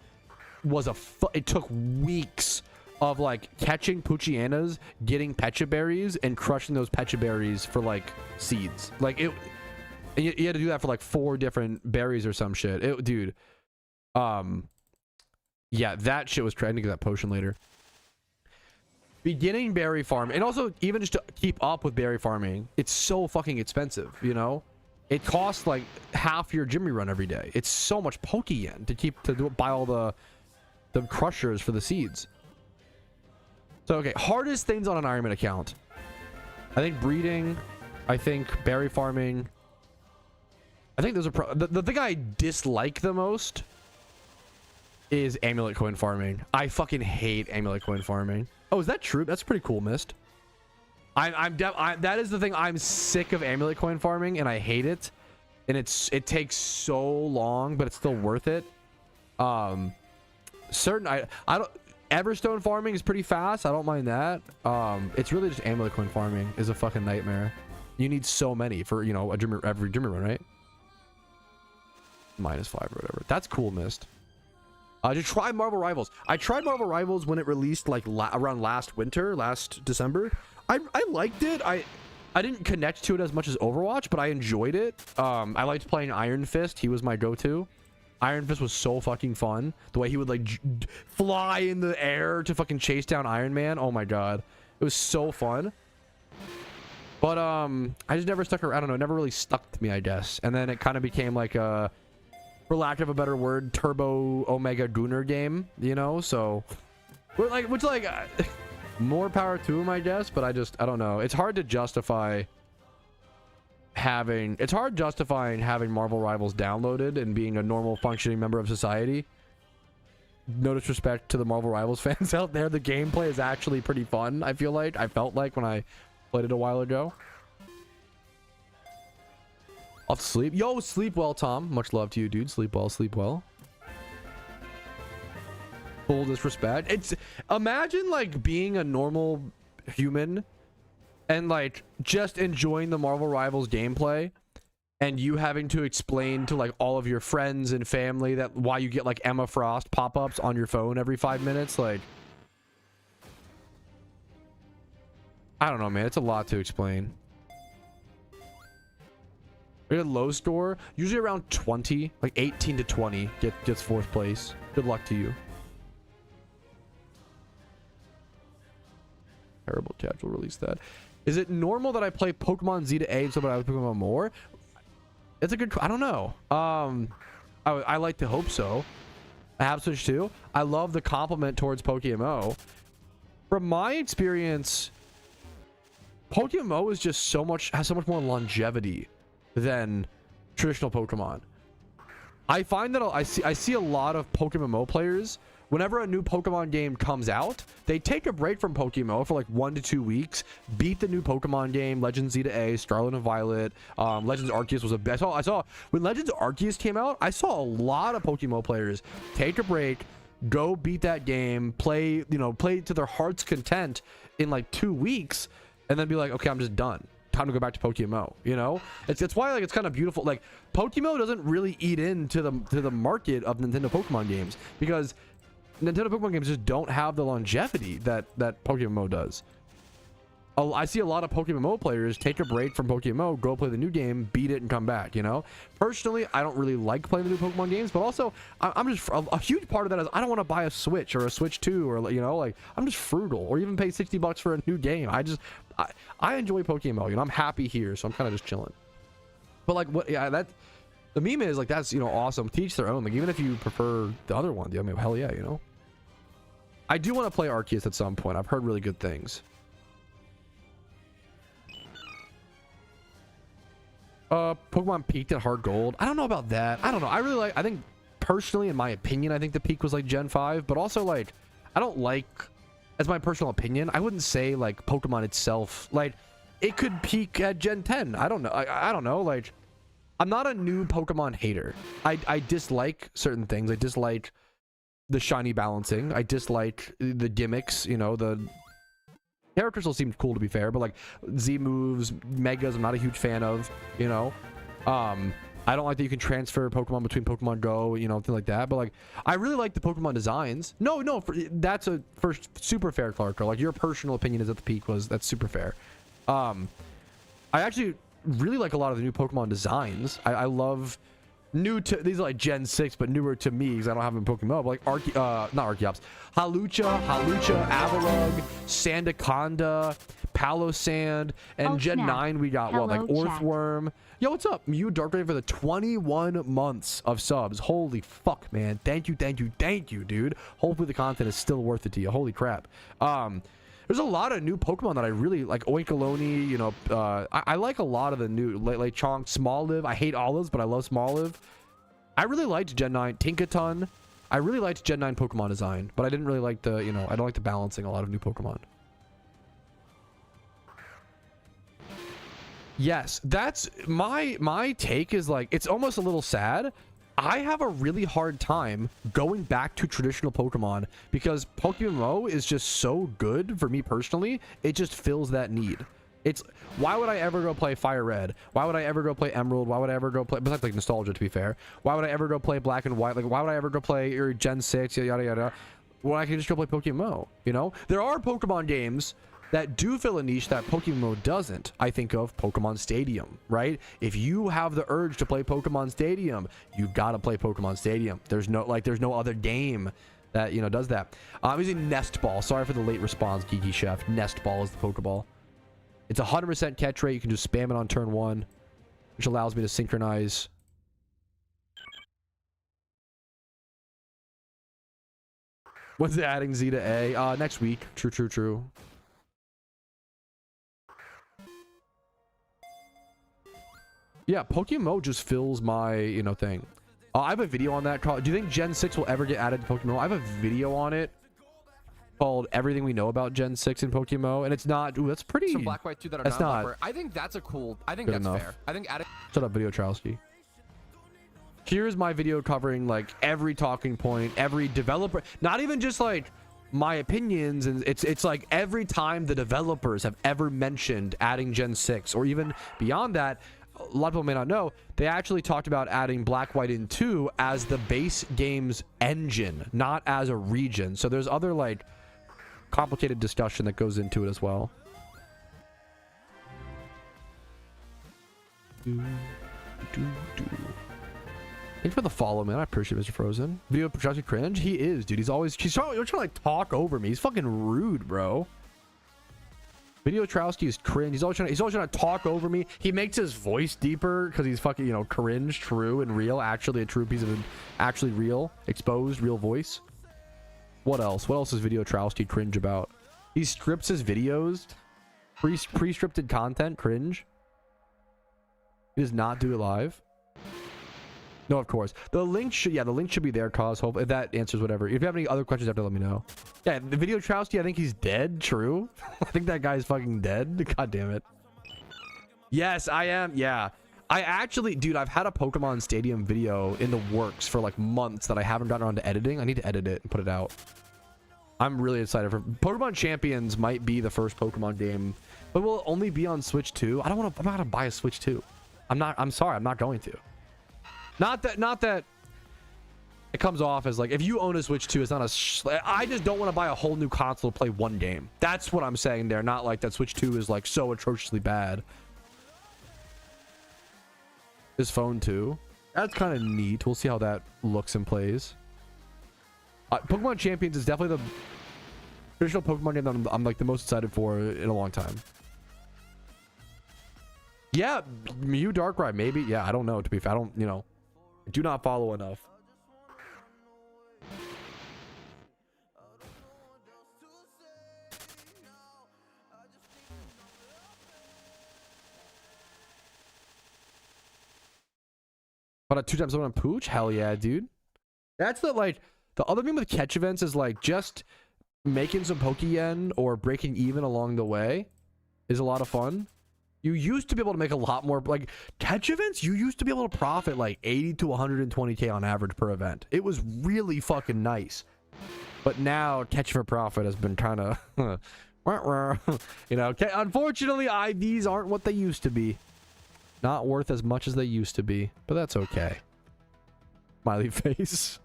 A: was it took weeks of like catching Poocienas, getting Pecha berries, and crushing those Pecha berries for like seeds. Like it, and you had to do that for like 4 different berries or some shit. Dude. Yeah, that shit was trying to get that potion later. Beginning berry farm, and also even just to keep up with berry farming, it's so fucking expensive, you know? It costs like half your gym run every day. It's so much Pokeyen to buy all the crushers for the seeds. So okay, hardest things on an Iron Man account. I think breeding, I think berry farming. I think those are the thing I dislike the most is amulet coin farming. I fucking hate amulet coin farming. Oh, is that true? That's pretty cool, Mist. That is the thing. I'm sick of amulet coin farming, and I hate it. And it takes so long, but it's still worth it. I don't. Everstone farming is pretty fast. I don't mind that. It's really just amulet coin farming is a fucking nightmare. You need so many for, you know, every gym run, right? -5 or whatever. That's cool, Mist. Just try Marvel Rivals. I tried Marvel Rivals when it released like around last December. I liked it. I didn't connect to it as much as Overwatch, but I enjoyed it. I liked playing Iron Fist. He was my go-to. Iron Fist was so fucking fun. The way he would like fly in the air to fucking chase down Iron Man. Oh my god, it was so fun. But I just never stuck around. I don't know. It never really stuck to me, I guess. And then it kind of became like a, for lack of a better word, Turbo Omega Gunner game, you know? So, which more power to him, I guess, but I don't know. It's hard to justify having having Marvel Rivals downloaded and being a normal functioning member of society. No disrespect to the Marvel Rivals fans out there. The gameplay is actually pretty fun, I felt like when I played it a while ago. Off to sleep. Yo, sleep well, Tom. Much love to you, dude. Sleep well, sleep well. Full disrespect. It's, imagine like being a normal human and like just enjoying the Marvel Rivals gameplay and you having to explain to like all of your friends and family that why you get like Emma Frost pop-ups on your phone every 5 minutes. Like, I don't know, man. It's a lot to explain. We're at low score, usually around 20, like 18 to 20 gets 4th place. Good luck to you. Terrible catch will release that. Is it normal that I play Pokemon Z to A so that I would Pokemon more? It's a good, I don't know. I like to hope so. I have Switch too. I love the compliment towards PokeMMO. From my experience, PokeMMO is just has so much more longevity than traditional Pokemon. I find that I see a lot of PokeMMO players, whenever a new Pokemon game comes out, they take a break from PokeMMO for like 1 to 2 weeks, beat the new Pokemon game, Legends Z to A, Scarlet and Violet, Legends Arceus was a best. I saw when Legends Arceus came out, I saw a lot of PokeMMO players take a break, go beat that game, play to their heart's content in like 2 weeks, and then be like, okay, I'm just done. Time to go back to PokeMMO. You know, it's why like it's kind of beautiful. Like PokeMMO doesn't really eat into the market of Nintendo Pokemon games, because Nintendo Pokemon games just don't have the longevity that PokeMMO does. I see a lot of PokeMMO players take a break from PokeMMO, go play the new game, beat it, and come back. You know, personally, I don't really like playing the new Pokemon games, but also I'm just a huge part of that is I don't want to buy a Switch or a Switch 2, or you know, like I'm just frugal, or even pay $60 for a new game. I enjoy PokeMMO. You know, I'm happy here, so I'm kind of just chilling. But like, what? Yeah, that the meme is like, that's, you know, awesome. To each their own. Like, even if you prefer the other one, I mean, hell yeah, you know. I do want to play Arceus at some point. I've heard really good things. Pokemon peaked at hard gold. I don't know about that. I don't know. I think personally, in my opinion, I think the peak was like Gen 5, but also like, I don't like, as my personal opinion, I wouldn't say like Pokemon itself, like it could peak at Gen 10. I don't know. I don't know. Like, I'm not a new Pokemon hater. I dislike certain things. I dislike the shiny balancing. I dislike the gimmicks, you know, the characters still seem cool, to be fair, but like Z moves, Megas, I'm not a huge fan of, you know. I don't like that you can transfer Pokemon between Pokemon Go, you know, things like that. But like, I really like the Pokemon designs. No, that's a first super fair, Clark. Like, your personal opinion is at the peak that's super fair. I actually really like a lot of the new Pokemon designs. I love these are like Gen 6, but newer to me because I don't have them in Pokemon. But like not Archeops, Hawlucha, Avalugg, Sandaconda, Palossand, and
C: Oh,
A: Gen
C: snap.
A: 9 we got what, like
C: Hello, chat.
A: Orthworm. Yo, what's up? Mew Darkrai for the 21 months of subs. Holy fuck, man. Thank you, dude. Hopefully the content is still worth it to you. Holy crap. There's a lot of new Pokemon that I really like. Oinkaloni, you know, I like a lot of the new Lechonk, Smoliv. I hate Olives, but I love Smoliv. I really liked Gen 9 Tinkaton. I really liked Gen 9 Pokemon design, but I didn't really like the, you know, I don't like the balancing a lot of new Pokemon. Yes, that's my take is like, it's almost a little sad. I have a really hard time going back to traditional Pokemon because PokeMMO is just so good for me personally. It just fills that need. It's, why would I ever go play Fire Red? Why would I ever go play Emerald? Why would I ever go play, besides like nostalgia, to be fair, why would I ever go play Black and White? Like, why would I ever go play or Gen 6, yada yada? Well, I can just go play PokeMMO, you know? There are Pokemon games that do fill a niche that PokeMMO doesn't. I think of Pokemon Stadium, right? If you have the urge to play Pokemon Stadium, you gotta play Pokemon Stadium. There's no other game that, you know, does that. I'm using Nest Ball. Sorry for the late response, Geeky Chef. Nest Ball is the Pokeball. It's 100% catch rate. You can just spam it on turn 1, which allows me to synchronize. When's adding Z to A? Next week. True. Yeah, PokeMMO just fills my, you know, thing. I have a video on that. Do you think Gen 6 will ever get added to PokeMMO? I have a video on it called Everything We Know About Gen 6 in PokeMMO, and it's not, ooh, that's pretty.
D: Some Black White 2 that are
A: that's
D: not.
A: not
D: I think that's a cool, I think
A: good
D: that's
A: enough.
D: fair. I think adding.
A: Shut up, Video Trowski. Here's my video covering like every talking point, every developer, not even just like my opinions, and it's like every time the developers have ever mentioned adding Gen 6, or even beyond that. A lot of people may not know, they actually talked about adding Black White in 2 as the base game's engine, not as a region. So there's other like complicated discussion that goes into it as well. Thanks for the follow, man. I appreciate it, Mr. Frozen. Video Patrouski cringe? He is, dude. He's trying to like talk over me. He's fucking rude, bro. Video Trowski is cringe. He's always trying to talk over me. He makes his voice deeper because he's fucking, you know, cringe, true and real. Actually a true piece of actually real, exposed, real voice. What else? What else is Video Trowski cringe about? He scripts his videos. Pre-scripted content, cringe. He does not do it live. No, of course. The link should be there, cause hope if that answers whatever. If you have any other questions, you have to let me know. Yeah, the video Patrouski, I think he's dead. True. I think that guy's fucking dead. God damn it. Yes, I am. Yeah. I actually, dude, I've had a Pokemon Stadium video in the works for like months that I haven't gotten around to editing. I need to edit it and put it out. I'm really excited for Pokemon Champions. Might be the first Pokemon game, but will it only be on Switch 2? I'm not gonna buy a Switch 2. I'm sorry, I'm not going to. Not that it comes off as like, if you own a Switch 2, it's not I just don't want to buy a whole new console to play one game. That's what I'm saying there. Not like that Switch 2 is like so atrociously bad. This phone too. That's kind of neat. We'll see how that looks and plays. Pokemon Champions is definitely the traditional Pokemon game that I'm like the most excited for in a long time. Yeah, Mew Darkrai, maybe. Yeah, I don't know, to be fair. I don't, you know, I do not follow enough. But 2 times on Pooch? Hell yeah, dude. That's the, like, the other thing with catch events is like just making some Pokeyen or breaking even along the way is a lot of fun. You used to be able to make a lot more, like, catch events, you used to be able to profit like 80 to 120k on average per event. It was really fucking nice. But now catch for profit has been kind of you know, unfortunately IVs aren't what they used to be. Not worth as much as they used to be, but that's okay. Smiley face.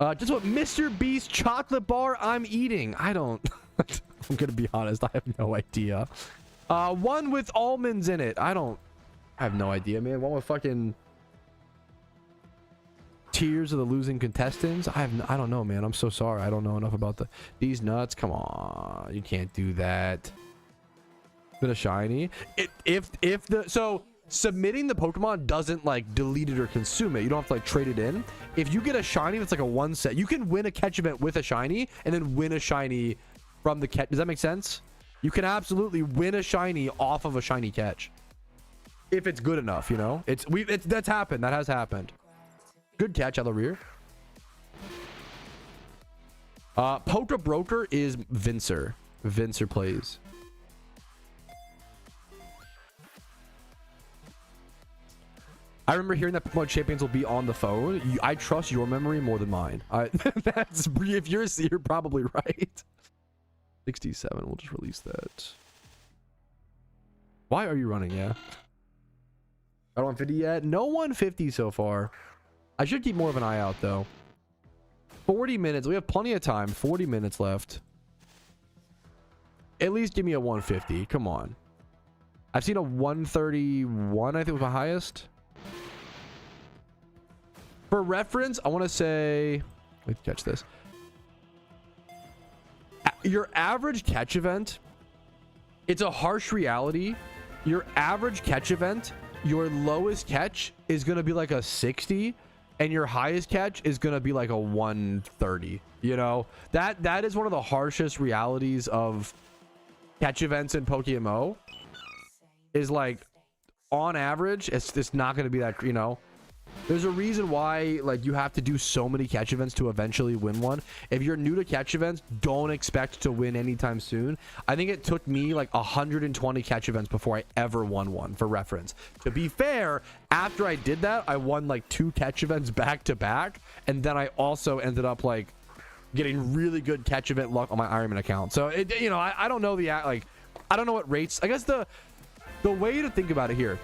A: Just what Mr. Beast chocolate bar I'm eating. I don't. I'm gonna be honest. I have no idea. One with almonds in it. I have no idea, man. One with fucking tears of the losing contestants. I don't know, man. I'm so sorry. I don't know enough about these nuts. Come on, you can't do that. Bit of shiny. So submitting the Pokemon doesn't like delete it or consume it. You don't have to like trade it in. If you get a shiny that's like a 1 set, you can win a catch event with a shiny and then win a shiny from the catch. Does that make sense? You can absolutely win a shiny off of a shiny catch if it's good enough, you know. That's happened. That has happened. Good catch out of the rear. Poke Broker is Vincer. Vincer plays. I remember hearing that Pokemon Champions will be on the phone. I trust your memory more than mine. That's if you're probably right. 67. We'll just release that. Why are you running? Yeah. I don't 150 yet. No 150 so far. I should keep more of an eye out though. 40 minutes. We have plenty of time. 40 minutes left. At least give me a 150. Come on. I've seen a 131. I think was my highest. For reference, I want to say, let me catch this. Your average catch event, it's a harsh reality. Your average catch event, your lowest catch is going to be like a 60 and your highest catch is going to be like a 130. You know, that is one of the harshest realities of catch events in PokeMMO is like on average, it's not going to be that, you know. There's a reason why like you have to do so many catch events to eventually win one. If you're new to catch events, don't expect to win anytime soon. I think it took me like 120 catch events before I ever won one, for reference. To be fair, after I did that, I won like 2 catch events back to back, and then I also ended up like getting really good catch event luck on my Ironman account. So it, you know, I don't know I don't know what rates. I guess the way to think about it here,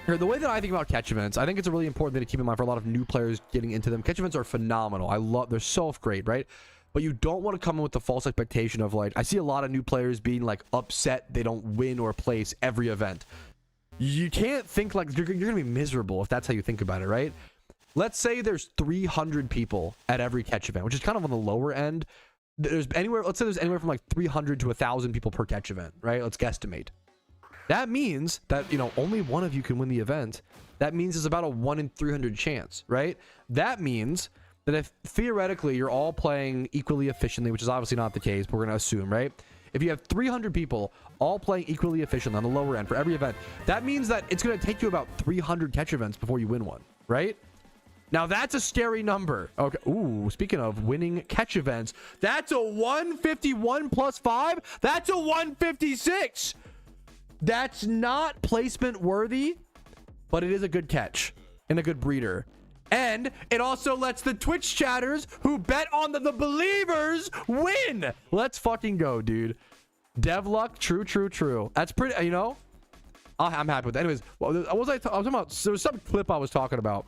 A: the way that I think about catch events, I think it's a really important thing to keep in mind for a lot of new players getting into them. Catch events are phenomenal. They're so great, right? But you don't want to come in with the false expectation of like, I see a lot of new players being like upset they don't win or place every event. You can't think like you're gonna be miserable if that's how you think about it, right? Let's say there's 300 people at every catch event, which is kind of on the lower end. Let's say there's anywhere from like 300 to 1,000 people per catch event, right? Let's guesstimate. That means that, you know, only one of you can win the event. That means it's about a 1 in 300 chance, right? That means that if theoretically you're all playing equally efficiently, which is obviously not the case, but we're going to assume, right? If you have 300 people all playing equally efficiently on the lower end for every event, that means that it's going to take you about 300 catch events before you win one, right? Now that's a scary number. Okay. Ooh, speaking of winning catch events, that's a 151 plus 5. That's a 156. That's not placement worthy, but it is a good catch and a good breeder. And it also lets the Twitch chatters who bet on the believers win. Let's fucking go, dude. Dev luck, true. That's pretty, you know, I'm happy with that. Anyways, what was I talking about? There was some clip I was talking about.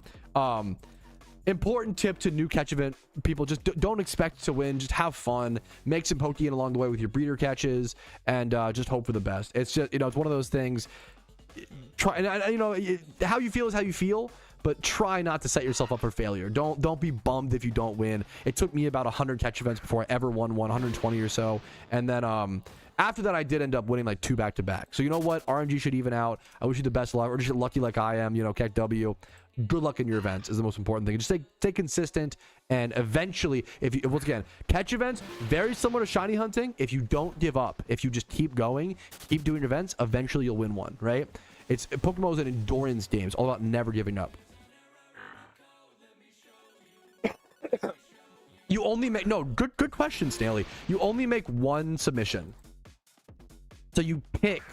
A: Important tip to new catch event people: just don't expect to win. Just have fun, make some Pokeyen along the way with your breeder catches, and just hope for the best. It's just, you know, it's one of those things. Try, and you know, how you feel is how you feel, but try not to set yourself up for failure. Don't be bummed if you don't win. It took me about 100 catch events before I ever won 120 or so, and then after that I did end up winning like 2 back-to-back. So you know what, RNG should even out. I wish you the best luck, or just lucky like I am, you know, catch W. Good luck in your events is the most important thing. Just stay consistent, and eventually, if you, once again, catch events very similar to shiny hunting. If you don't give up, if you just keep going, keep doing events, eventually you'll win one, right? It's PokeMMO is an endurance game. It's all about never giving up. You only make good question, Stanley. You only make one submission, so you pick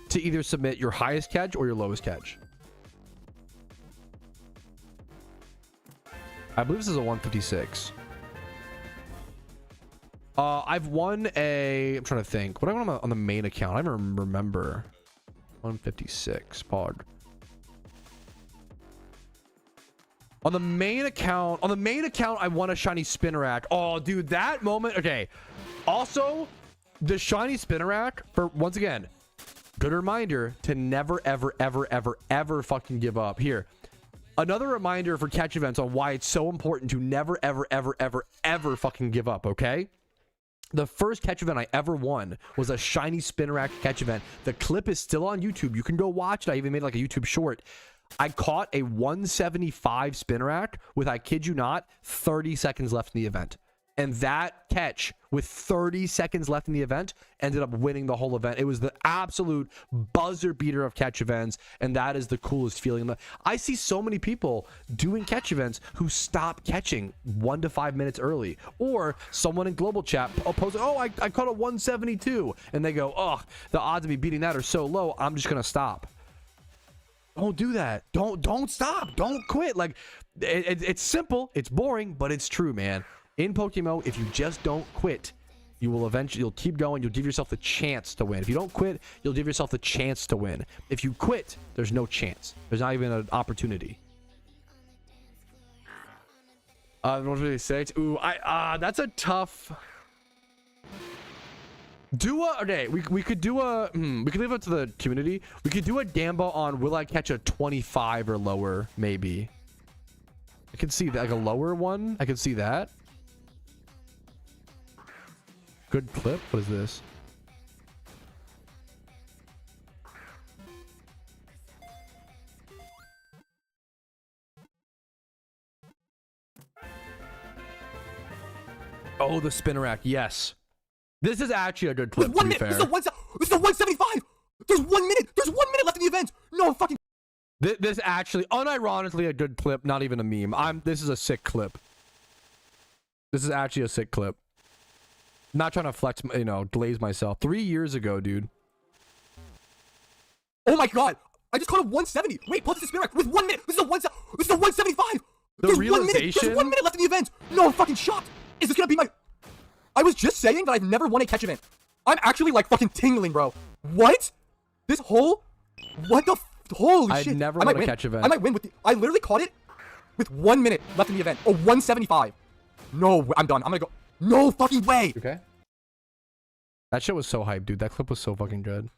A: to either submit your highest catch or your lowest catch. I believe this is a 156. I've won a, I'm trying to think, what I won on the main account. I don't remember. 156 pod. On the main account, I won a shiny Spinnerack. Oh, dude, that moment. Okay. Also, the shiny Spinnerack, for once again, good reminder to never, ever fucking give up. Here. Another reminder for catch events on why it's so important to never, ever fucking give up, okay? The first catch event I ever won was a shiny Spinnerack catch event. The clip is still on YouTube. You can go watch it. I even made like a YouTube short. I caught a 175 Spinnerack with, I kid you not, 30 seconds left in the event. And that catch with 30 seconds left in the event ended up winning the whole event. It was the absolute buzzer beater of catch events, and that is the coolest feeling. I see so many people doing catch events who stop catching 1 to 5 minutes early, or someone in global chat posting, oh, I caught a 172, and they go, oh, the odds of me beating that are so low, I'm just gonna stop. Don't do that. Don't stop. Don't quit. Like, it's simple, it's boring, but it's true, man. In PokeMMO, if you just don't quit, you will eventually, you'll keep going. You'll give yourself the chance to win. If you don't quit, you'll give yourself the chance to win. If you quit, there's no chance. There's not even an opportunity. 156. Ooh, that's a tough. Okay, we could do a. We could leave it to the community. We could do a gamble on will I catch a 25 or lower, maybe. I can see that, like a lower one. I can see that. Good clip. What is this? Oh, the Spinnerack. Yes. This is actually a good clip, to be fair. This is a 175. There's 1 minute. There's 1 minute left in the event. No fucking. This actually, unironically, a good clip. Not even a meme. This is a sick clip. This is actually a sick clip. Not trying to flex, you know, glaze myself. 3 years ago, dude.
E: Oh my god! I just caught a 170. Wait, plus the Spinnerack with 1 minute. This is a 175.
A: The realization.
E: There's 1 minute left in the event. No, I'm fucking shocked. Is this gonna be my? I was just saying that I've never won a catch event. I'm actually like fucking tingling, bro. What? This whole? What the? Holy shit!
A: I've never won a catch event.
E: I might win with the. I literally caught it with 1 minute left in the event. A 175. No, I'm done. I'm gonna go. No fucking way.
A: Okay. That shit was so hype, dude. That clip was so fucking good.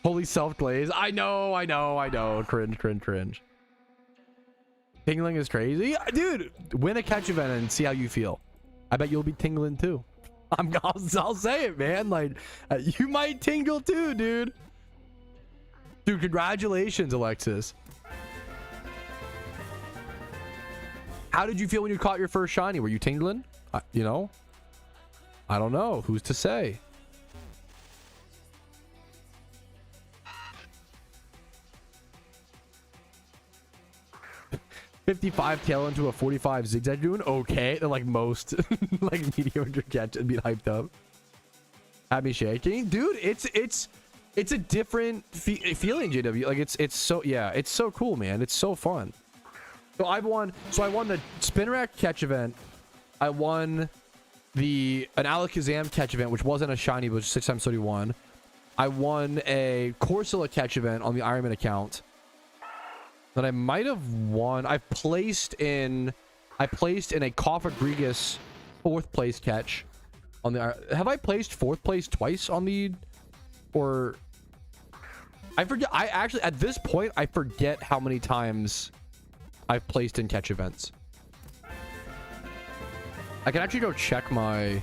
A: Holy self-glaze. I know. Cringe. Tingling is crazy. Dude, win a catch event and see how you feel. I bet you'll be tingling too. I'll say it, man. Like, you might tingle too, dude. Dude, congratulations, Alexis. How did you feel when you caught your first shiny? Were you tingling? You know, I don't know. Who's to say? $55 tail into a 45 zigzag dune. Okay, they're like most like mediocre catch and being hyped up. Had me shaking, dude. It's a different feeling, JW. Like it's so, yeah, it's so cool, man. It's so fun. So I won the spin rack catch event. I won an Alakazam catch event, which wasn't a shiny, but was 6x31. I won a Corsola catch event on the Ironman account that I might have won. I placed in a Koffagrigus 4th place catch on the. Have I placed 4th place twice on the, or I forget. I actually, at this point, I forget how many times I've placed in catch events. I can actually go check my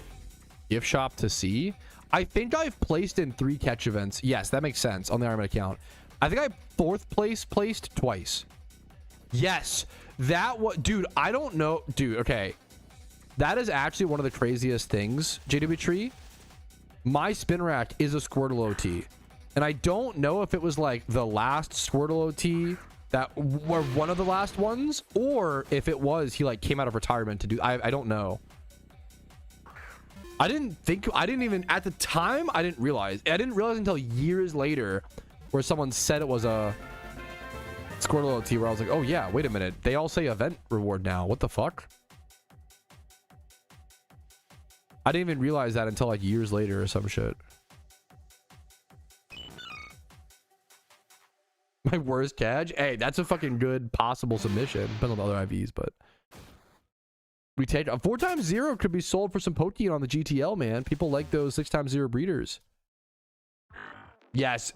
A: gift shop to see. I think I've placed in 3 catch events. Yes, that makes sense on the Ironman account. I think I 4th place placed twice. Yes, that was, dude. I don't know, dude. Okay, that is actually one of the craziest things. JW Tree, my spin rack is a Squirtle OT, and I don't know if it was like the last Squirtle OT that were one of the last ones, or if it was he like came out of retirement to do. I don't know. I didn't even at the time. I didn't realize until years later, where someone said it was a Squirtle OT, where I was like, oh yeah, wait a minute, they all say event reward now. What the fuck? I didn't even realize that until like years later or some shit. My worst catch? Hey, that's a fucking good possible submission. Depends on the other IVs, but we take a 4x0 could be sold for some Pokeyen on the GTL, man. People like those 6x0 breeders. Yes,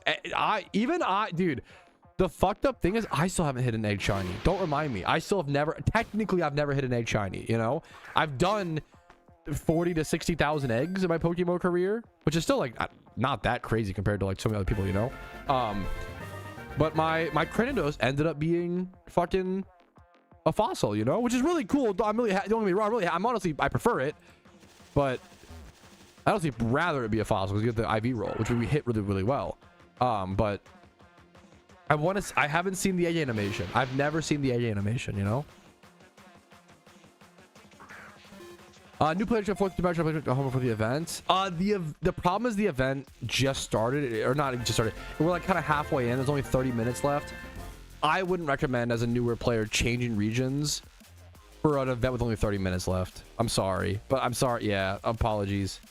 A: dude. The fucked up thing is I still haven't hit an egg shiny. Don't remind me. I've never hit an egg shiny, you know? I've done 40 to 60,000 eggs in my PokeMMO career, which is still like not that crazy compared to like so many other people, you know? But my Cranidos ended up being fucking a fossil, you know, which is really cool. I'm really don't get me wrong, I'm honestly, I prefer it, but I honestly rather it be a fossil because you get the IV roll, which we hit really, really well. But I haven't seen the egg animation. I've never seen the egg animation, you know. New player to 4th dimension home for the event. The problem is the event just started, or not just started. We're like kind of halfway in. There's only 30 minutes left. I wouldn't recommend as a newer player changing regions for an event with only 30 minutes left. I'm sorry, but I'm sorry. Yeah, apologies.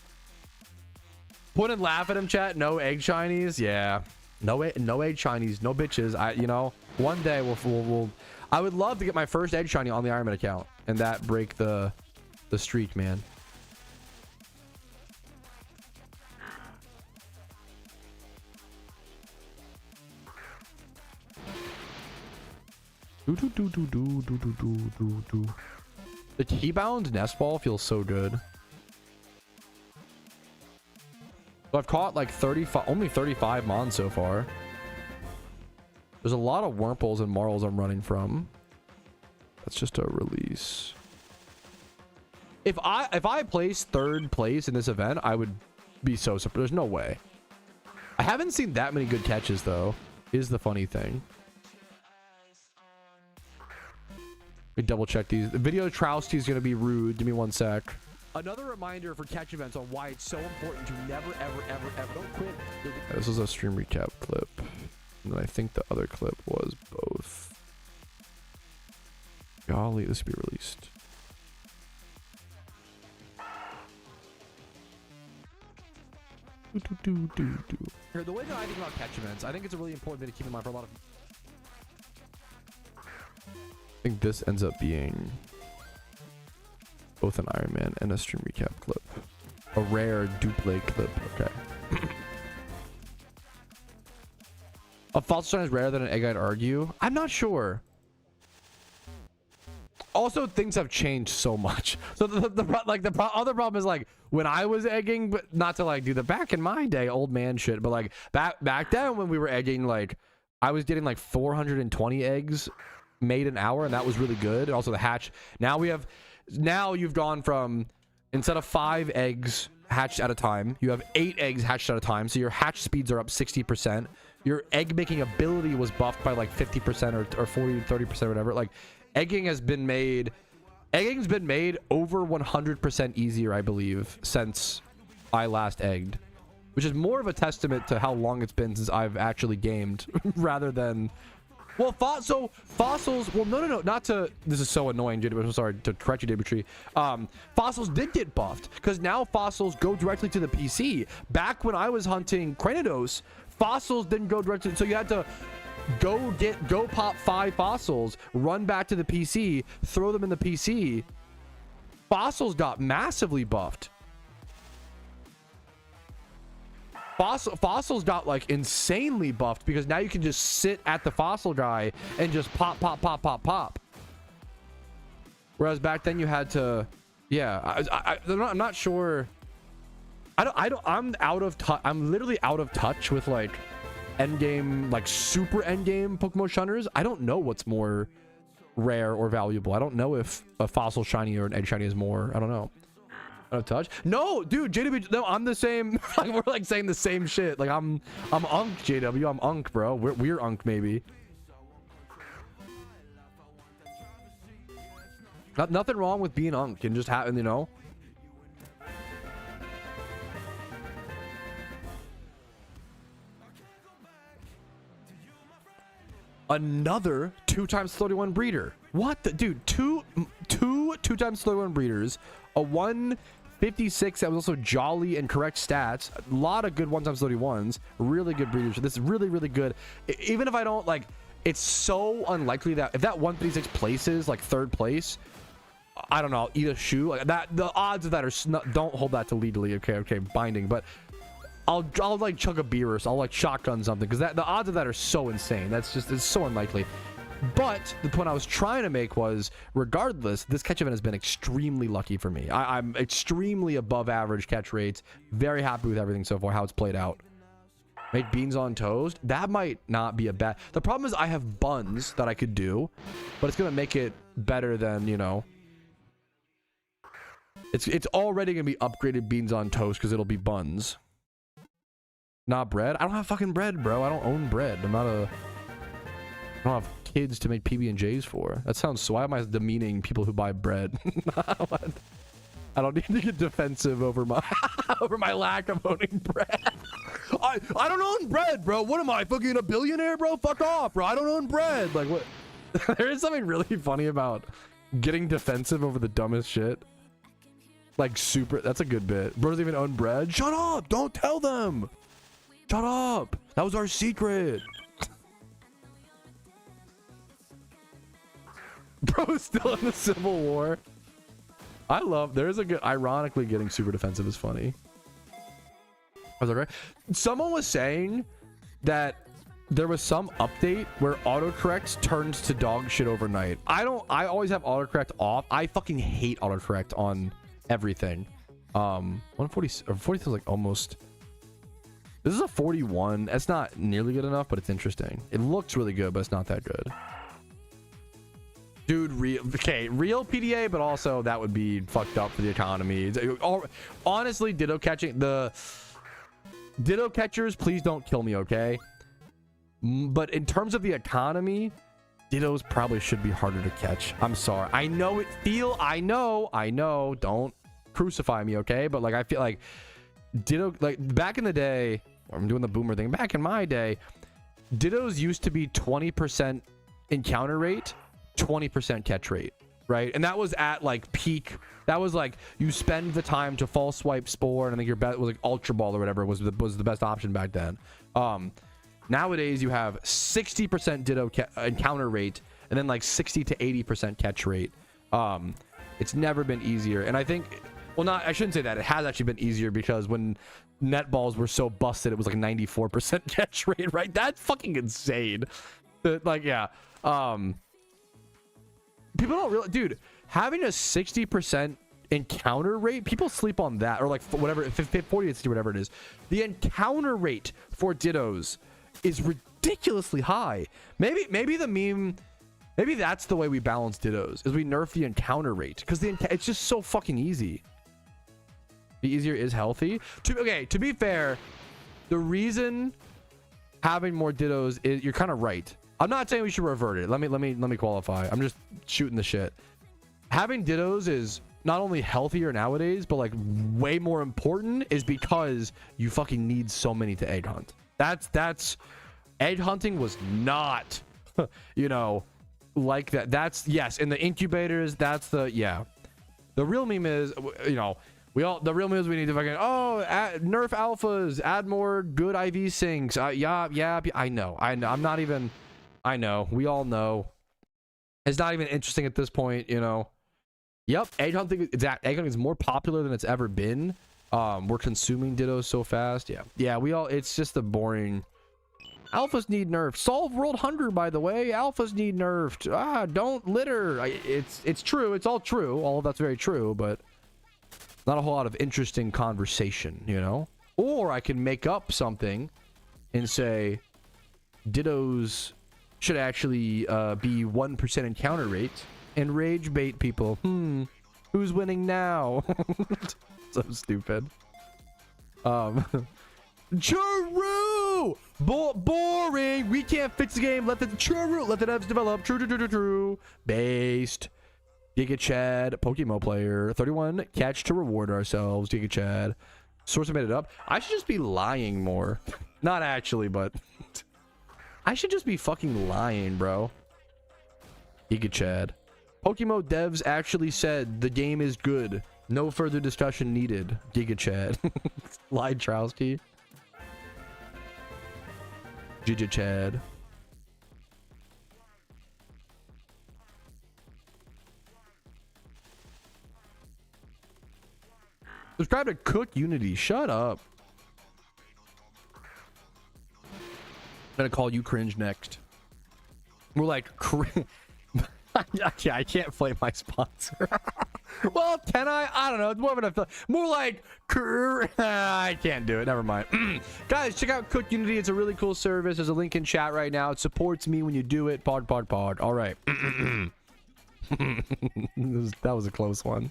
A: Put and laugh at him, chat. No egg shinies. Yeah, no egg shinies. No bitches. You know, one day we'll. I would love to get my first egg shiny on the Ironman account and that break the streak, man. The keybound nest ball feels so good. So I've caught like 35, only 35 mons so far. There's a lot of Wurmples and Marls I'm running from. That's just a release. If I place 3rd place in this event, I would be so surprised. There's no way. I haven't seen that many good catches though, is the funny thing. Let me double check these. The video Trouski is going to be rude. Give me 1 sec. Another reminder for catch events on why it's so important to never, ever don't quit. This is a stream recap clip. And then I think the other clip was both. Golly, this will be released. Here, the way that I think about catch events, I think it's a really important thing to keep in mind for a lot of. I think this ends up being both an Iron Man and a stream recap clip. A rare duplicate clip. Okay. A fossil shine is rarer than an egg, I'd argue. I'm not sure. Also, things have changed so much. So the other problem is like when I was egging, but not to like do the back in my day old man shit, but like back then when we were egging, like I was getting like 420 eggs made an hour, and that was really good. And also the hatch. Now you've gone from, instead of 5 eggs hatched at a time, you have 8 eggs hatched at a time. So your hatch speeds are up 60%. Your egg making ability was buffed by like 50% or 40 to 30% or whatever. Like egging's been made over 100% easier, I believe, since I last egged, which is more of a testament to how long it's been since I've actually gamed rather than, well, fossils. Well, no, not to. This is so annoying, JW. I'm sorry to correct you, Dimitri. Fossils did get buffed because now fossils go directly to the PC. Back when I was hunting Cranidos, fossils didn't go directly, so you had to go pop 5 fossils, run back to the PC, throw them in the PC. Fossils got massively buffed. Fossils got like insanely buffed because now you can just sit at the fossil guy and just pop. Whereas back then you had to, yeah. I'm not sure. I'm out of touch. I'm literally out of touch with like endgame, like super endgame Pokemon shunners. I don't know what's more rare or valuable. I don't know if a fossil shiny or an egg shiny is more. I don't know. Out of touch? No, dude, JW. No, I'm the same. Like, we're like saying the same shit. Like I'm Unk, JW. I'm Unk, bro. We're Unk, maybe. Nothing wrong with being Unk and just having, you know. Another 2x31 breeder. What the dude? Two 2x31 breeders. A 156 that was also jolly and correct stats. A lot of good 1x31s. Really good breeders. This is really good. Even if I don't like, it's so unlikely that if that 156 places like 3rd place, I don't know, I'll eat a shoe like that. The odds of that are don't hold that to legally. Okay, binding, but I'll like chug a beer or so. I'll like shotgun something because the odds of that are so insane. That's just, it's so unlikely. But the point I was trying to make was, regardless, this catch event has been extremely lucky for me. I'm extremely above average catch rates. Very happy with everything so far, how it's played out. Make beans on toast? That might not be a bad... The problem is I have buns that I could do, but it's going to make it better than, you know... It's already going to be upgraded beans on toast because it'll be buns. Not bread? I don't have fucking bread, bro. I don't own bread. I don't have kids to make PB&Js for. That sounds so... Why am I demeaning people who buy bread? I don't need to get defensive over my over my lack of owning bread. I don't own bread, bro. What am I, fucking a billionaire, bro? Fuck off, bro. I don't own bread. Like, what? There is something really funny about getting defensive over the dumbest shit. Like, super... That's a good bit. Bro doesn't even own bread. Shut up. Don't tell them. Shut up. That was our secret. Bro's still in the Civil War. I love... There's a good... Ironically, getting super defensive is funny. Was that right? Someone was saying that there was some update where autocorrect turns to dog shit overnight. I always have autocorrect off. I fucking hate autocorrect on everything. 140 or 40 is like almost... This is a 41. That's not nearly good enough, but it's interesting. It looks really good, but it's not that good. Dude, real PDA, but also that would be fucked up for the economy. Honestly, Ditto catching, the Ditto catchers, please don't kill me, okay? But in terms of the economy, Dittos probably should be harder to catch. I'm sorry. I know I know, don't crucify me, okay? But like, I feel like Ditto, like back in the day, I'm doing the boomer thing, back in my day, Dittos used to be 20% encounter rate, 20% catch rate, right? And that was at like peak. That was like you spend the time to false swipe spore, and I think your bet was like ultra ball or whatever was the best option back then. Nowadays you have 60% Ditto encounter rate and then like 60 to 80% catch rate. It's never been easier, and I think, well, not, I shouldn't say that. It has actually been easier because when net balls were so busted, it was like 94% catch rate, right? That's fucking insane. Like, yeah. People don't really, dude, having a 60% encounter rate, people sleep on that, or like whatever, 40 to 60, whatever it is. The encounter rate for Dittos is ridiculously high. Maybe the meme Maybe that's the way we balance Dittos, is we nerf the encounter rate, because it's just so fucking easy. The easier is healthy. To be fair, the reason having more Dittos is, you're kind of right. I'm not saying we should revert it. Let me qualify. I'm just shooting the shit. Having Dittos is not only healthier nowadays, but like way more important, is because you fucking need so many to egg hunt. That's egg hunting was not, you know, like that. That's, yes, in the incubators, that's the, yeah. The real meme is, you know, the real meme is we need to fucking, nerf alphas, add more good IV sinks. Yeah, I know. I'm not even, I know. We all know. It's not even interesting at this point, you know. Yep, egg hunting is more popular than it's ever been. We're consuming Dittos so fast. Yeah, it's just a boring. Alphas need nerfed. Solve world hunger, by the way. Alphas need nerfed. Don't litter. It's true. It's all true. All of that's very true, but not a whole lot of interesting conversation, you know. Or I can make up something and say Dittos should actually be 1% encounter rate and rage bait people. Who's winning now? So stupid. True. Boring. We can't fix the game. Let the devs develop. True. Based. Giga Chad, PokeMMO player, 31 catch to reward ourselves. Giga Chad. Source made it up. I should just be lying more. Not actually, but I should just be fucking lying, bro. Giga Chad. PokeMMO devs actually said the game is good. No further discussion needed. Giga Chad. Lied Patrouski. Giga Chad. Subscribe to Cook Unity. Shut up. I'm gonna call you cringe next. We're like yeah, I can't flame my sponsor. Well, can I? I don't know. It's more of an more like I can't do it. Never mind. Guys, check out Cook Unity. It's a really cool service. There's a link in chat right now. It supports me when you do it. Pod. All right. That was a close one.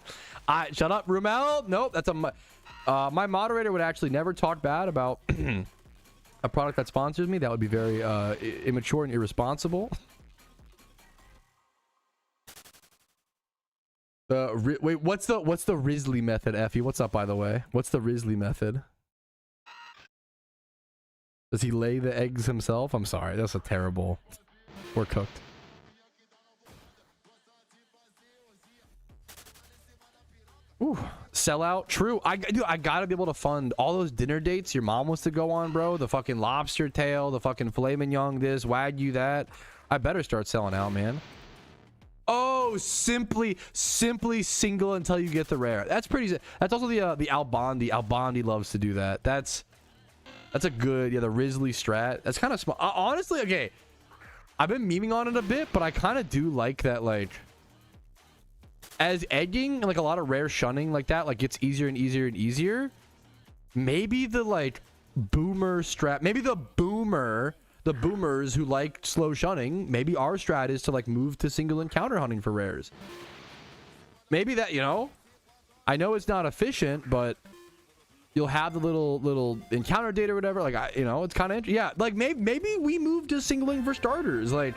A: Shut up, Rumel. Nope, that's my moderator would actually never talk bad about a product that sponsors me. That would be very immature and irresponsible. Wait, what's the Risley method, Effie? What's up, by the way? What's the Risley method? Does he lay the eggs himself? I'm sorry, that's a terrible. We're cooked. Ooh, sellout. True. I gotta be able to fund all those dinner dates your mom wants to go on, bro. The fucking lobster tail, the fucking filet mignon, this, wagyu, that. I better start selling out, man. Oh, simply single until you get the rare. That's pretty. That's also the Albandi. Albandi loves to do that. That's a good, the Risley strat. That's kind of small. Honestly, okay. I've been memeing on it a bit, but I kind of do like that, like, as egging and like a lot of rare shunning like that, like, gets easier and easier and easier. Maybe the like boomer strat, maybe the boomers who like slow shunning, maybe our strat is to like move to single encounter hunting for rares. Maybe that, you know, I know it's not efficient, but you'll have the little encounter data or whatever. Like, you know, it's kind of, yeah, like maybe we move to singling for starters. Like,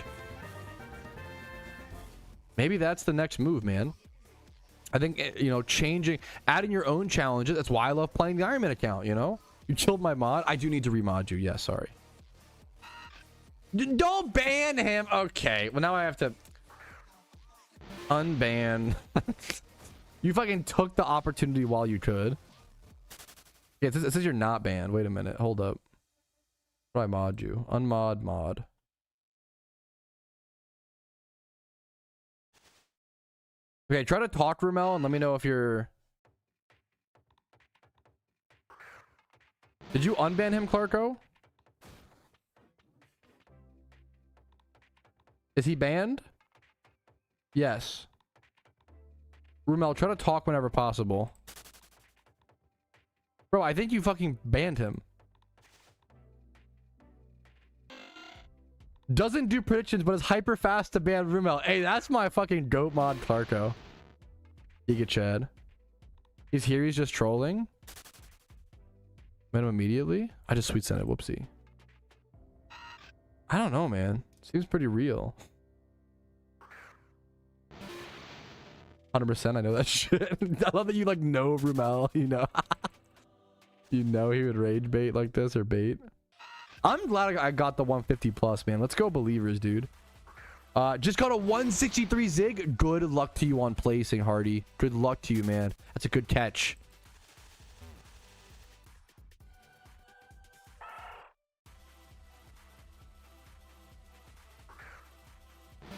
A: maybe that's the next move, man. I think, you know, adding your own challenges. That's why I love playing the Iron Man account, you know? You killed my mod. I do need to remod you. Yes, sorry. Don't ban him. Okay. Well, now I have to unban. You fucking took the opportunity while you could. Yeah, it says you're not banned. Wait a minute. Hold up. How do I mod you? Unmod mod. Okay, try to talk, Rumel, and let me know if you're... Did you unban him, Clarko? Is he banned? Yes. Rumel, try to talk whenever possible. Bro, I think you fucking banned him. Doesn't do predictions, but is hyper fast to ban Rumel. Hey, that's my fucking goat mod, Clarko. Giga Chad. He's here. He's just trolling. Met him immediately. I just sweet sent it. Whoopsie. I don't know, man. Seems pretty real. 100%. I know that shit. I love that you like know Rumel. You know. You know he would rage bait like this or bait. I'm glad I got the 150 plus, man. Let's go believers, dude. Just got a 163 zig. Good luck to you on placing, Hardy. Good luck to you, man. That's a good catch.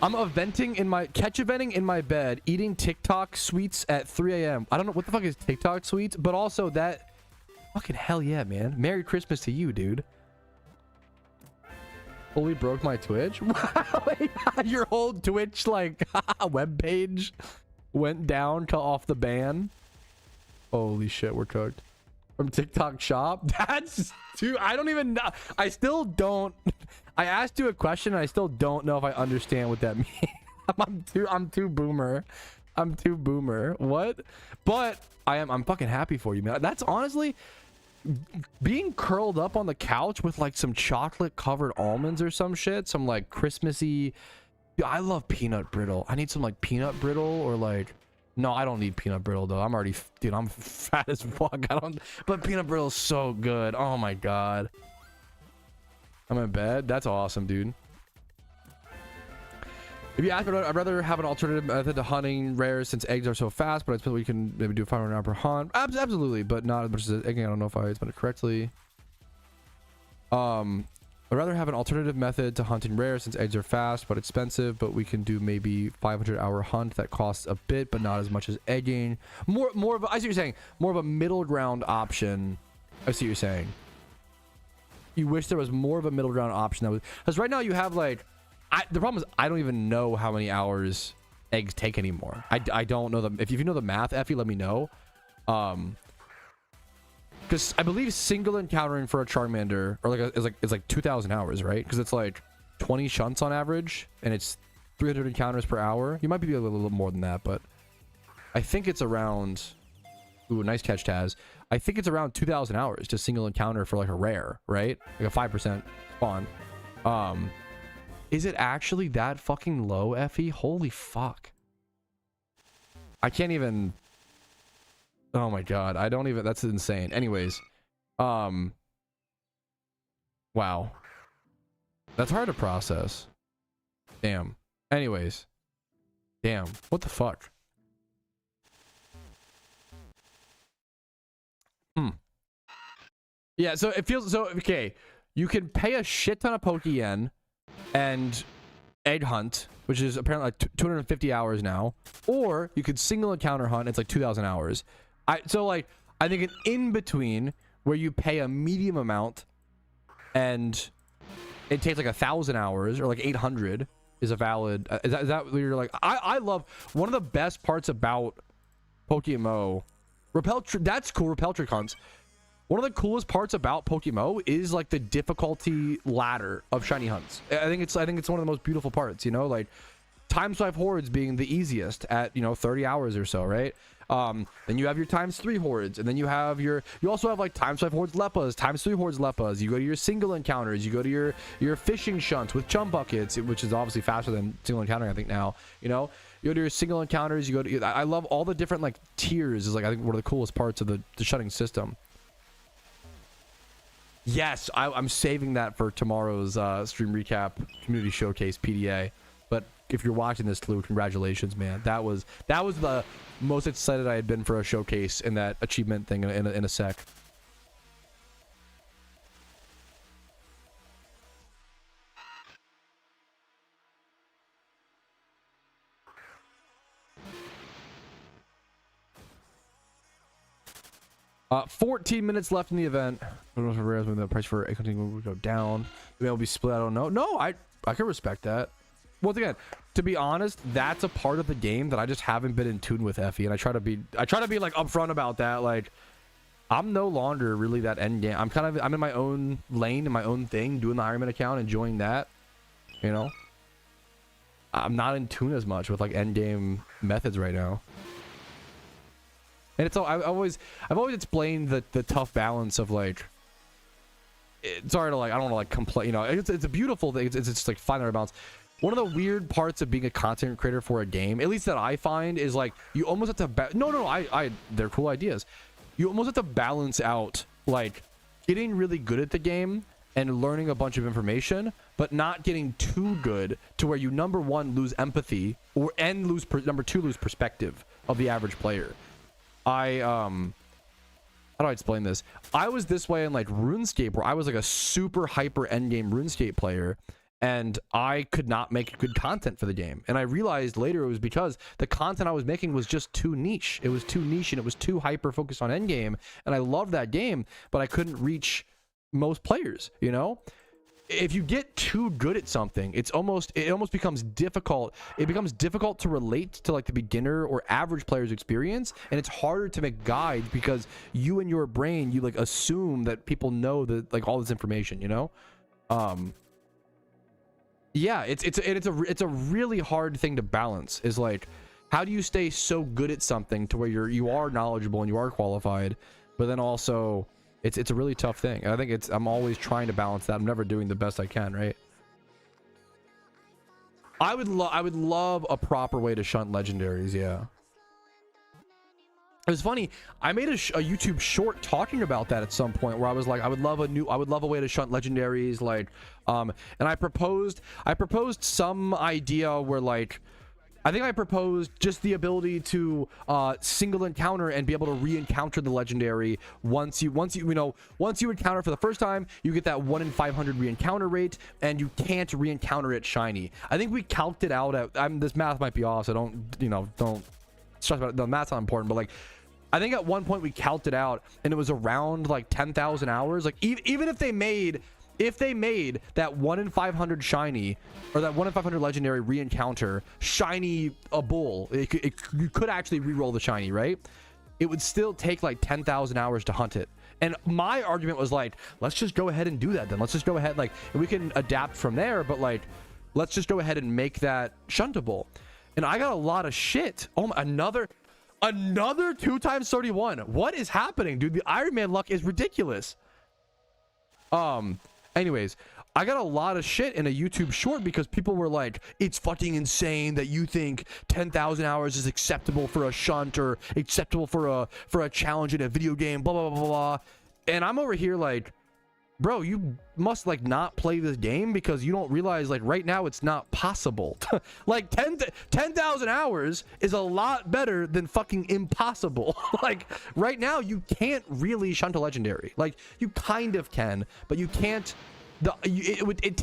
A: I'm eventing in my eventing in my bed, eating TikTok sweets at 3 a.m. I don't know what the fuck is TikTok sweets, but also that fucking hell yeah, man. Merry Christmas to you, dude. Fully broke my Twitch. Your whole Twitch like web page went down to off the ban. Holy shit, we're cooked. From TikTok shop. That's too. I don't even know. I still don't. I asked you a question and I still don't know if I understand what that means. I'm too boomer. I'm too boomer. What? But I'm fucking happy for you, man. That's honestly being curled up on the couch with like some chocolate covered almonds or some shit, some like Christmassy. I love peanut brittle. I need some like peanut brittle or like, no, I don't need peanut brittle though. I'm already, dude, I'm fat as fuck. But peanut brittle is so good. Oh my god. I'm in bed. That's awesome, dude. If you ask me, I'd rather have an alternative method to hunting rares since eggs are so fast, but I suppose we can maybe do 500 hour per hunt. Absolutely, but not as much as egg. I don't know if I spelled it correctly. I'd rather have an alternative method to hunting rares since eggs are fast but expensive, but we can do maybe 500 hour hunt that costs a bit but not as much as egging. More of a, I see what you're saying. More of a middle ground option. I see what you're saying. You wish there was more of a middle ground option that was, because right now you have like, the problem is I don't even know how many hours eggs take anymore. I don't know them. If you know the math, Effie, let me know. Because I believe single encountering for a Charmander or is like 2,000 hours, right? Because it's like 20 shunts on average, and it's 300 encounters per hour. You might be a little more than that, but I think it's around. Ooh, nice catch, Taz. I think it's around 2,000 hours to single encounter for like a rare, right? Like a 5% spawn. Is it actually that fucking low, Effie? Holy fuck. I can't even. Oh my god. I don't even. That's insane. Anyways. Wow. That's hard to process. Damn. Anyways. Damn. What the fuck? Yeah, so it feels so okay. You can pay a shit ton of Pokeyen and egg hunt, which is apparently like 250 hours now, or you could single encounter hunt. It's like 2,000 hours. So like I think an in between where you pay a medium amount and it takes like 1,000 hours or like 800 is a valid. Is that where you're like? I love one of the best parts about PokeMMO. That's cool. Repel trick hunts. One of the coolest parts about PokeMMO is like the difficulty ladder of shiny hunts. I think it's one of the most beautiful parts, you know, like times 5 hordes being the easiest at, you know, 30 hours or so, right? Then you have your times 3 hordes, and then you also have like times 5 hordes Leppas, times 3 hordes Leppas. You go to your single encounters, you go to your fishing shunts with chum buckets, which is obviously faster than single encountering, I think now, you know. You go to your single encounters, I love all the different like tiers is like I think one of the coolest parts of the shutting system. Yes, I'm saving that for tomorrow's stream recap community showcase PDA. But if you're watching this, Lou, congratulations, man. That was the most excited I had been for a showcase in that achievement thing in a sec. Uh, 14 minutes left in the event. I don't know if the price for a hunting will go down. Maybe it'll be split. I don't know. No, I can respect that. Once again, to be honest, that's a part of the game that I just haven't been in tune with, Effie, and I try to be like upfront about that. Like, I'm no longer really that end game. I'm in my own lane, in my own thing, doing the Ironman account, enjoying that. You you know? I'm not in tune as much with like end game methods right now. And it's all I've always explained the tough balance of like, sorry to like, I don't want to like complain, you know, it's a beautiful thing. It's just like finding our balance. One of the weird parts of being a content creator for a game, at least that I find, is like you almost have to I they're cool ideas. You almost have to balance out like getting really good at the game and learning a bunch of information, but not getting too good to where you, number one, lose empathy, number two, lose perspective of the average player. How do I explain this? I was this way in like RuneScape, where I was like a super hyper endgame RuneScape player, and I could not make good content for the game. And I realized later it was because the content I was making was just too niche. It was too niche and it was too hyper focused on endgame. And I loved that game, but I couldn't reach most players, you know? If you get too good at something, it almost becomes difficult. It becomes difficult to relate to like the beginner or average player's experience, and it's harder to make guides because you in your brain, you like assume that people know that like all this information, you know? Yeah, it's a really hard thing to balance, is like, how do you stay so good at something to where you are knowledgeable and you are qualified, but then also it's a really tough thing. And I think I'm always trying to balance that. I'm never doing the best I can, right? I would love a proper way to shunt legendaries, yeah. It was funny. I made a YouTube short talking about that at some point, where I was like, I would love a way to shunt legendaries, like, and I proposed some idea where like, I think I proposed just the ability to single encounter and be able to re-encounter the legendary once you encounter for the first time, you get that 1 in 500 re-encounter rate, and you can't re-encounter it shiny. I think we calced it out at, this math might be off, so don't stress about it. The math's not important, but like, I think at one point we calced it out and it was around like 10,000 hours. Like even if they made that 1 in 500 shiny, or that 1 in 500 legendary re-encounter shiny a bull, you could actually re-roll the shiny, right? It would still take like 10,000 hours to hunt it. And my argument was like, let's just go ahead and do that then. Let's just go ahead, like, we can adapt from there, but like, let's just go ahead and make that shuntable. And I got a lot of shit. Oh, another 2 times 31. What is happening, dude? The Iron Man luck is ridiculous. Anyways, I got a lot of shit in a YouTube short because people were like, it's fucking insane that you think 10,000 hours is acceptable for a shunt or acceptable for a challenge in a video game, blah, blah, blah, blah. And I'm over here like, bro, you must like not play this game because you don't realize like right now it's not possible. Like 10,000 hours is a lot better than fucking impossible. Like right now you can't really shunt a legendary. Like you kind of can, but you can't. It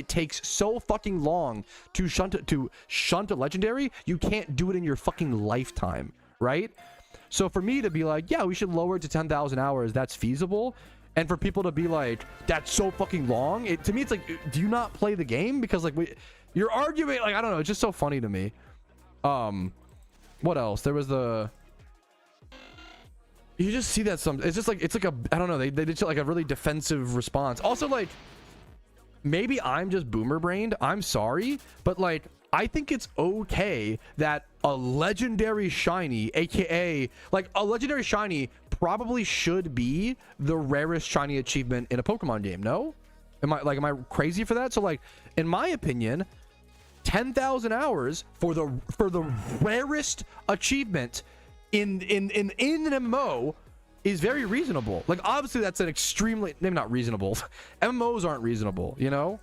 A: takes so fucking long to shunt a legendary. You can't do it in your fucking lifetime, right? So for me to be like, yeah, we should lower it to 10,000 hours, that's feasible. And for people to be like, that's so fucking long, to me it's like, do you not play the game? Because like you're arguing, like, I don't know, it's just so funny to me. What else? There was you just see that it's just like, it's like I don't know, they did like a really defensive response. Also, like, maybe I'm just boomer brained, I'm sorry, but like, I think it's okay that a legendary shiny, aka like a legendary shiny, probably should be the rarest shiny achievement in a Pokemon game. No? Am I crazy for that? So like, in my opinion, 10,000 hours for the rarest achievement in an MMO is very reasonable. Like obviously that's an extremely, maybe not reasonable. MMOs aren't reasonable, you know?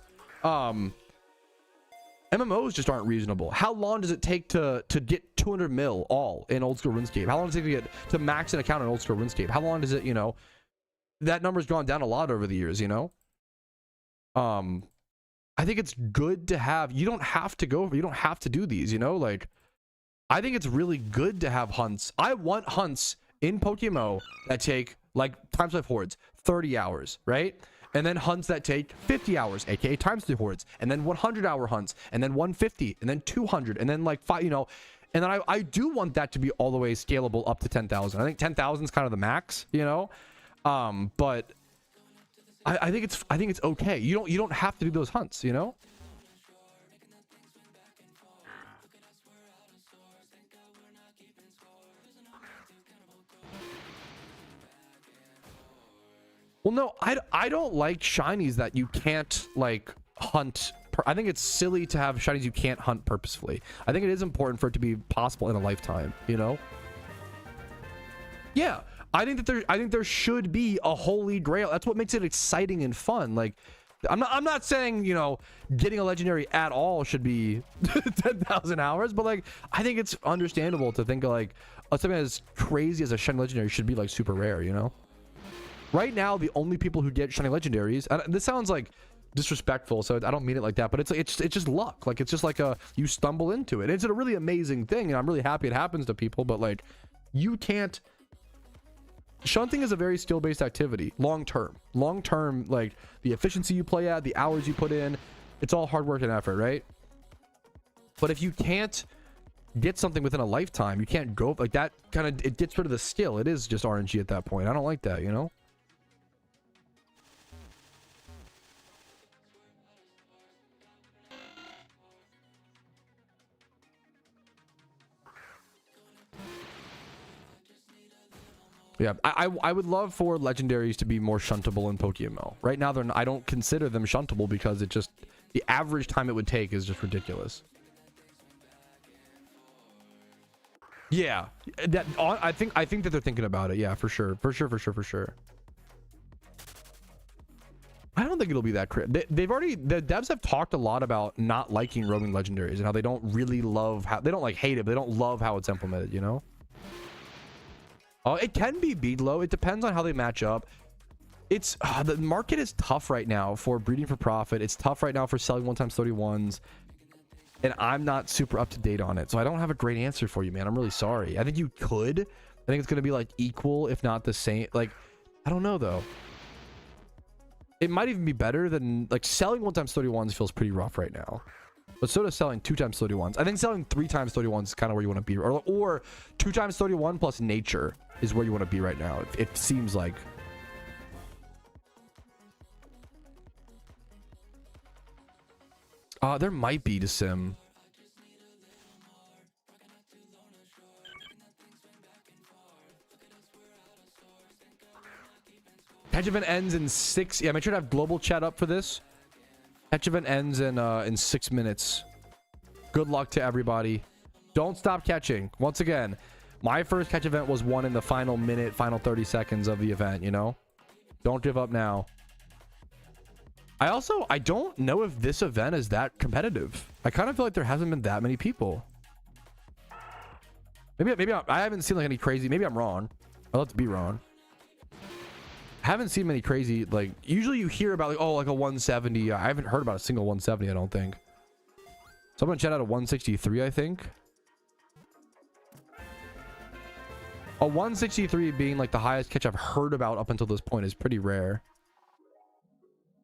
A: MMOs just aren't reasonable. How long does it take to get 200 mil all in old school RuneScape? How long does it take to max an account in old school RuneScape? How long does it, you know? That number's gone down a lot over the years, you know? I think it's good to have, you don't have to do these, you know? Like, I think it's really good to have hunts. I want hunts in PokeMMO that take, like, times 5 hordes, 30 hours, right? And then hunts that take 50 hours, aka times 3 hordes, and then 100-hour hunts, and then 150, and then 200, and then like 5, you know. And then I do want that to be all the way scalable up to 10,000. I think 10,000 is kind of the max, you know. But I think it's okay. You don't have to do those hunts, you know. Well, no, I don't like shinies that you can't like hunt. I think it's silly to have shinies you can't hunt purposefully. I think it is important for it to be possible in a lifetime, you know? Yeah, I think there should be a holy grail. That's what makes it exciting and fun. Like, I'm not saying, you know, getting a legendary at all should be 10,000 hours, but like, I think it's understandable to think of like something as crazy as a shiny legendary should be like super rare, you know? Right now, the only people who get shiny legendaries, and this sounds like disrespectful, so I don't mean it like that, but it's just luck. Like, it's just like you stumble into it. It's a really amazing thing, and I'm really happy it happens to people, but like, you can't. Shunting is a very skill-based activity, long term, like the efficiency you play at, the hours you put in, it's all hard work and effort, right? But if you can't get something within a lifetime, you can't go like that. Kind of, it gets rid of the skill. It is just RNG at that point. I don't like that, you know? Yeah, I would love for legendaries to be more shuntable in PokeMMO. Right now, I don't consider them shuntable because it just, the average time it would take is just ridiculous. Yeah, I think that they're thinking about it. Yeah, for sure. I don't think it'll be that crazy. The devs have talked a lot about not liking roaming legendaries and how they don't really love how, they don't like hate it, but they don't love how it's implemented, you know? It can be beat low. It depends on how they match up. It's the market is tough right now for breeding for profit. It's tough right now for selling 1x31s, and I'm not super up to date on it, so I don't have a great answer for you, man. I'm really sorry. I think you could. I think it's gonna be like equal, if not the same. Like, I don't know though. It might even be better than like selling 1x31s feels pretty rough right now. But so does selling 2x31s. I think selling 3x31s is kind of where you want to be, or 2x31 plus nature is where you want to be right now. It seems like. There might be to sim. Catch event ends in 6. Yeah, make sure to have global chat up for this. Catch event ends in 6 minutes. Good luck to everybody. Don't stop catching. Once again, my first catch event was won in the final minute, final 30 seconds of the event, you know? Don't give up now. I don't know if this event is that competitive. I kind of feel like there hasn't been that many people. Maybe I haven't seen like any crazy, maybe I'm wrong. I'd love to be wrong. Haven't seen many crazy, like usually you hear about like, oh, like a 170. I haven't heard about a single 170, I don't think. Someone chat out a 163, I think. A 163 being like the highest catch I've heard about up until this point is pretty rare.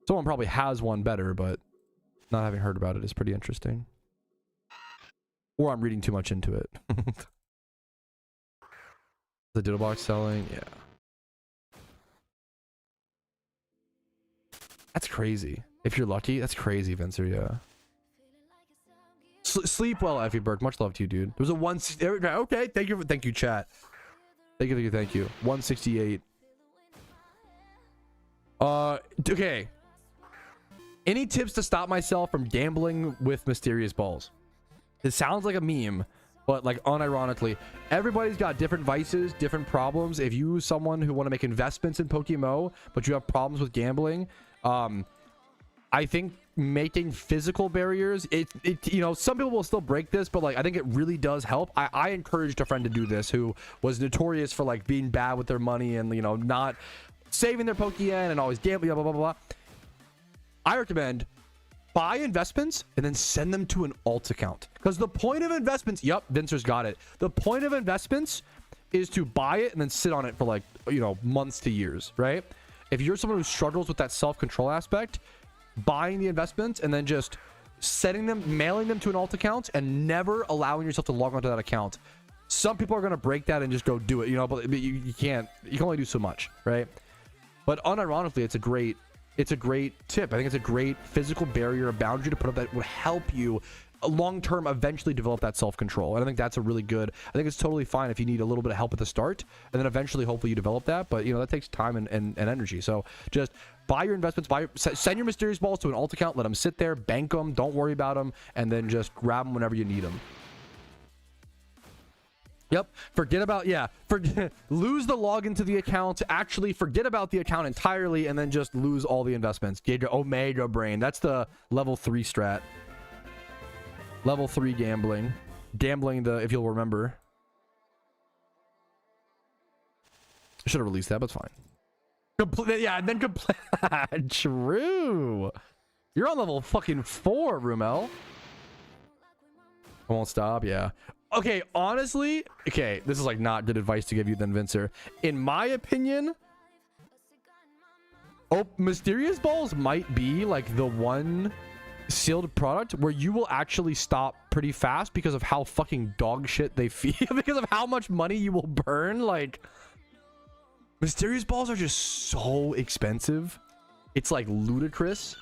A: Someone probably has one better, but not having heard about it is pretty interesting. Or I'm reading too much into it. The diddle box selling, yeah. That's crazy. If you're lucky, that's crazy, Vincer, yeah. Sleep well, Effie Burke. Much love to you, dude. There's a one. Okay, thank you, chat. Thank you. 168. Okay. Any tips to stop myself from gambling with mysterious balls? It sounds like a meme, but like unironically, everybody's got different vices, different problems. If you someone who want to make investments in PokeMMO, but you have problems with gambling, I think making physical barriers, it you know, some people will still break this, but like I think it really does help. I encouraged a friend to do this who was notorious for like being bad with their money and, you know, not saving their Pokeyen and always gambling, blah blah blah. I recommend buy investments and then send them to an alt account, because the point of investments, yep, Vincer's got it, the point of investments is to buy it and then sit on it for like, you know, months to years, right? If you're someone who struggles with that self-control aspect, buying the investments and then just setting them, mailing them to an alt account and never allowing yourself to log onto that account. Some people are going to break that and just go do it, you know, but you can't, you can only do so much, right? But unironically, it's a great tip. I think it's a great physical barrier, a boundary to put up that would help you long term eventually develop that self-control. And I think that's a really good, I think it's totally fine if you need a little bit of help at the start, and then eventually hopefully you develop that. But you know, that takes time and energy. So just buy your investments, send your mysterious balls to an alt account, let them sit there, bank them, don't worry about them, and then just grab them whenever you need them. Yep. Forget about, lose the login to the account. Actually, forget about the account entirely, and then just lose all the investments. Get your Omega Brain. That's the level 3 strat. Level 3 gambling. Gambling, if you'll remember. I should have released that, but it's fine. Yeah, and then True. You're on level fucking 4, Rumel. I won't stop, yeah. Okay, honestly, this is like not good advice to give you then, Vincer. In my opinion, mysterious balls might be like the one sealed product where you will actually stop pretty fast because of how fucking dog shit they feel, because of how much money you will burn. Like, mysterious balls are just so expensive. It's like ludicrous.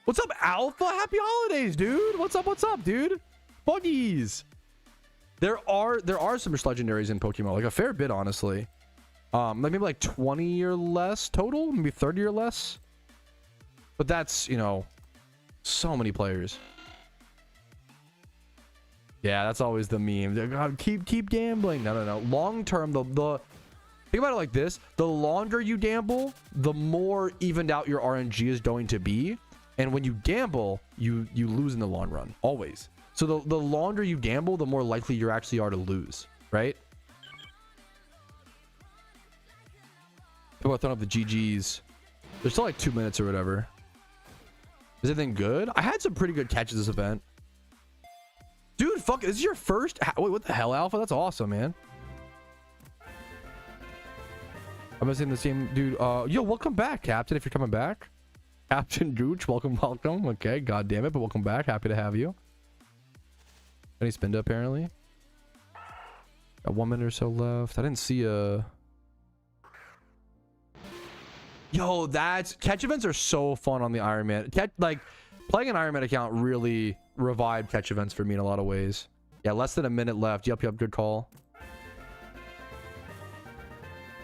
A: What's up, Alpha? Happy holidays, dude. What's up, dude? Buggies. There are some legendaries in Pokemon, like a fair bit, honestly. Like maybe like 20 or less total, maybe 30 or less. But that's, you know, so many players. Yeah, that's always the meme. God, keep gambling. No. Long term, the think about it like this: the longer you gamble, the more evened out your RNG is going to be. And when you gamble, you lose in the long run, always. So the longer you gamble, the more likely you actually are to lose, right? People are throwing up the GGs. There's still like 2 minutes or whatever. Is anything good? I had some pretty good catches this event. Dude, fuck, this is your first? Wait, what the hell, Alpha? That's awesome, man. I'm missing the same dude. Yo, welcome back, Captain, if you're coming back. Captain Gooch, welcome. Okay, god damn it, but welcome back. Happy to have you. Any spin apparently. Got 1 minute or so left. I didn't see a... Yo, catch events are so fun on the Iron Man. Like, playing an Iron Man account really revived catch events for me in a lot of ways. Yeah, less than a minute left. Yep, good call.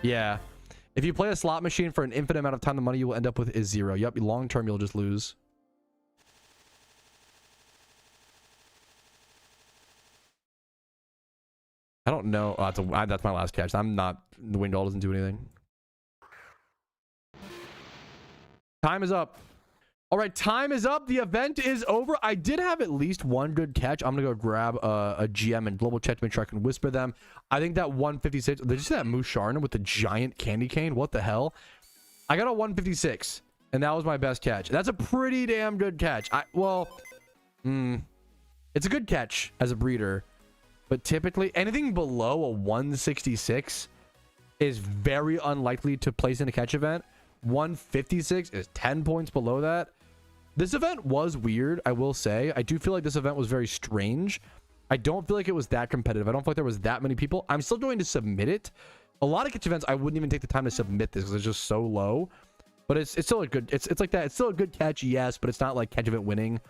A: Yeah. If you play a slot machine for an infinite amount of time, the money you will end up with is 0. Yep, long term, you'll just lose. I don't know. That's my last catch. I'm not... The winged doll doesn't do anything. Time is up. All right, time is up. The event is over. I did have at least one good catch. I'm gonna go grab a GM and global check to make sure I can whisper them. I think that 156. Did you see that Musharna with the giant candy cane? What the hell? I got a 156, and that was my best catch. That's a pretty damn good catch. It's a good catch as a breeder, but typically anything below a 166 is very unlikely to place in a catch event. 156 is 10 points below that. This event was weird, I will say. I do feel like this event was very strange. I don't feel like it was that competitive. I don't feel like there was that many people. I'm still going to submit it. A lot of catch events, I wouldn't even take the time to submit this because it's just so low. But it's still a good... It's like that. It's still a good catch, yes, but it's not like catch event winning.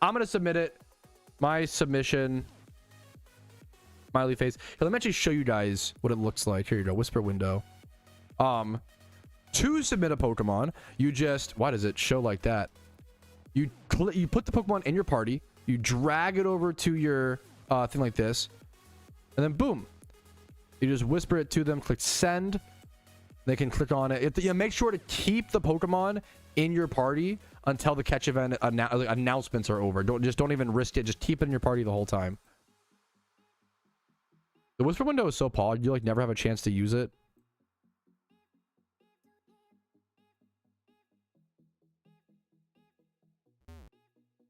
A: I'm going to submit it. My submission... Smiley face. Here, let me actually show you guys what it looks like. Here you go. Whisper window. To submit a Pokemon, you just... Why does it show like that? You put the Pokemon in your party, you drag it over to your thing like this, and then boom, you just whisper it to them, click send, they can click on it. Make sure to keep the Pokemon in your party until the catch event announcements are over. Don't even risk it. Just keep it in your party the whole time. The whisper window is so pog, you like never have a chance to use it.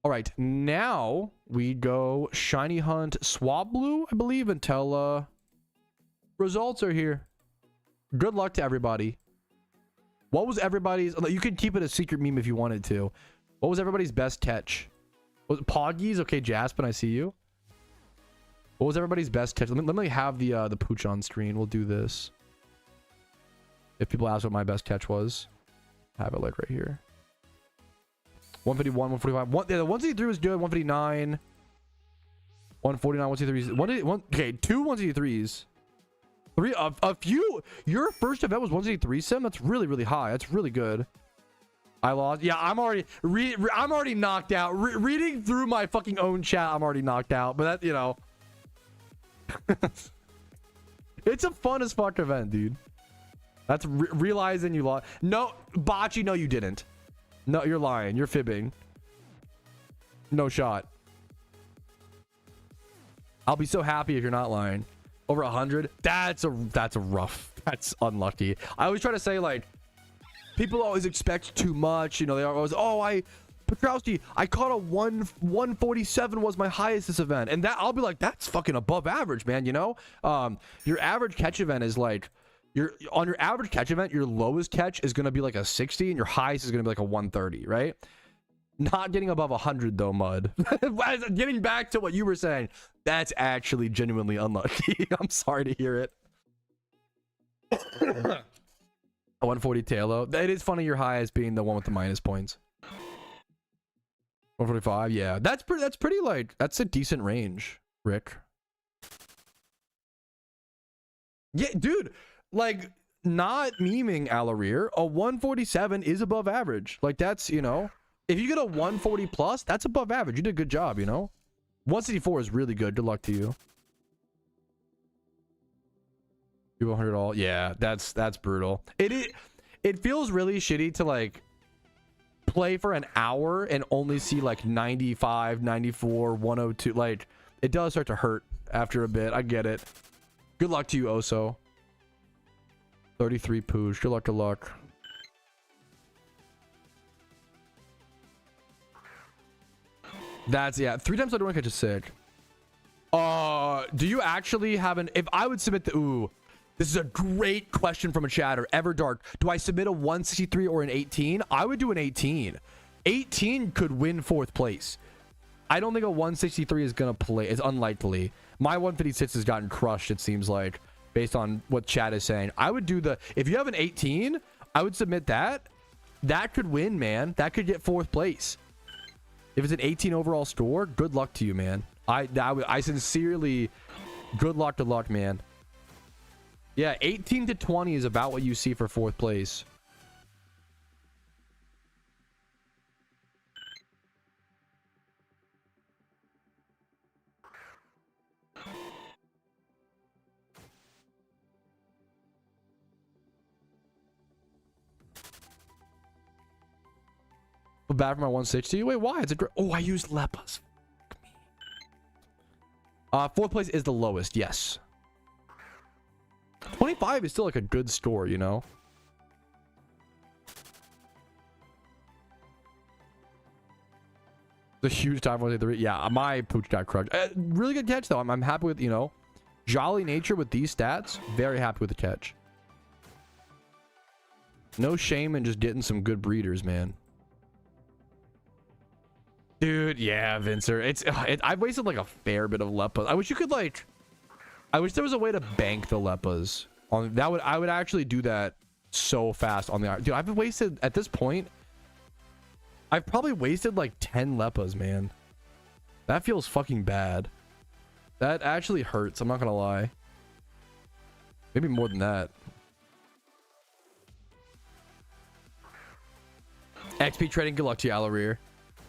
A: All right, now we go shiny hunt Swablu, I believe, until results are here. Good luck to everybody. What was everybody's... You could keep it a secret meme if you wanted to. What was everybody's best catch? Was it Poggies? Okay, Jaspin, I see you. What was everybody's best catch? Let me have the pooch on screen. We'll do this. If people ask what my best catch was, I have it like right here. 151, 145. Yeah, the 163 was good. 159, 149, 163. Okay, 2 163s. Three, a few. Your first event was 163 sim. That's really, really high. That's really good. I lost. Yeah, I'm already I'm already knocked out. Reading through my fucking own chat, I'm already knocked out. But that, you know, it's a fun as fuck event, dude. That's realizing you lost. No, Bocce, no, you didn't. No, you're lying. You're fibbing. No shot. I'll be so happy if you're not lying. Over 100. That's a rough. That's unlucky. I always try to say, like, people always expect too much. You know, they always, oh, Patrouski, I caught a 147 was my highest this event. And that, I'll be like, that's fucking above average, man. You know, your average catch event is like, on your average catch event, your lowest catch is going to be like a 60 and your highest is going to be like a 130, right? Not getting above 100 though, Mud. Getting back to what you were saying, that's actually genuinely unlucky. I'm sorry to hear it. A 140 Tailo. It is funny your highest being the one with the minus points. 145, yeah. That's pretty like, that's a decent range, Rick. Yeah, dude. Like, not memeing Alarir, a 147 is above average. Like, that's, you know, if you get a 140 plus, that's above average. You did a good job, you know. 164 is really good. Good luck to you. 200 all. Yeah, that's brutal. It feels really shitty to like play for an hour and only see like 95, 94, 102. Like, it does start to hurt after a bit. I get it. Good luck to you, Oso. 33 Pooch. Good luck, good luck. That's, yeah. 3 times I don't catch is sick. Do you actually have an... If I would submit the... Ooh. This is a great question from a chatter. Everdark. Do I submit a 163 or an 18? I would do an 18. 18 could win 4th place. I don't think a 163 is going to play. It's unlikely. My 156 has gotten crushed, it seems like, based on what chat is saying. I would do the... If you have an 18, I would submit that. That could win, man. That could get 4th place. If it's an 18 overall score, good luck to you, man. I sincerely... Good luck, man. Yeah, 18 to 20 is about what you see for 4th place. Bad for my 160. Wait, why? It's a great... Oh, I used Leppas. 4th place is the lowest, yes. 25 is still like a good score, you know. The huge time 183. Yeah, my Pooch got crushed. Really good catch though. I'm happy with, you know, Jolly Nature with these stats. Very happy with the catch. No shame in just getting some good breeders, man. Dude, yeah, Vincer. I've wasted like a fair bit of Leppas. I wish you could like... I wish there was a way to bank the Leppas. I would actually do that so fast on the... Dude, I've wasted... At this point, I've probably wasted like 10 Leppas, man. That feels fucking bad. That actually hurts. I'm not gonna lie. Maybe more than that. XP trading. Good luck to you, Alarir.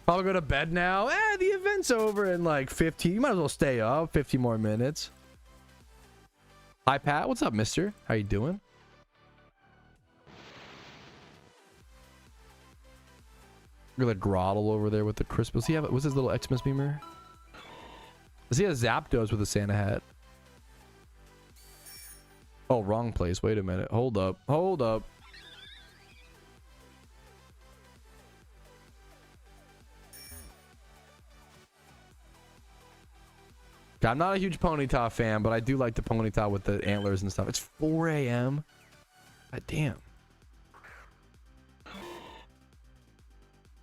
A: Probably go to bed now. The event's over in like 15. You might as well stay up 15 more minutes. Hi, Pat. What's up, mister? How you doing? Look at the Groddle over there with the Christmas. What's his little Xmas beamer? Does he have Zapdos with a Santa hat? Oh, wrong place. Wait a minute. Hold up. Hold up. I'm not a huge Ponyta fan, but I do like the Ponyta with the antlers and stuff. It's 4 a.m. God damn.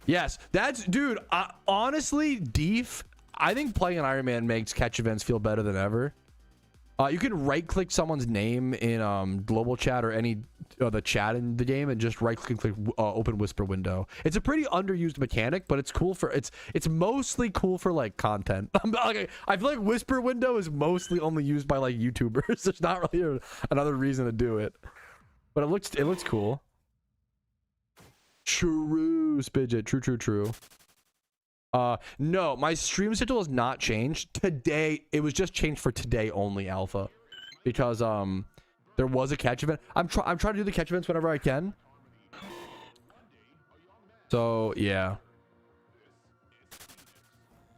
A: Yes, that's... Dude, honestly, Deef, I think playing an Iron Man makes catch events feel better than ever. You can right click someone's name in global chat or any the chat in the game and just right click open whisper window. It's a pretty underused mechanic, but it's cool for it's mostly cool for like content. I feel like whisper window is mostly only used by like YouTubers. There's not really another reason to do it, but it looks cool. True, Spidget. True. No, my stream schedule has not changed. Today, it was just changed for today only, Alpha. Because, there was a catch event. I'm trying to do the catch events whenever I can. So, yeah.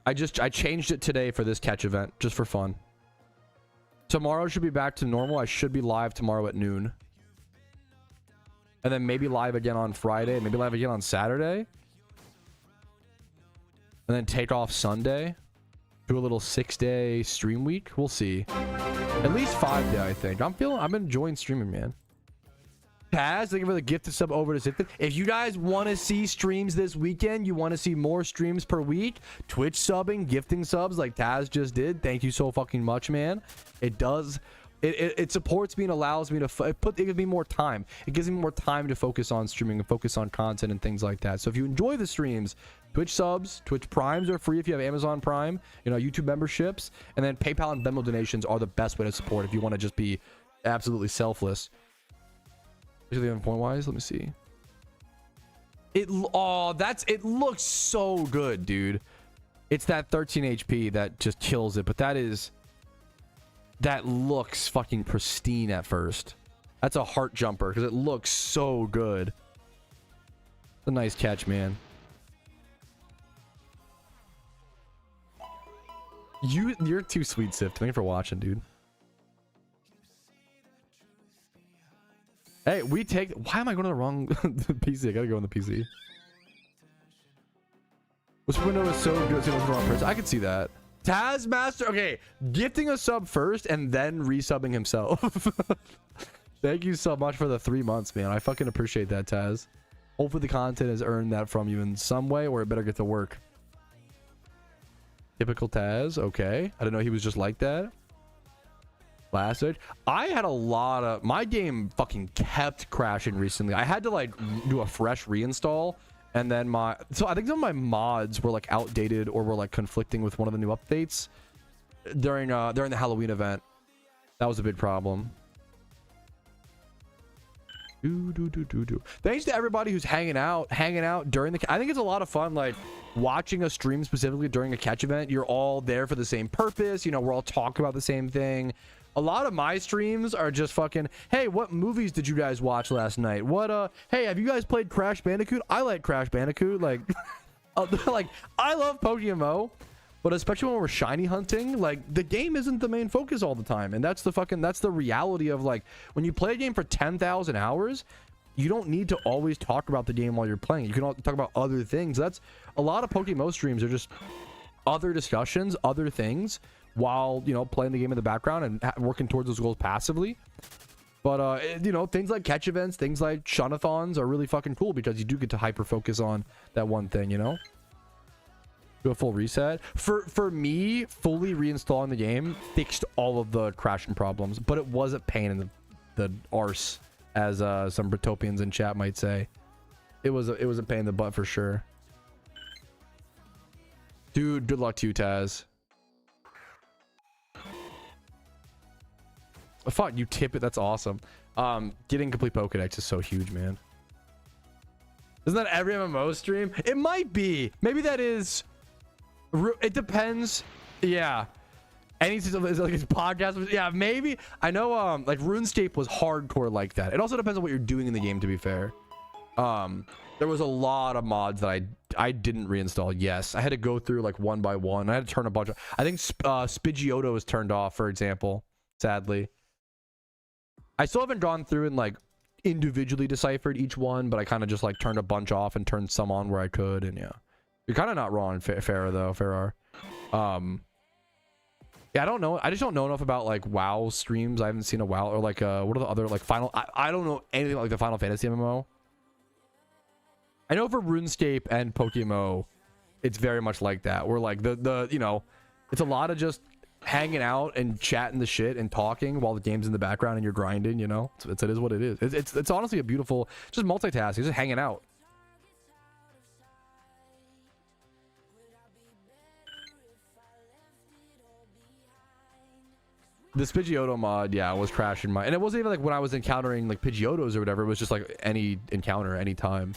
A: I changed it today for this catch event, just for fun. Tomorrow should be back to normal. I should be live tomorrow at noon. And then maybe live again on Friday, maybe live again on Saturday. And then take off Sunday. Do a little 6-day stream week. We'll see. At least 5-day, I think. I'm enjoying streaming, man. Taz, thank you for the gifted sub over to Sith. If you guys want to see streams this weekend, you want to see more streams per week, Twitch subbing, gifting subs like Taz just did. Thank you so fucking much, man. It does. It supports me and allows me to it gives me more time. It gives me more time to focus on streaming and focus on content and things like that. So if you enjoy the streams, Twitch subs, Twitch Primes are free if you have Amazon Prime, you know, YouTube memberships, and then PayPal and Venmo donations are the best way to support if you want to just be absolutely selfless. Point wise, let me see. It looks so good, dude. It's that 13 HP that just kills it, but that looks fucking pristine at first. That's a heart jumper because it looks so good. It's a nice catch, man. You're too sweet, Sift. Thank you for watching, dude. Hey, why am I going to the wrong PC? I gotta go on the PC. This window is so good. So the wrong person. I can see that. Tazmaster, okay, gifting a sub first and then resubbing himself. Thank you so much for the 3 months, man. I fucking appreciate that, Taz. Hopefully the content has earned that from you in some way, or it better get to work. Typical Taz, okay. I didn't know he was just like that. Classic. I had a lot of my game fucking kept crashing recently. I had to like do a fresh reinstall. And then so I think some of my mods were like outdated or were like conflicting with one of the new updates during the Halloween event. That was a big problem. Thanks to everybody who's hanging out during the. I think it's a lot of fun, like watching a stream specifically during a catch event. You're all there for the same purpose. You know, we're all talking about the same thing. A lot of my streams are just fucking, hey, what movies did you guys watch last night? Hey, have you guys played Crash Bandicoot? I like Crash Bandicoot. Like, like I love PokeMMO, but especially when we're shiny hunting, like the game isn't the main focus all the time. And that's the reality of like, when you play a game for 10,000 hours, you don't need to always talk about the game while you're playing. You can talk about other things. That's a lot of PokeMMO streams are just other discussions, other things, while, you know, playing the game in the background and working towards those goals passively. But you know, things like catch events, things like shunathons are really fucking cool because you do get to hyper focus on that one thing, you know. Do a full reset. For me, fully reinstalling the game fixed all of the crashing problems, but it was a pain in the arse, as some Britopians in chat might say. It was a pain in the butt for sure. Dude, good luck to you, Taz. Oh, fuck, you tip it. That's awesome. Getting complete Pokedex is so huge, man. Isn't that every MMO stream? It might be. Maybe that is. It depends. Yeah. Any like his podcast. Yeah, maybe. I know. Like RuneScape was hardcore like that. It also depends on what you're doing in the game. To be fair, there was a lot of mods that I didn't reinstall. Yes, I had to go through like one by one. I had to turn a bunch of. I think Spidgeotto was turned off, for example. Sadly. I still haven't gone through and like individually deciphered each one, but I kind of just like turned a bunch off and turned some on where I could. And yeah, you're kind of not wrong, Farah though. Farrar. Yeah, I don't know. I just don't know enough about like WoW streams. I haven't seen a WoW or like what are the other like Final. I don't know anything like the Final Fantasy MMO. I know for RuneScape and PokeMMO, it's very much like that. Where like the you know, it's a lot of just hanging out and chatting the shit and talking while the game's in the background and you're grinding, you know? It is what it is. It's honestly a beautiful, just multitasking, just hanging out. This Pidgeotto mod, yeah, was crashing my, and it wasn't even like when I was encountering like Pidgeottos or whatever. It was just like any encounter, anytime.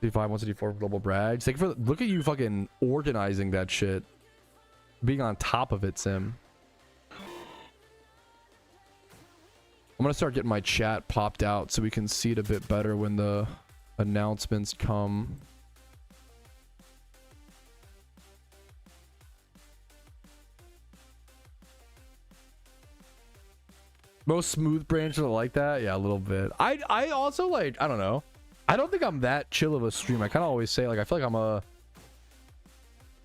A: 55, 164 global brags. Thank you for, look at you fucking organizing that shit, being on top of it, Sim. I'm gonna start getting my chat popped out so we can see it a bit better when the announcements come. Most smooth branches are like that. Yeah, a little bit. I also like, I don't know. I don't think I'm that chill of a stream. I kind of always say like I feel like I'm a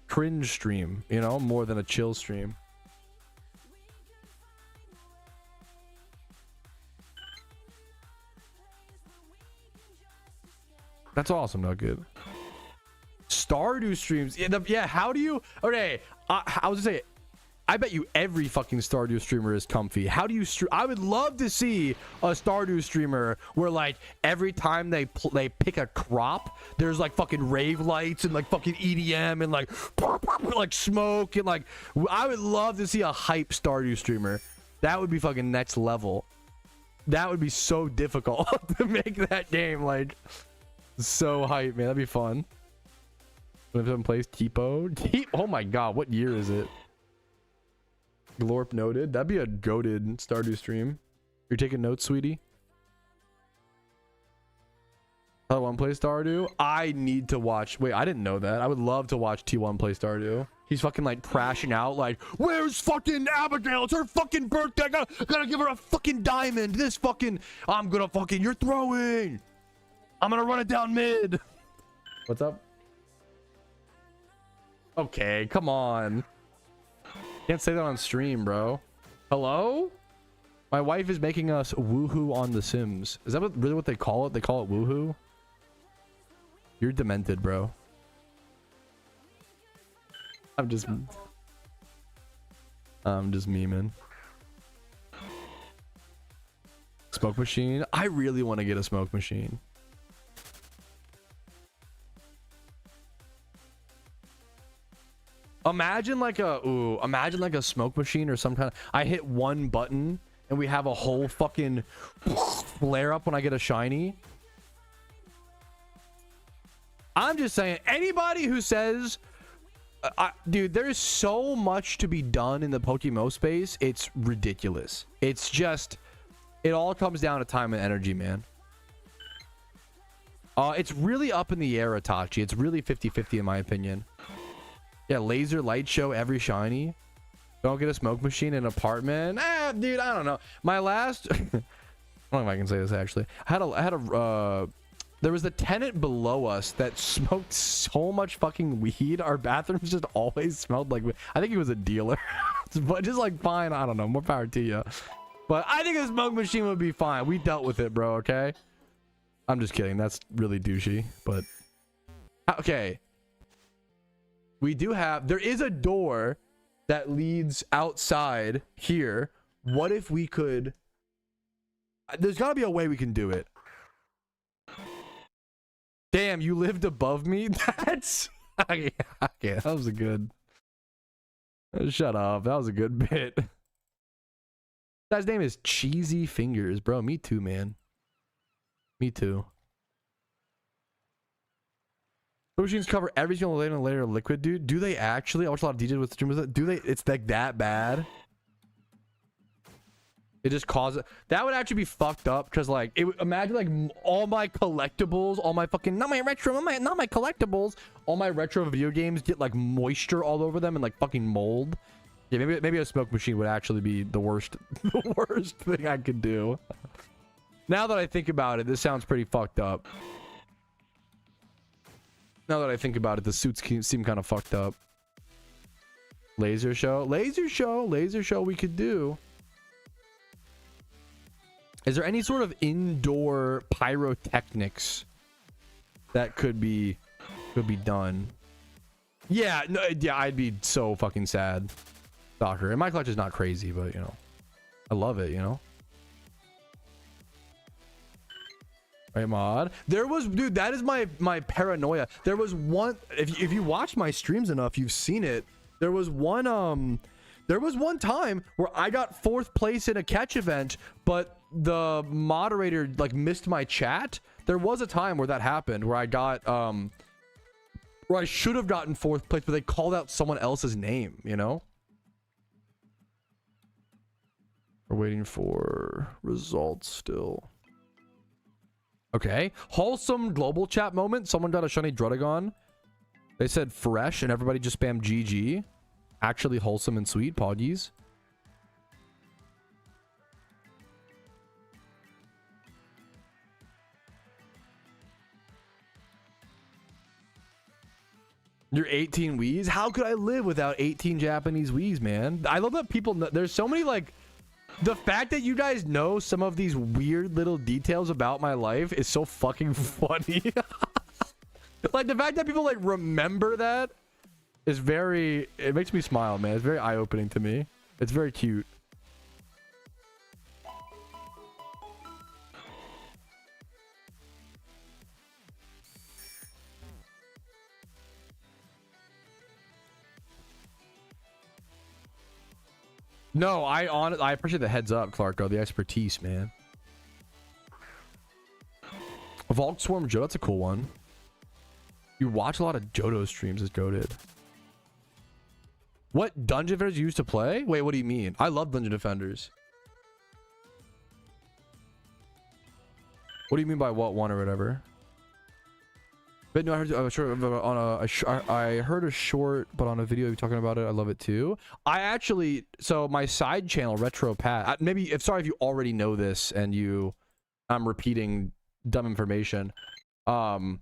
A: cringe stream, you know, more than a chill stream. That's awesome, Nugget. Stardew streams. Yeah, how do you... Okay, I was gonna say, I bet you every fucking Stardew streamer is comfy. How do you I would love to see a Stardew streamer where like every time they pick a crop, there's like fucking rave lights and like fucking EDM and like smoke and like, I would love to see a hype Stardew streamer. That would be fucking next level. That would be so difficult to make that game like so hype, man. That'd be fun. If someone plays Tipo, oh my god, what year is it? Glorp noted. That'd be a goated Stardew stream. You're taking notes, sweetie? T1 play Stardew? I need to watch. Wait, I didn't know that. I would love to watch T1 play Stardew. He's fucking like crashing out like, where's fucking Abigail? It's her fucking birthday. I gotta give her a fucking diamond. This fucking, I'm gonna fucking, you're throwing. I'm gonna run it down mid. What's up? Okay, come on. Can't say that on stream, bro. Hello? My wife is making us woohoo on The Sims. Is that really what they call it? They call it woohoo? You're demented, bro. I'm just memeing. Smoke machine? I really want to get a smoke machine. Imagine like a smoke machine or some kind of, I hit one button and we have a whole fucking flare up when I get a shiny. I'm just saying, anybody who says, dude, there's so much to be done in the PokeMMO space. It's ridiculous. It's just, it all comes down to time and energy, man. It's really up in the air, Itachi. It's really 50-50 in my opinion. Yeah, laser light show every shiny. Don't get a smoke machine in an apartment. Dude, I don't know. My last I don't know if I can say this actually. There was a tenant below us that smoked so much fucking weed. Our bathrooms just always smelled like, I think he was a dealer. But just like, fine, I don't know, more power to you. But I think a smoke machine would be fine. We dealt with it, bro, okay? I'm just kidding. That's really douchey, but okay. We do have, there is a door that leads outside here. What if we could, there's gotta be a way we can do it. Damn, you lived above me? That's, okay, that was a good, shut up. That was a good bit. Guy's name is Cheesy Fingers, bro. Me too, man. Me too. Machines cover every single layer of liquid, dude. Do they actually? I watch a lot of DJs with streamers. Do they? It's like that bad? It just causes. That would actually be fucked up because, like, imagine like all my collectibles, all my fucking not my collectibles, all my retro video games get like moisture all over them and like fucking mold. Yeah, maybe a smoke machine would actually be the worst, the worst thing I could do. Now that I think about it, this sounds pretty fucked up. Now that I think about it, the suits seem kind of fucked up. Laser show we could do. Is there any sort of indoor pyrotechnics that could be done? Yeah, no, yeah, I'd be so fucking sad. Soccer. And my clutch is not crazy, but you know, I love it, you know. Right, mod. There was, dude, that is my paranoia. There was one, if you watch my streams enough, you've seen it. There was one time where I got 4th place in a catch event, but the moderator like missed my chat. There was a time where that happened, where I got where I should have gotten 4th place, but they called out someone else's name, you know. We're waiting for results still. Okay, wholesome global chat moment. Someone got a shiny Drudagon. They said fresh and everybody just spammed GG. Actually wholesome and sweet. Poggies. You're 18 Wiis? How could I live without 18 Japanese Wiis, man? I love that people know. There's so many, like, the fact that you guys know some of these weird little details about my life is so fucking funny. Like, the fact that people, like, remember that is very, it makes me smile, man. It's very eye-opening to me. It's very cute. No, I appreciate the heads up, Clarko, the expertise, man. Evolved Swarm Joe, that's a cool one. You watch a lot of Johto streams, as goated. What Dungeon Defenders you used to play? Wait, what do you mean? I love Dungeon Defenders. What do you mean by what one or whatever? But no, I heard a short, but on a video you're talking about it. I love it too. I actually, so my side channel, Retro Pat. Maybe, sorry if you already know this and I'm repeating dumb information. I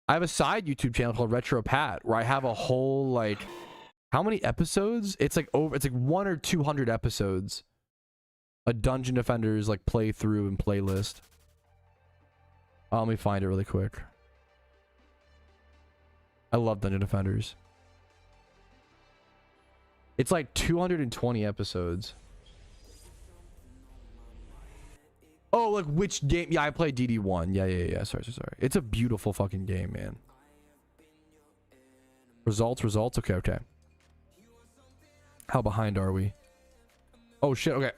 A: have a side YouTube channel called Retro Pat where I have a whole, like, how many episodes? It's like 100 or 200 episodes. A Dungeon Defenders like playthrough and playlist. Let me find it really quick. I love Dungeon Defenders. It's like 220 episodes. Oh, like which game? Yeah, I played DD1. Yeah. Sorry. It's a beautiful fucking game, man. Results. Okay. How behind are we? Oh shit. Okay.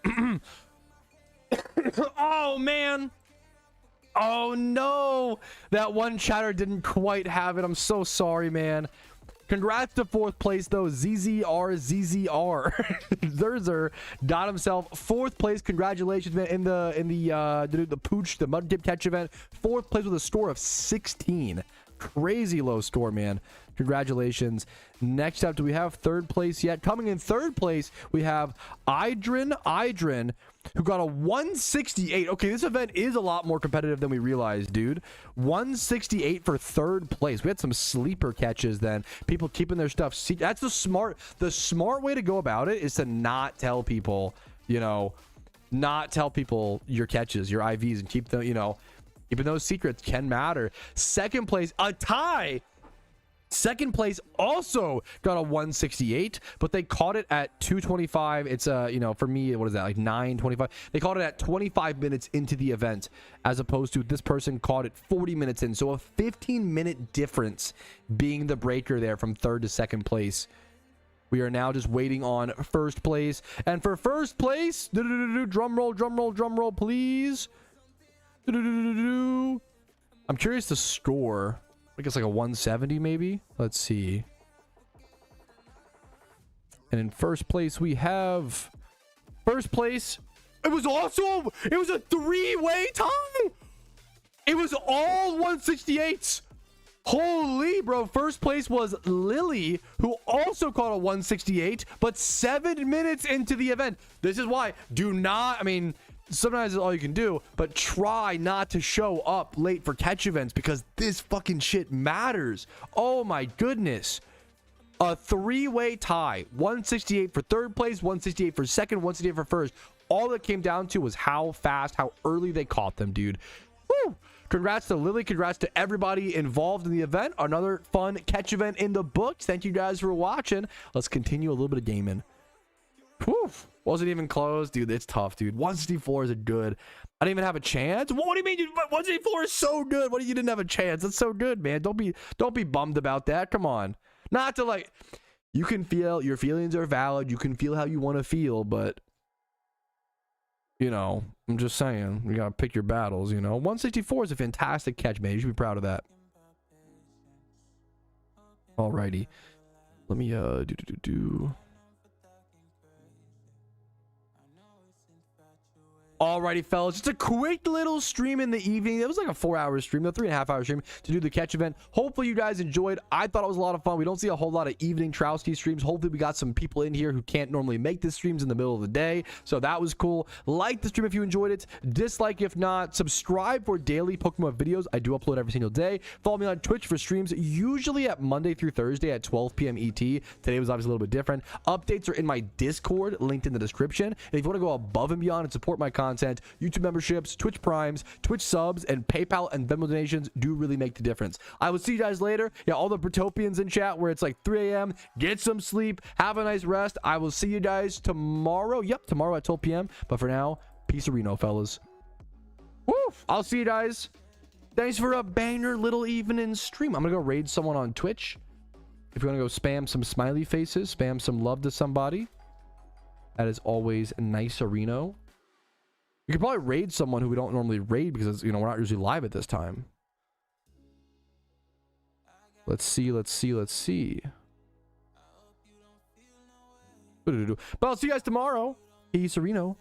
A: Oh man. Oh no, that one chatter didn't quite have it. I'm so sorry, man. Congrats to 4th place though. ZZR. Zerzer got himself 4th place. Congratulations, man. In the Pooch, the MUDKIP catch event, 4th place with a score of 16. Crazy low score, man. Congratulations. Next up, do we have 3rd place yet? Coming in 3rd place, we have Idrin, who got a 168. Okay, this event is a lot more competitive than we realized, dude. 168 for 3rd place. We had some sleeper catches then. People keeping their stuff secret. That's the smart way to go about it is to not tell people, not tell people your catches, your IVs, and keep them, even those secrets can matter. 2nd place, a tie. 2nd place also got a 168, but they caught it at 2:25. It's for me, what is that, like 9:25? They caught it at 25 minutes into the event, as opposed to this person caught it 40 minutes in. So a 15-minute difference being the breaker there from 3rd to 2nd place. We are now just waiting on 1st place, and for 1st place, drum roll, please. I'm curious the score. I guess like a 170 maybe. Let's see. And in 1st place we have 1st place. It was also a 3-way tie. It was all 168s. Holy bro. 1st place was Lily, who also caught a 168, but 7 minutes into the event. This is why sometimes it's all you can do, but try not to show up late for catch events because this fucking shit matters. Oh my goodness. A 3-way tie. 168 for 3rd place, 168 for 2nd, 168 for 1st. All it came down to was how fast, how early they caught them, dude. Woo! Congrats to Lily. Congrats to everybody involved in the event. Another fun catch event in the books. Thank you guys for watching. Let's continue a little bit of gaming. Whew. Wasn't even close. Dude, it's tough, dude. 164 is a good. I didn't even have a chance. What do you mean? 164 is so good. What do you didn't have a chance? That's so good, man. Don't be bummed about that. Come on. Not to like, you can feel, your feelings are valid. You can feel how you want to feel, but you know, I'm just saying, you gotta pick your battles, you know. 164 is a fantastic catch, man. You should be proud of that. Alrighty. Let me Alrighty, fellas, just a quick little stream in the evening. It was like a 4-hour stream, a 3.5-hour stream to do the catch event. Hopefully you guys enjoyed. I thought it was a lot of fun. We don't see a whole lot of evening Patrouski streams. Hopefully we got some people in here who can't normally make the streams in the middle of the day, so that was cool. Like the stream if you enjoyed it, dislike if not, subscribe for daily Pokemon videos. I do upload every single day. Follow me on Twitch for streams, usually at Monday through Thursday at 12 p.m. ET. Today was obviously a little bit different. Updates are in my Discord, linked in the description. And if you want to go above and beyond and support my content, YouTube memberships, Twitch Primes, Twitch subs, and PayPal and Venmo donations do really make the difference. I will see you guys later. Yeah, all the Britopians in chat where it's like 3 a.m. Get some sleep. Have a nice rest. I will see you guys tomorrow. Yep, tomorrow at 12 p.m. But for now, peace of Reno, fellas. Woo! I'll see you guys. Thanks for a banger little evening stream. I'm going to go raid someone on Twitch. If you want to go spam some smiley faces, spam some love to somebody. That is always nice, Reno. You could probably raid someone who we don't normally raid because, you know, we're not usually live at this time. Let's see. But I'll see you guys tomorrow. Peace, Reno.